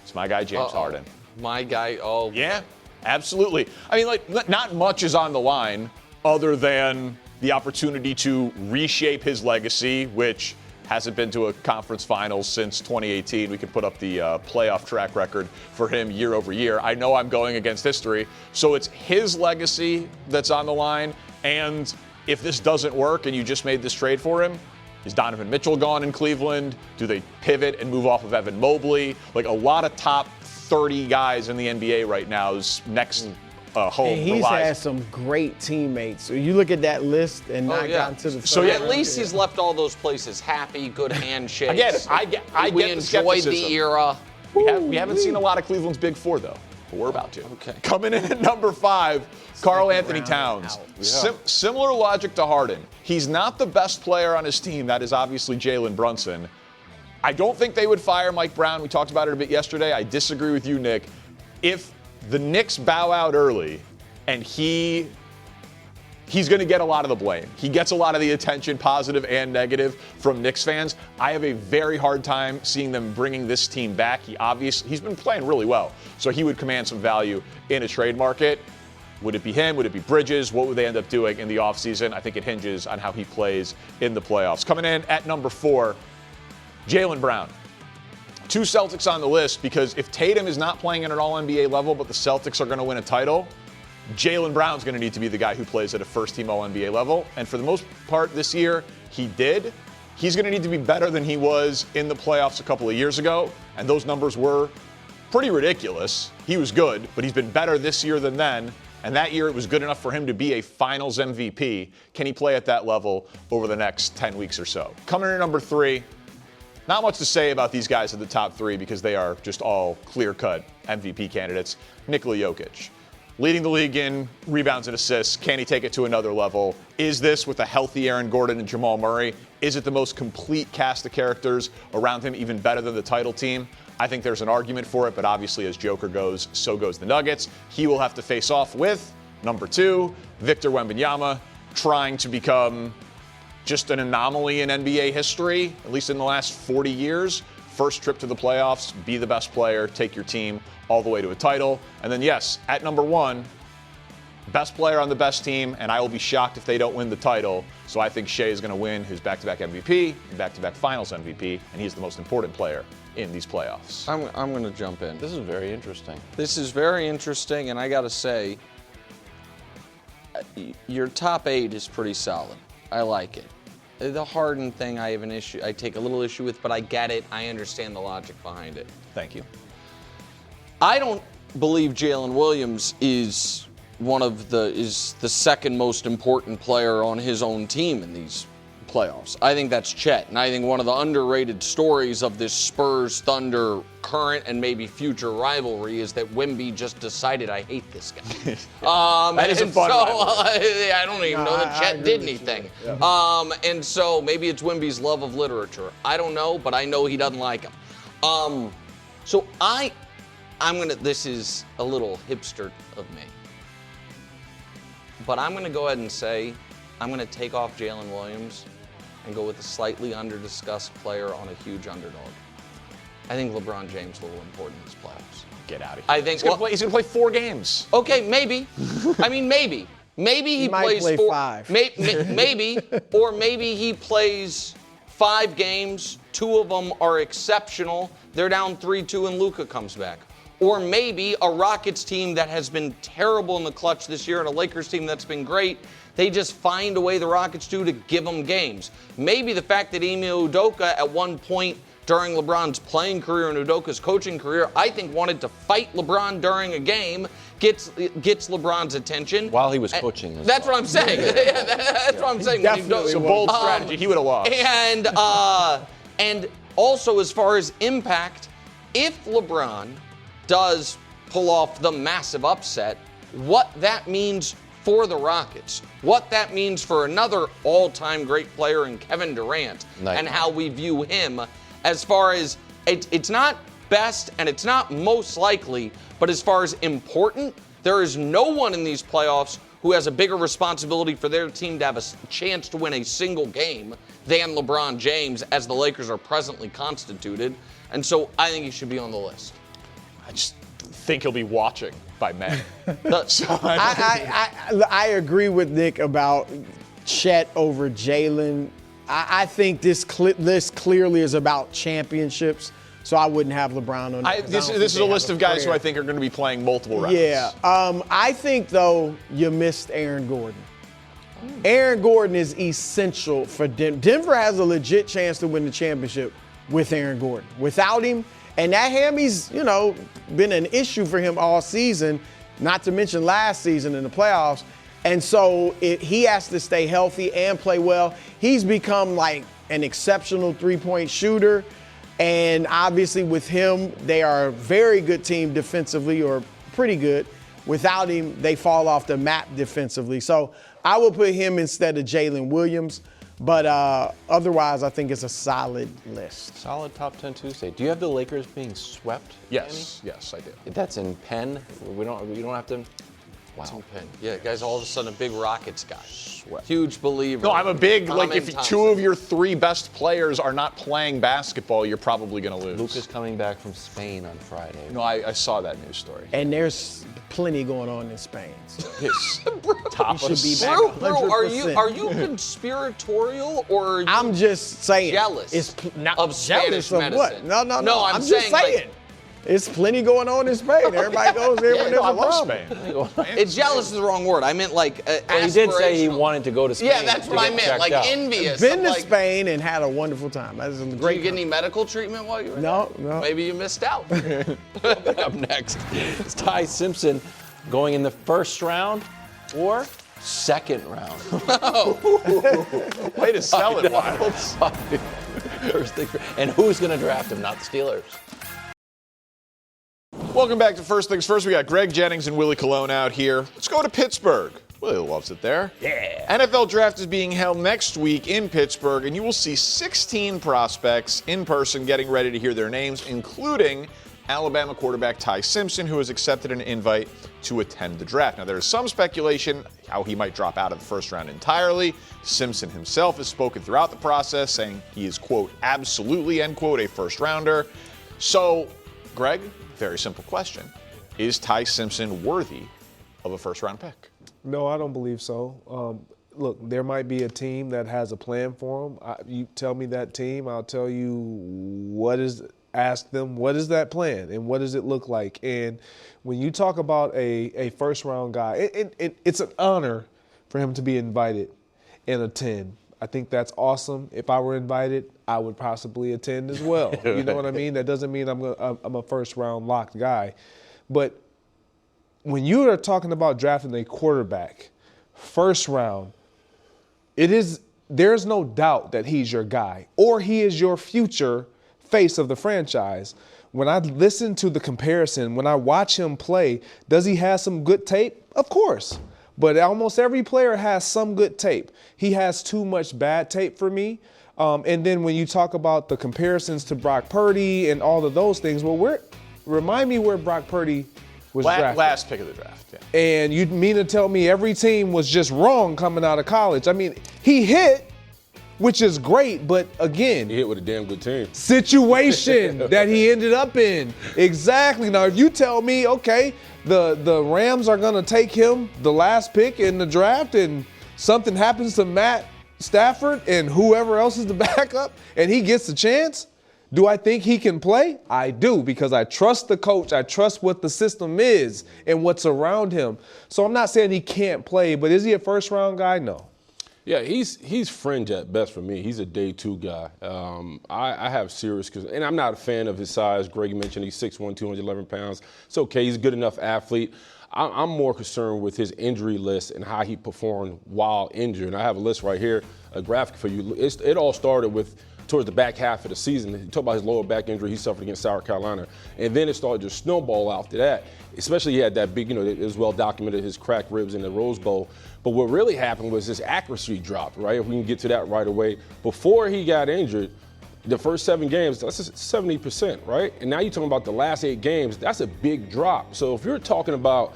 it's my guy James Harden. My guy, Yeah, absolutely. I mean, like, not much is on the line other than the opportunity to reshape his legacy, which hasn't been to a conference finals since 2018. We could put up the playoff track record for him year over year. I know I'm going against history, so it's his legacy that's on the line. And if this doesn't work and you just made this trade for him, is Donovan Mitchell gone in Cleveland? Do they pivot and move off of Evan Mobley? Like, a lot of top 30 guys in the NBA right now's next home. And he's had some great teammates. So you look at that list and not gotten to the. So at least he's left all those places happy, good handshakes. Again, I we get enjoyed the era. We haven't seen a lot of Cleveland's Big Four, though. But we're about to. Okay. Coming in at number 5, Karl Anthony Towns. Similar logic to Harden. He's not the best player on his team. That is obviously Jalen Brunson. I don't think they would fire Mike Brown. We talked about it a bit yesterday. I disagree with you, Nick. If the Knicks bow out early and he's going to get a lot of the blame. He gets a lot of the attention, positive and negative, from Knicks fans. I have a very hard time seeing them bringing this team back. He's been playing really well, so he would command some value in a trade market. Would it be him? Would it be Bridges? What would they end up doing in the offseason? I think it hinges on how he plays in the playoffs. Coming in at number 4, Jaylen Brown. 2 Celtics on the list, because if Tatum is not playing at an all-NBA level but the Celtics are going to win a title, Jaylen Brown's going to need to be the guy who plays at a first-team all-NBA level. And for the most part this year, he did. He's going to need to be better than he was in the playoffs a couple of years ago, and those numbers were pretty ridiculous. He was good, but he's been better this year than then, and that year it was good enough for him to be a Finals MVP. Can he play at that level over the next 10 weeks or so? Coming in at number 3, not much to say about these guys at the top 3 because they are just all clear-cut MVP candidates. Nikola Jokic, leading the league in rebounds and assists. Can he take it to another level? Is this, with a healthy Aaron Gordon and Jamal Murray, is it the most complete cast of characters around him, even better than the title team? I think there's an argument for it, but obviously as Joker goes, so goes the Nuggets. He will have to face off with number 2, Victor Wembanyama, trying to become just an anomaly in NBA history, at least in the last 40 years. First trip to the playoffs, be the best player, take your team all the way to a title. And then, yes, at number 1, best player on the best team, and I will be shocked if they don't win the title. So I think Shea is going to win his back-to-back MVP and back-to-back Finals MVP, and he's the most important player in these playoffs. I'm going to jump in. This is very interesting. This is very interesting, and I got to say, your top 8 is pretty solid. I like it. The Harden thing, I take a little issue with, but I get it. I understand the logic behind it. Thank you. I don't believe Jalen Williams is the second most important player on his own team in these playoffs. I think that's Chet, and I think one of the underrated stories of this Spurs-Thunder current and maybe future rivalry is that Wemby just decided, I hate this guy. That is a fun rivalry. I don't even know that Chet did anything. Yeah. And so maybe it's Wemby's love of literature. I don't know, but I know he doesn't like him. So this is a little hipster of me, but I'm gonna go ahead and say I'm gonna take off Jalen Williams and go with a slightly under-discussed player on a huge underdog. I think LeBron James will be important in these playoffs. Get out of here. I think he's gonna play 4 games. Okay, maybe. I mean, maybe. Maybe he plays play 4. 5. Maybe, or maybe he plays 5 games. 2 of them are exceptional. They're down 3-2 and Luka comes back. Or maybe a Rockets team that has been terrible in the clutch this year and a Lakers team that's been great, they just find a way, the Rockets do, to give them games. Maybe the fact that Ime Udoka at one point during LeBron's playing career and Udoka's coaching career, I think wanted to fight LeBron during a game, gets LeBron's attention. While he was coaching. That's what I'm saying. That's what I'm saying. It's a bold strategy. He would have lost. And also, as far as impact, if LeBron does pull off the massive upset, what that means for the Rockets, what that means for another all-time great player in Kevin Durant, and how we view him, as far as it's not best and it's not most likely, but as far as important, there is no one in these playoffs who has a bigger responsibility for their team to have a chance to win a single game than LeBron James, as the Lakers are presently constituted. And so I think he should be on the list. I just think he'll be watching by May. I agree with Nick about Chet over Jalen. I think this list clearly is about championships, so I wouldn't have LeBron on it. This is a list of guys who I think are going to be playing multiple rounds. Yeah. I think, though, you missed Aaron Gordon. Aaron Gordon is essential for Denver. Denver has a legit chance to win the championship with Aaron Gordon. Without him, and that hammy's, been an issue for him all season, not to mention last season in the playoffs. And so he has to stay healthy and play well. He's become like an exceptional three-point shooter. And obviously with him, they are a very good team defensively, or pretty good. Without him, they fall off the map defensively. So I would put him instead of Jalen Williams. But otherwise, I think it's a solid list. Solid top 10 Tuesday. Do you have the Lakers being swept? Yes, I do. That's in Penn. You don't have to. Wow. It's in Penn. Yeah, guys, all of a sudden a big Rockets guy. Huge believer. No, I'm a big, if two of your three best players are not playing basketball, you're probably going to lose. Luka's coming back from Spain on Friday. No, I saw that news story. And there's plenty going on in Spain. So. Top should be back 100%. Bro, are you conspiratorial, or are you I'm just saying. Jealous of Spanish of medicine? What? No, I'm just saying. It's plenty going on in Spain. Everybody goes there when there's a problem. It's jealous is the wrong word. I meant like he did say he wanted to go to Spain. Yeah, that's what I meant. Like envious. Been to Spain and had a wonderful time. That's a great. Did you get any medical treatment while you were there? No. Maybe you missed out. Up next, it's Ty Simpson going in the first round or second round. Way to sell it, Wild. And who's going to draft him? Not the Steelers. Welcome back to First Things First. We got Greg Jennings and Willie Colon out here. Let's go to Pittsburgh. Willie loves it there. Yeah. NFL Draft is being held next week in Pittsburgh, and you will see 16 prospects in person getting ready to hear their names, including Alabama quarterback Ty Simpson, who has accepted an invite to attend the draft. Now, there is some speculation how he might drop out of the first round entirely. Simpson himself has spoken throughout the process, saying he is, quote, absolutely, end quote, a first rounder. So, Greg, very simple question. Is Ty Simpson worthy of a first-round pick? No, I don't believe so. Look, there might be a team that has a plan for him. You tell me that team, I'll tell you ask them, what is that plan and what does it look like? And when you talk about a first-round guy, it's an honor for him to be invited and attend. I think that's awesome. If I were invited, I would possibly attend as well. You know what I mean? That doesn't mean I'm a first-round locked guy. But when you are talking about drafting a quarterback, first round, there's no doubt that he's your guy or he is your future face of the franchise. When I listen to the comparison, when I watch him play, does he have some good tape? Of course. But almost every player has some good tape. He has too much bad tape for me. And then when you talk about the comparisons to Brock Purdy and all of those things, remind me where Brock Purdy was drafted. Last pick of the draft, yeah. And you mean to tell me every team was just wrong coming out of college? I mean, he hit, which is great, but again, he hit with a damn good team. Situation that he ended up in. Exactly. Now, if you tell me, okay, the Rams are going to take him the last pick in the draft and something happens to Matt Stafford and whoever else is the backup and he gets a chance, do I think he can play? I do, because I trust the coach. I trust what the system is and what's around him. So I'm not saying he can't play, but is he a first-round guy? No. Yeah, he's fringe at best for me. He's a day two guy. I have serious, and I'm not a fan of his size. Greg mentioned he's 6'1", 211 pounds. It's okay. He's a good enough athlete. I'm more concerned with his injury list and how he performed while injured. And I have a list right here, a graphic for you. It all started with towards the back half of the season. He talked about his lower back injury he suffered against South Carolina. And then it started to snowball after that. Especially he had that big, it was well documented, his cracked ribs in the Rose Bowl. But what really happened was his accuracy dropped, right? If we can get to that right away. Before he got injured, the first 7 games, that's 70%, right? And now you're talking about the last 8 games, that's a big drop. So if you're talking about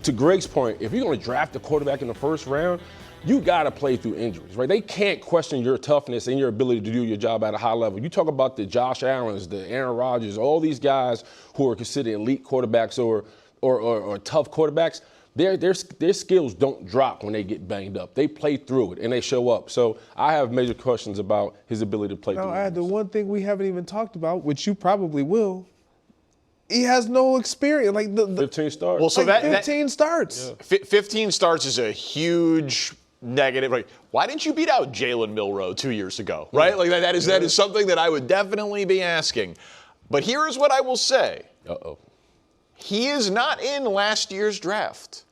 to Greg's point, if you're going to draft a quarterback in the first round, you got to play through injuries, right? They can't question your toughness and your ability to do your job at a high level. You talk about the Josh Allens, the Aaron Rodgers, all these guys who are considered elite quarterbacks or tough quarterbacks. Their skills don't drop when they get banged up. They play through it and they show up. So I have major questions about his ability to play through it. Now, the one thing we haven't even talked about, which you probably will, he has no experience. Like the 15 starts. Well, so like 15 starts. Yeah. 15 starts is a huge negative. Like, why didn't you beat out Jalen Milroe 2 years ago? Right? Like that is something that I would definitely be asking. But here is what I will say. He is not in last year's draft.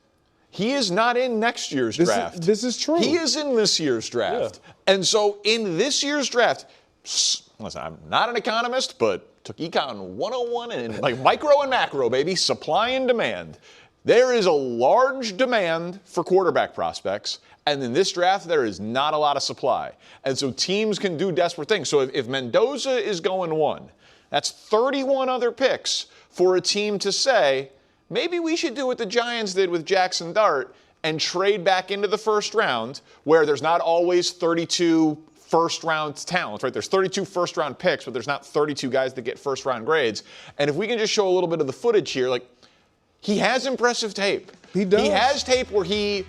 He is not in next year's draft. This is true. He is in this year's draft. Yeah. And so in this year's draft, listen, I'm not an economist, but took Econ 101 and like micro and macro, baby, supply and demand. There is a large demand for quarterback prospects, and in this draft, there is not a lot of supply. And so teams can do desperate things. So if Mendoza is going 1, that's 31 other picks for a team to say, maybe we should do what the Giants did with Jackson Dart and trade back into the first round, where there's not always 32 first-round talent, right? There's 32 first-round picks, but there's not 32 guys that get first-round grades. And if we can just show a little bit of the footage here, like, he has impressive tape. He does. He has tape where he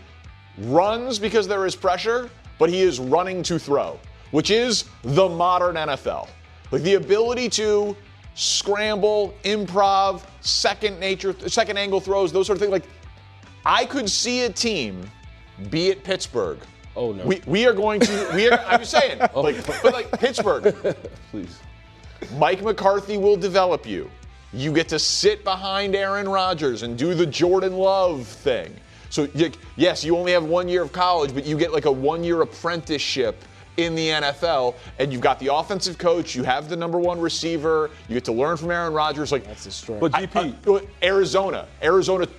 runs because there is pressure, but he is running to throw, which is the modern NFL. Like, the ability to scramble, improv, second angle throws, those sort of things. Like, I could see a team, be it Pittsburgh. Oh no. We are going to. I'm just saying. But Pittsburgh. Please. Mike McCarthy will develop you. You get to sit behind Aaron Rodgers and do the Jordan Love thing. So yes, you only have 1 year of college, but you get like a 1-year apprenticeship in the NFL, and you've got the offensive coach, you have the number 1 receiver, you get to learn from Aaron Rodgers. Like, that's the strength. But Arizona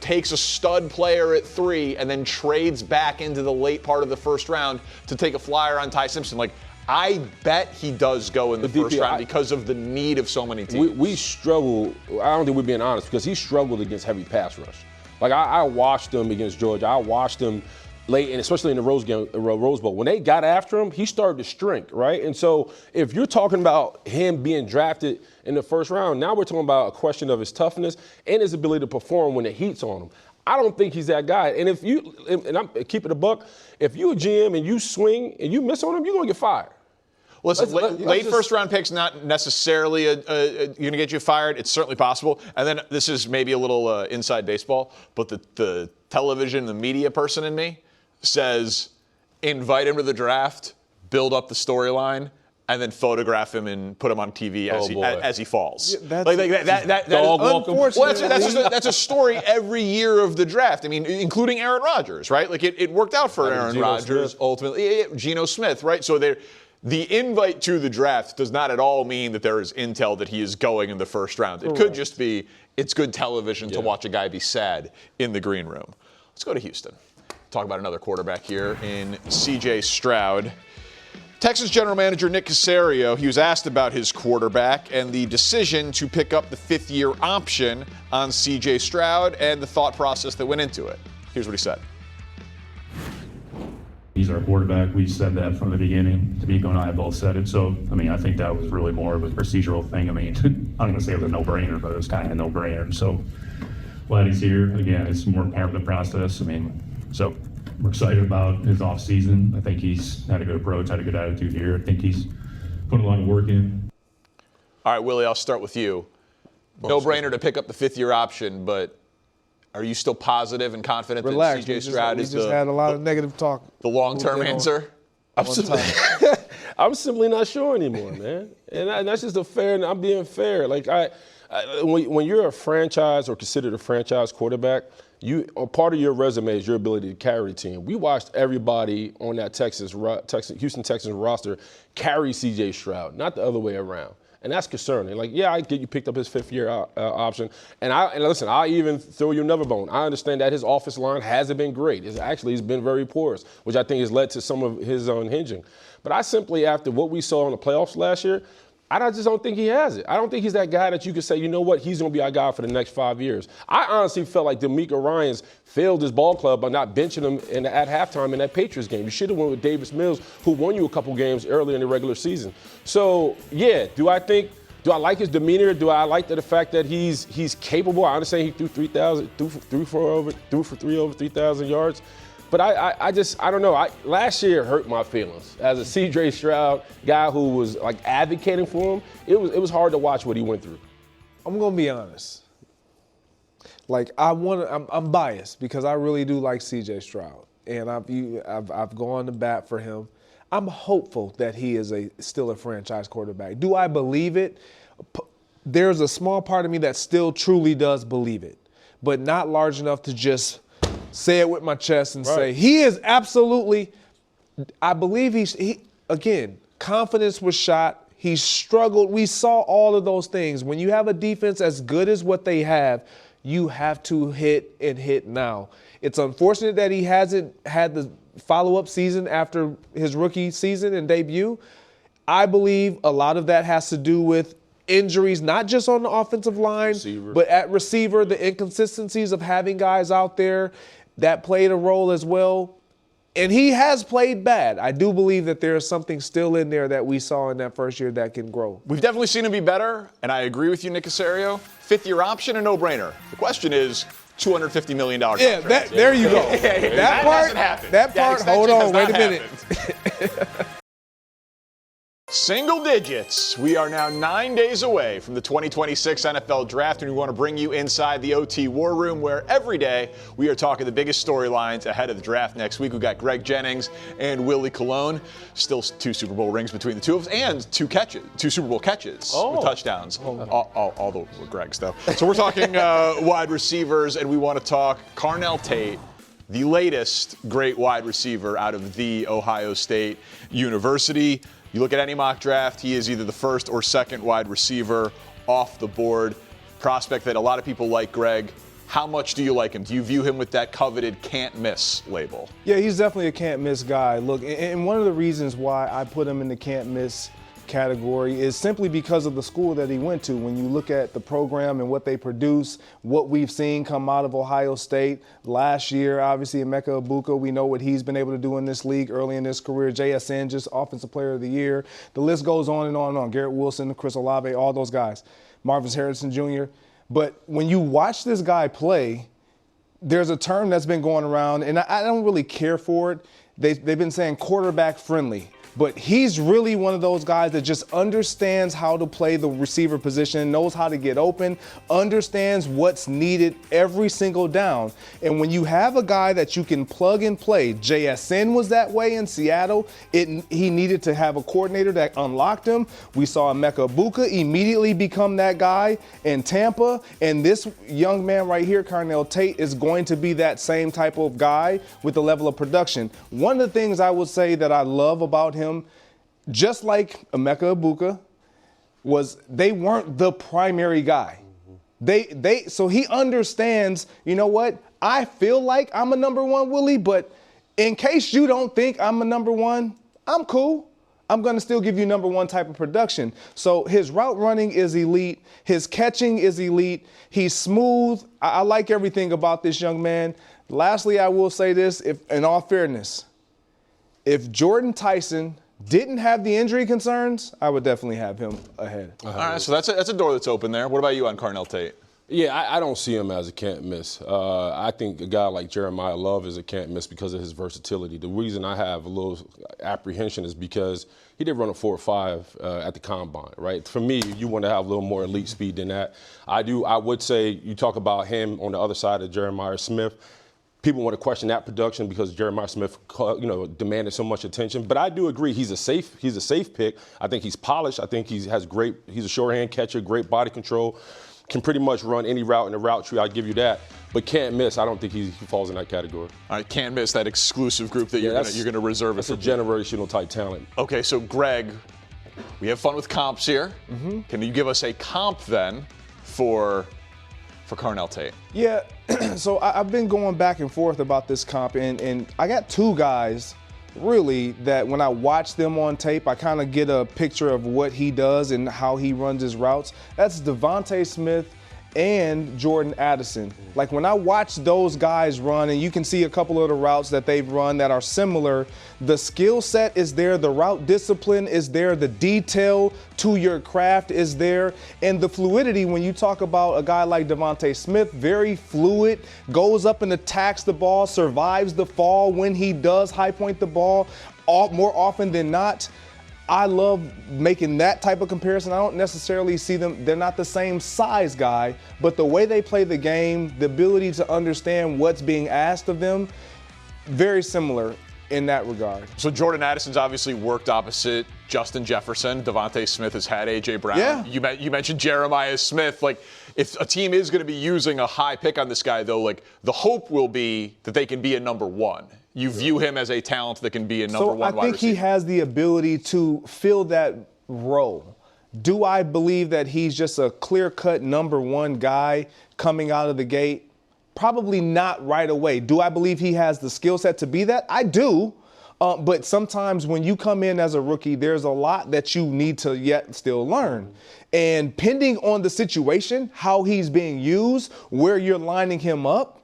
takes a stud player at 3 and then trades back into the late part of the first round to take a flyer on Ty Simpson. Like, I bet he does go in the first round because of the need of so many teams. We struggle. I don't think we're being honest, because he struggled against heavy pass rush. Like, I watched him against Georgia. I watched him late, and especially in the Rose Bowl. When they got after him, he started to shrink, right? And so if you're talking about him being drafted in the first round, now we're talking about a question of his toughness and his ability to perform when the heat's on him. I don't think he's that guy. And if you, and I'm keeping it a buck, if you a GM and you swing and you miss on him, you're going to get fired. Listen, late first-round picks not necessarily going to get you fired. It's certainly possible. And then this is maybe a little inside baseball, but the television, the media person in me says invite him to the draft, build up the storyline, and then photograph him and put him on TV as he falls. Yeah, that's a story every year of the draft. I mean, including Aaron Rodgers, right? Like it worked out for Aaron Rodgers ultimately. Geno Smith, right? So the invite to the draft does not at all mean that there is intel that he is going in the first round. It could just be it's good television to watch a guy be sad in the green room. Let's go to Houston. Talk about another quarterback here in C.J. Stroud. Texans general manager Nick Caserio, he was asked about his quarterback and the decision to pick up the 5th-year option on C.J. Stroud and the thought process that went into it. Here's what he said. He's our quarterback. We said that from the beginning. D'Amico and I both said it. So, I mean, I think that was really more of a procedural thing. I mean, I'm going to say it was a no-brainer, but it was kind of a no-brainer. So, glad he's here. Again, it's more part of the process. I mean, so we're excited about his offseason. I think he's had a good approach, had a good attitude here. I think he's put a lot of work in. All right, Willie, I'll start with you. No-brainer to pick up the 5th-year option, but are you still positive and confident that C.J. Stroud is just had a lot of negative talk. The long-term answer? I'm simply not sure anymore, man. And that's just I'm being fair. Like, when you're a franchise or considered a franchise quarterback, part of your resume is your ability to carry the team. We watched everybody on that Houston Texans roster carry C.J. Stroud, not the other way around. And that's concerning. Like, yeah, I get you picked up his 5th-year option. And listen, I'll even throw you another bone. I understand that his offensive line hasn't been great. He's been very porous, which I think has led to some of his unhinging. But I simply, after what we saw in the playoffs last year, I just don't think he has it. I don't think he's that guy that you could say, you know what, he's going to be our guy for the next 5 years. I honestly felt like DeMeco Ryans failed his ball club by not benching him at halftime in that Patriots game. You should have went with Davis Mills, who won you a couple games earlier in the regular season. So, yeah, do I like his demeanor? Do I like the fact that he's capable? I understand he threw for over 3,000 yards. But I don't know. Last year hurt my feelings. As a C.J. Stroud guy who was like advocating for him, it was hard to watch what he went through. I'm gonna be honest. Like I'm biased because I really do like C.J. Stroud, and I've gone to bat for him. I'm hopeful that he is still a franchise quarterback. Do I believe it? There's a small part of me that still truly does believe it, but not large enough to just say it with my chest and say he is absolutely. I believe he again, confidence was shot. He struggled. We saw all of those things. When you have a defense as good as what they have, you have to hit and hit now. It's unfortunate that he hasn't had the follow-up season after his rookie season and debut. I believe a lot of that has to do with injuries, not just on the offensive line, but at receiver, the inconsistencies of having guys out there that played a role as well. And he has played bad. I do believe that there is something still in there that we saw in that first year that can grow. We've definitely seen him be better, and I agree with you, Nick Caserio. Fifth-year option, a no-brainer. The question is, $250 million contract. Yeah, there you go. That part, hasn't happened. That part, hold on, wait a minute. Single digits. We are now 9 days away from the 2026 NFL Draft, and we want to bring you inside the OT War Room, where every day we are talking the biggest storylines ahead of the draft next week. We've got Greg Jennings and Willie Colon. Still 2 Super Bowl rings between the two of us, and 2 Super Bowl catches with touchdowns. All the Gregs, though. So we're talking wide receivers, and we want to talk Carnell Tate, the latest great wide receiver out of The Ohio State University. You look at any mock draft, he is either the first or second wide receiver off the board. Prospect that a lot of people like. Greg, how much do you like him? Do you view him with that coveted can't-miss label? Yeah, he's definitely a can't-miss guy. Look, and one of the reasons why I put him in the can't-miss category is simply because of the school that he went to. When you look at the program and what they produce, what we've seen come out of Ohio State last year, obviously Emeka Egbuka, we know what he's been able to do in this league early in his career. JSN, just Offensive Player of the Year. The list goes on and on and on. Garrett Wilson, Chris Olave, all those guys. Marvin Harrison Jr. But when you watch this guy play, there's a term that's been going around, and I don't really care for it. They've been saying quarterback friendly. But he's really one of those guys that just understands how to play the receiver position, knows how to get open, understands what's needed every single down. And when you have a guy that you can plug and play, JSN was that way in Seattle. He needed to have a coordinator that unlocked him. We saw Emeka Egbuka immediately become that guy in Tampa. And this young man right here, Carnell Tate, is going to be that same type of guy with the level of production. One of the things I would say that I love about him, just like Emeka Egbuka, was they weren't the primary guy. So he understands, you know what, I feel like I'm a number one, Willie, but in case you don't think I'm a number one, I'm cool. I'm going to still give you number one type of production. So his route running is elite. His catching is elite. He's smooth. I like everything about this young man. Lastly, I will say this, in all fairness, if Jordan Tyson didn't have the injury concerns, I would definitely have him ahead. All right, so that's a door that's open there. What about you on Carnell Tate? Yeah, I don't see him as a can't miss. I think a guy like Jeremiyah Love is a can't miss because of his versatility. The reason I have a little apprehension is because he did run a 4.5 at the combine, right? For me, you want to have a little more elite speed than that. I would say you talk about him on the other side of Jeremiah Smith. People want to question that production because Jeremiah Smith, demanded so much attention. But I do agree he's a safe pick. I think he's polished. I think he's a shorthand catcher, great body control, can pretty much run any route in the route tree. I'll give you that. But can't miss. I don't think he falls in that category. All right, can't miss that exclusive group that you're going to reserve. That's a generational type talent. Okay, so Greg, we have fun with comps here. Mm-hmm. Can you give us a comp then for Carnell Tate? Yeah, so I've been going back and forth about this comp, and I got 2 guys really, that when I watch them on tape, I kind of get a picture of what he does and how he runs his routes. That's Devontae Smith and Jordan Addison. Like when I watch those guys run, and you can see a couple of the routes that they've run that are similar, the skill set is there, the route discipline is there, the detail to your craft is there, and the fluidity when you talk about a guy like Devontae Smith, very fluid, goes up and attacks the ball, survives the fall when he does high point the ball, more often than not. I love making that type of comparison. I don't necessarily see them, they're not the same size guy, but the way they play the game, the ability to understand what's being asked of them, very similar in that regard. So Jordan Addison's obviously worked opposite Justin Jefferson. Devontae Smith has had A.J. Brown. Yeah. You mentioned Jeremiyah Smith. Like, if a team is going to be using a high pick on this guy, though, like, the hope will be that they can be a number one. You view him as a talent that can be a number one wide receiver. I think he has the ability to fill that role. Do I believe that he's just a clear-cut number one guy coming out of the gate? Probably not right away. Do I believe he has the skill set to be that? I do. But sometimes when you come in as a rookie, there's a lot that you need to yet still learn. And pending on the situation, how he's being used, where you're lining him up,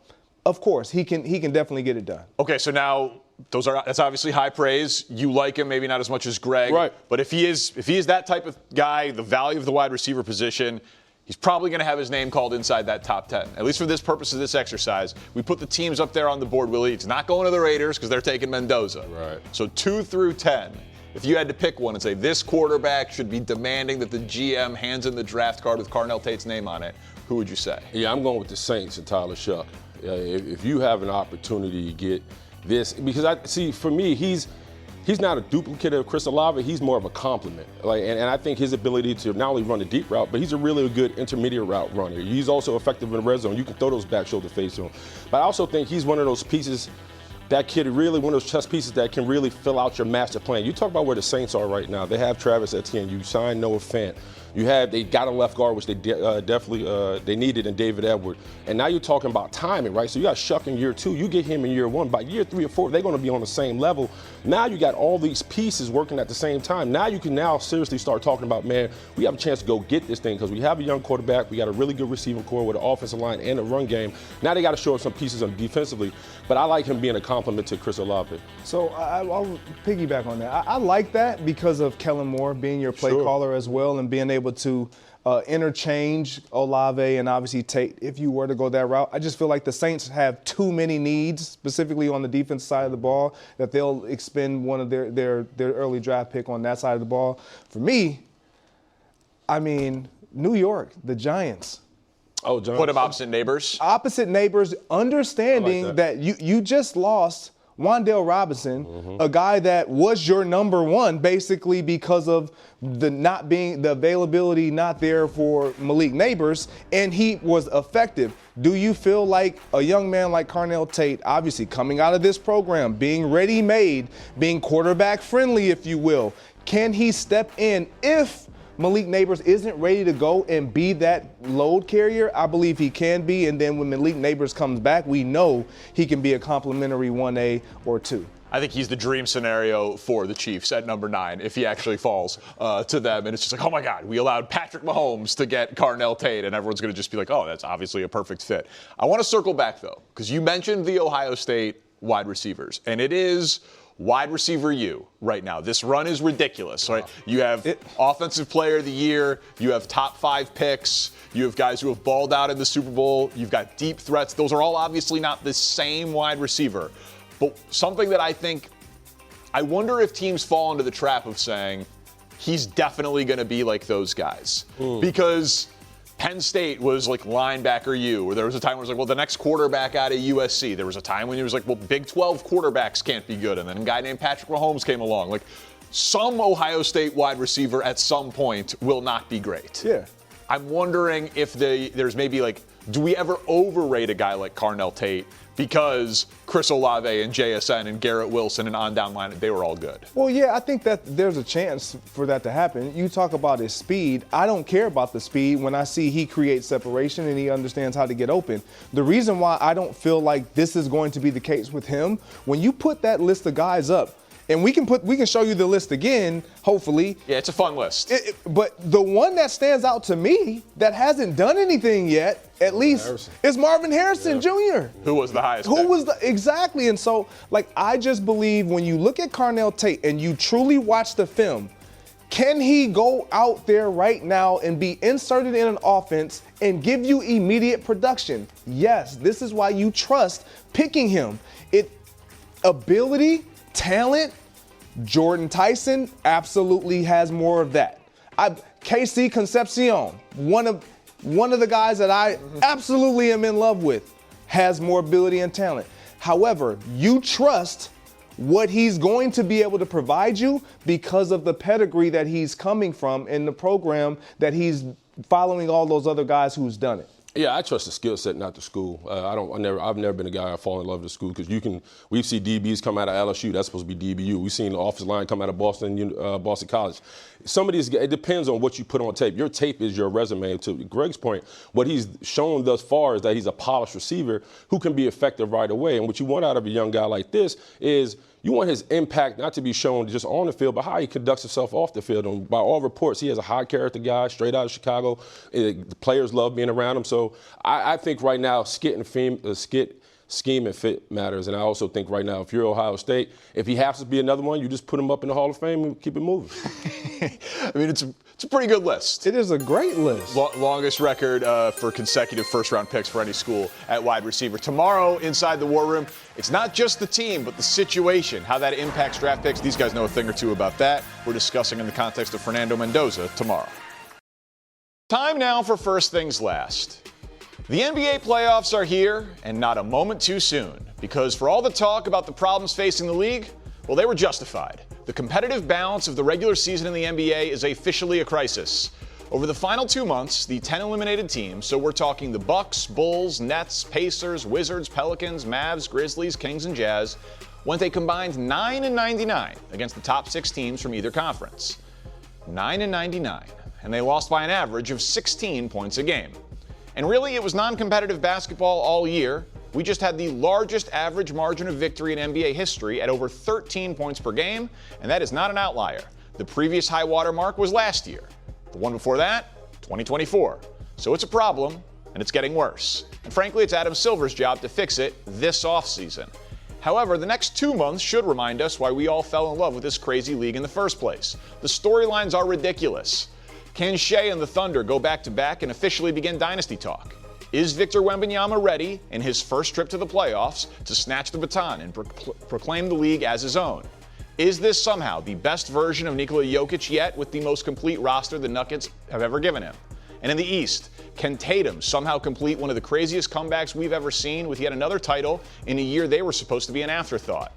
of course, he can definitely get it done. Okay, so now that's obviously high praise. You like him, maybe not as much as Greg. Right. But if he is that type of guy, the value of the wide receiver position, he's probably going to have his name called inside that top 10. At least for this purpose of this exercise, we put the teams up there on the board, Willie. It's not going to the Raiders because they're taking Mendoza. Right. So 2 through 10. If you had to pick one and say this quarterback should be demanding that the GM hands in the draft card with Carnell Tate's name on it, who would you say? Yeah, I'm going with the Saints and Tyler Shuck. If you have an opportunity to get this, because for me, he's not a duplicate of Chris Olave. He's more of a complement. And I think his ability to not only run a deep route, but he's a really good intermediate route runner. He's also effective in the red zone. You can throw those back shoulder fades to him. But I also think he's one of those pieces, that kid really one of those chess pieces that can really fill out your master plan. You talk about where the Saints are right now. They have Travis Etienne. You signed Noah Fant. They got a left guard, which they definitely they needed in David Edwards. And now you're talking about timing, right? So you got Shuck in year 2. You get him in year 1. By year 3 or 4, they're going to be on the same level. Now you got all these pieces working at the same time. Now you can seriously start talking about, man, we have a chance to go get this thing because we have a young quarterback. We got a really good receiving core with an offensive line and a run game. Now they got to show us some pieces on defensively. But I like him being a compliment to Chris Olave. So I'll piggyback on that. I like that because of Kellen Moore being your play caller as well and being able to interchange Olave and obviously Tate if you were to go that route. I just feel like the Saints have too many needs, specifically on the defense side of the ball, that they'll expend one of their early draft pick on that side of the ball. For me, I mean, New York, the Giants. Oh, Giants. Put him opposite neighbors? Opposite neighbors, understanding that you just lost Wan'Dale Robinson, a guy that was your number one basically because of the availability not there for Malik Neighbors, and he was effective. Do you feel like a young man like Carnell Tate, obviously coming out of this program, being ready-made, being quarterback friendly, if you will, can he step in if Malik Neighbors isn't ready to go and be that load carrier? I believe he can be, and then when Malik Neighbors comes back, we know he can be a complimentary 1A or 2. I think he's the dream scenario for the Chiefs at number 9 if he actually falls to them. And it's just like, oh my God, we allowed Patrick Mahomes to get Carnell Tate, and everyone's going to just be like, oh, that's obviously a perfect fit. I want to circle back, though, because you mentioned the Ohio State wide receivers, and it is wide receiver U right now. This run is ridiculous, right? You have Offensive Player of the Year. You have top 5 picks. You have guys who have balled out in the Super Bowl. You've got deep threats. Those are all obviously not the same wide receiver. But something that I wonder if teams fall into the trap of saying, he's definitely going to be like those guys. Because Penn State was like linebacker U, or there was a time where it was like, well, the next quarterback out of USC. There was a time when it was like, well, Big 12 quarterbacks can't be good. And then a guy named Patrick Mahomes came along. Like, some Ohio State wide receiver at some point will not be great. Yeah. I'm wondering if there's maybe like, do we ever overrate a guy like Carnell Tate because Chris Olave and JSN and Garrett Wilson and on down line, they were all good? Well, yeah, I think that there's a chance for that to happen. You talk about his speed. I don't care about the speed when I see he creates separation and he understands how to get open. The reason why I don't feel like this is going to be the case with him, when you put that list of guys up, and we can show you the list again, hopefully. Yeah, it's a fun list. But the one that stands out to me that hasn't done anything yet, at least, is Marvin Harrison Jr. Who was the highest? Exactly. And so, I just believe when you look at Carnell Tate and you truly watch the film, can he go out there right now and be inserted in an offense and give you immediate production? Yes, this is why you trust picking him. Ability, talent, Jordan Tyson absolutely has more of that. KC Concepcion, one of the guys that I absolutely am in love with, has more ability and talent. However, you trust what he's going to be able to provide you because of the pedigree that he's coming from in the program that he's following all those other guys who's done it. Yeah, I trust the skill set, not the school. I've never been a guy I fall in love with the school because we've seen DBs come out of LSU. That's supposed to be DBU. We've seen the offensive line come out of Boston College. Some of these, it depends on what you put on tape. Your tape is your resume. To Greg's point, what he's shown thus far is that he's a polished receiver who can be effective right away. And what you want out of a young guy like this is you want his impact not to be shown just on the field, but how he conducts himself off the field. And by all reports, he has a high character guy, straight out of Chicago. The players love being around him. So I think right now scheme and fit matters. And I also think right now, if you're Ohio State, if he happens to be another one, you just put him up in the Hall of Fame and keep it moving. I mean, it's a pretty good list. It is a great list. Longest record for consecutive first-round picks for any school at wide receiver. Tomorrow, inside the War Room, it's not just the team, but the situation, how that impacts draft picks. These guys know a thing or two about that. We're discussing in the context of Fernando Mendoza tomorrow. Time now for First Things Last. The NBA playoffs are here, and not a moment too soon, because for all the talk about the problems facing the league, well, they were justified. The competitive balance of the regular season in the NBA is officially a crisis. Over the final 2 months, the 10 eliminated teams, so we're talking the Bucks, Bulls, Nets, Pacers, Wizards, Pelicans, Mavs, Grizzlies, Kings, and Jazz, went a combined 9-99 against the top 6 teams from either conference. 9-99, and they lost by an average of 16 points a game. And really, it was non-competitive basketball all year. We just had the largest average margin of victory in NBA history at over 13 points per game, and that is not an outlier. The previous high water mark was last year. The one before that, 2024. So it's a problem, and it's getting worse. And frankly, it's Adam Silver's job to fix it this offseason. However, the next 2 months should remind us why we all fell in love with this crazy league in the first place. The storylines are ridiculous. Can Shea and the Thunder go back-to-back and officially begin dynasty talk? Is Victor Wembanyama ready in his first trip to the playoffs to snatch the baton and proclaim the league as his own? Is this somehow the best version of Nikola Jokic yet with the most complete roster the Nuggets have ever given him? And in the East, can Tatum somehow complete one of the craziest comebacks we've ever seen with yet another title in a year they were supposed to be an afterthought?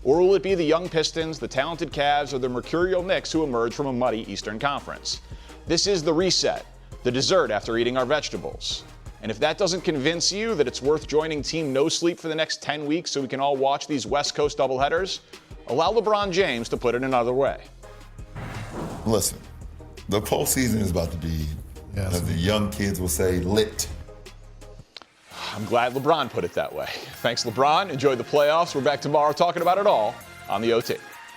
Or will it be the young Pistons, the talented Cavs, or the mercurial Knicks who emerge from a muddy Eastern Conference? This is the reset, the dessert after eating our vegetables. And if that doesn't convince you that it's worth joining Team No Sleep for the next 10 weeks so we can all watch these West Coast doubleheaders, allow LeBron James to put it another way. Listen, the postseason is about to be, as the young kids will say, lit. I'm glad LeBron put it that way. Thanks, LeBron. Enjoy the playoffs. We're back tomorrow talking about it all on the OT.